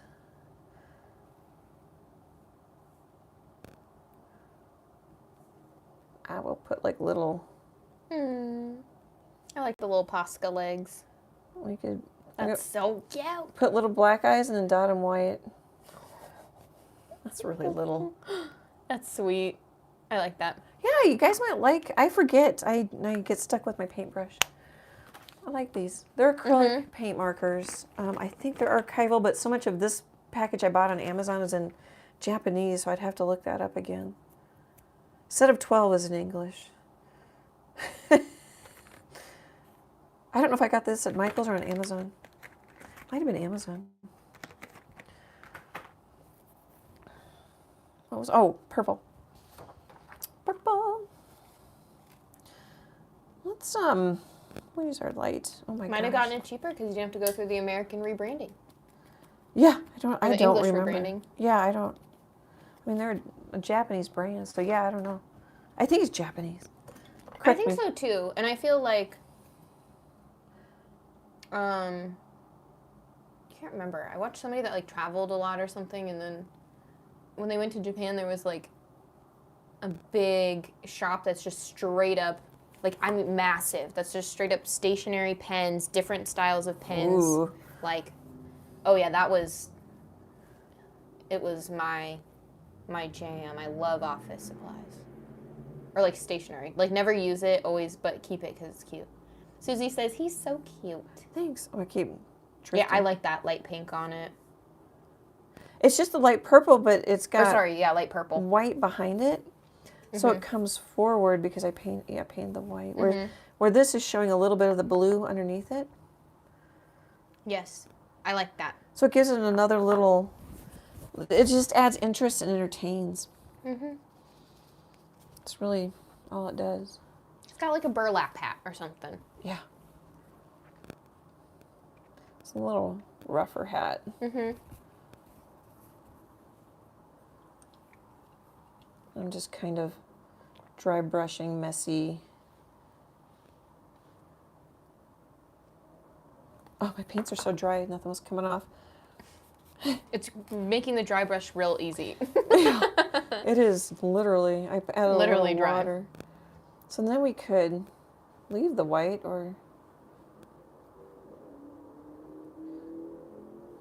Speaker 2: like the little Posca legs.
Speaker 1: We could
Speaker 2: That's so cute.
Speaker 1: put little black eyes and then dot them white. That's really little.
Speaker 2: That's sweet. I like that.
Speaker 1: Yeah, you guys might like. I forget. I get stuck with my paintbrush. I like these. They're acrylic paint markers. I think they're archival, but so much of this package I bought on Amazon is in Japanese, so I'd have to look that up again. Set of 12 is in English. I don't know if I got this at Michael's or on Amazon. Might have been Amazon. What was? Oh, purple. Purple. Let's use our light. Oh my god.
Speaker 2: Might have gotten it cheaper because you didn't have to go through the American rebranding.
Speaker 1: Yeah, I don't
Speaker 2: English
Speaker 1: remember.
Speaker 2: rebranding.
Speaker 1: Yeah, I don't. I mean, they're a Japanese brand, so yeah, I don't know. I think it's Japanese.
Speaker 2: I think so too, and I feel like, I can't remember. I watched somebody that like traveled a lot or something, and then when they went to Japan, there was like a big shop that's just straight up, like, I mean, massive. That's just straight up stationery pens, different styles of pens.
Speaker 1: Ooh.
Speaker 2: Like, oh yeah, it was my jam. I love office supplies. Or like stationery. Like, never use it, always, but keep it because it's cute. Susie says, he's so cute.
Speaker 1: Thanks. Oh, I keep drifting.
Speaker 2: Yeah, I like that light pink on it.
Speaker 1: It's just a light purple, but it's got
Speaker 2: Light purple.
Speaker 1: white behind it. So it comes forward because I painted the white. Where this is showing a little bit of the blue underneath it.
Speaker 2: Yes, I like that.
Speaker 1: So it gives it another little, it just adds interest and entertains. It's really all it does.
Speaker 2: It's got like a burlap hat or something.
Speaker 1: Yeah. It's a little rougher hat. I'm just kind of dry brushing, messy. Oh, my paints are so dry, nothing was coming off.
Speaker 2: It's making the dry brush real easy.
Speaker 1: Yeah, it is literally. I add a
Speaker 2: Literally
Speaker 1: little
Speaker 2: dry.
Speaker 1: water. So then we could leave the white or...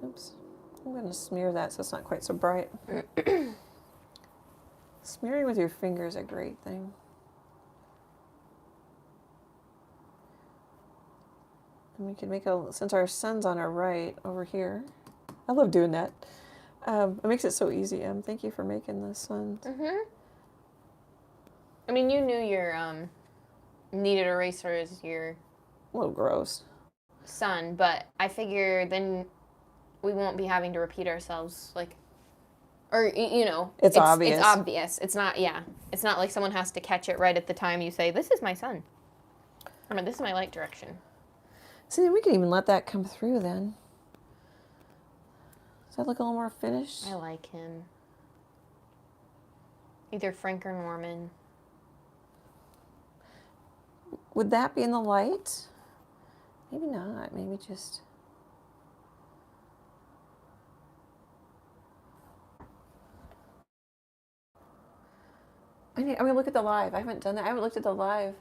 Speaker 1: Oops. I'm going to smear that so it's not quite so bright. Smearing with your finger is a great thing. And we could make since our sun's on our right over here. I love doing that. It makes it so easy, Em. Thank you for making the sun.
Speaker 2: I mean, you knew your kneaded eraser is your...
Speaker 1: A little gross.
Speaker 2: sun, but I figure then we won't be having to repeat ourselves, like... Or, you know,
Speaker 1: it's obvious.
Speaker 2: It's obvious. It's not, it's not like someone has to catch it right at the time you say, this is my sun. I mean, this is my light direction.
Speaker 1: See, we can even let that come through then. Does that look a little more finished?
Speaker 2: I like him. Either Frank or Norman.
Speaker 1: Would that be in the light? Maybe not. Maybe just... I'm gonna look at the live. I haven't done that. I haven't looked at the live.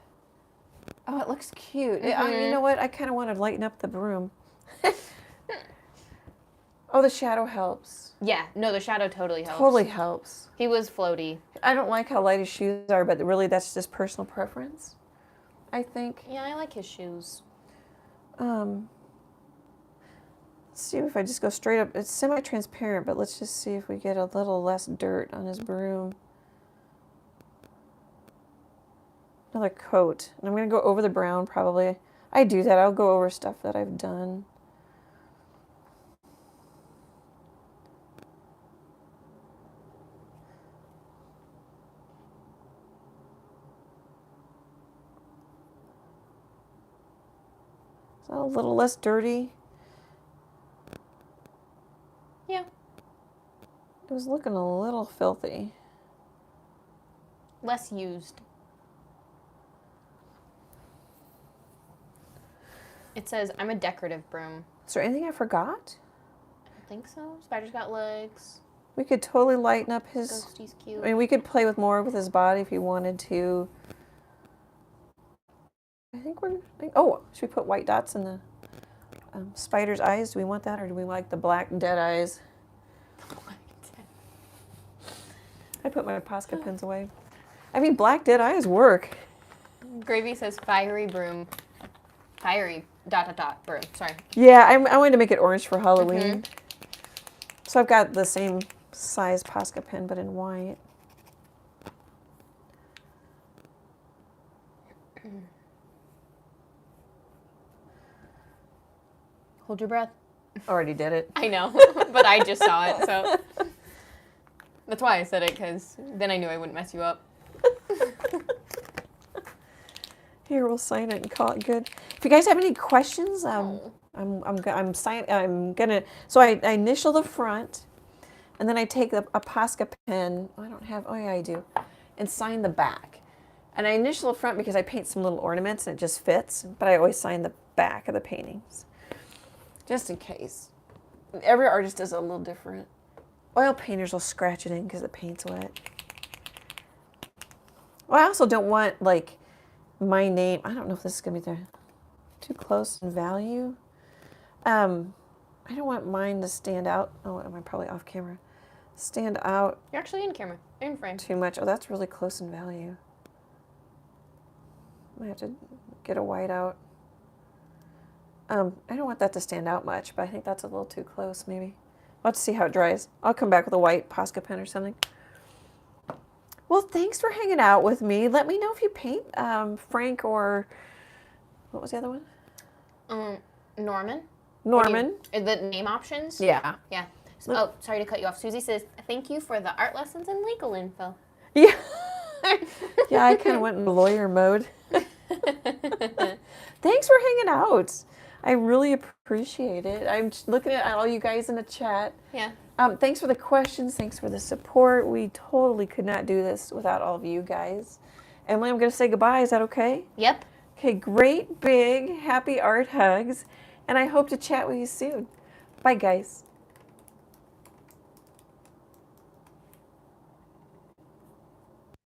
Speaker 1: Oh, it looks cute. You know what? I kind of want to lighten up the room. Oh, the shadow helps.
Speaker 2: Yeah, no, the shadow totally helps.
Speaker 1: Totally helps.
Speaker 2: He was floaty.
Speaker 1: I don't like how light his shoes are, but really that's just personal preference, I think.
Speaker 2: Yeah, I like his shoes.
Speaker 1: Let's see if I just go straight up. It's semi-transparent, but let's just see if we get a little less dirt on his broom. Another coat. And I'm going to go over the brown probably. I do that. I'll go over stuff that I've done. Is that a little less dirty?
Speaker 2: Yeah.
Speaker 1: It was looking a little filthy.
Speaker 2: Less used. It says, I'm a decorative broom.
Speaker 1: Is there anything I forgot?
Speaker 2: I don't think so. Spider's got legs.
Speaker 1: We could totally lighten up his...
Speaker 2: Ghosty's cute.
Speaker 1: I mean, we could play with more with his body if you wanted to. I think Oh, should we put white dots in the spider's eyes? Do we want that, or do we like the black dead eyes? I put my Posca pens away. I mean, black dead eyes work.
Speaker 2: Gravy says fiery broom. Fiery ... broom. Sorry.
Speaker 1: Yeah, I wanted to make it orange for Halloween. So I've got the same size Posca pen, but in white.
Speaker 2: Hold your breath.
Speaker 1: Already did it.
Speaker 2: I know, but I just saw it, so that's why I said it, because then I knew I wouldn't mess you up.
Speaker 1: Here, we'll sign it and call it good. If you guys have any questions, I'm gonna. So I initial the front, and then I take a Posca pen. I don't have. Oh yeah, I do, and sign the back. And I initial the front because I paint some little ornaments and it just fits. But I always sign the back of the paintings, just in case. Every artist does it a little different. Oil painters will scratch it in because the paint's wet. Well, I also don't want like my name. I don't know if this is gonna be too close in value. I don't want mine to stand out. Oh, am I probably off camera? Stand out.
Speaker 2: You're actually in camera. You're in frame.
Speaker 1: Too much. Oh, that's really close in value. I have to get a white out. I don't want that to stand out much, but I think that's a little too close, maybe. I'll have to see how it dries. I'll come back with a white Posca pen or something. Well, thanks for hanging out with me. Let me know if you paint Frank or... What was the other one?
Speaker 2: Norman.
Speaker 1: Norman.
Speaker 2: The name options?
Speaker 1: Yeah.
Speaker 2: Yeah. Oh, sorry to cut you off. Susie says, thank you for the art lessons and legal info.
Speaker 1: Yeah. Yeah, I kind of went in lawyer mode. Thanks for hanging out. I really appreciate it. I'm just looking at all you guys in the chat.
Speaker 2: Yeah.
Speaker 1: Thanks for the questions. Thanks for the support. We totally could not do this without all of you guys. Emily, I'm going to say goodbye. Is that okay?
Speaker 2: Yep.
Speaker 1: Okay, great, big, happy art hugs. And I hope to chat with you soon. Bye, guys.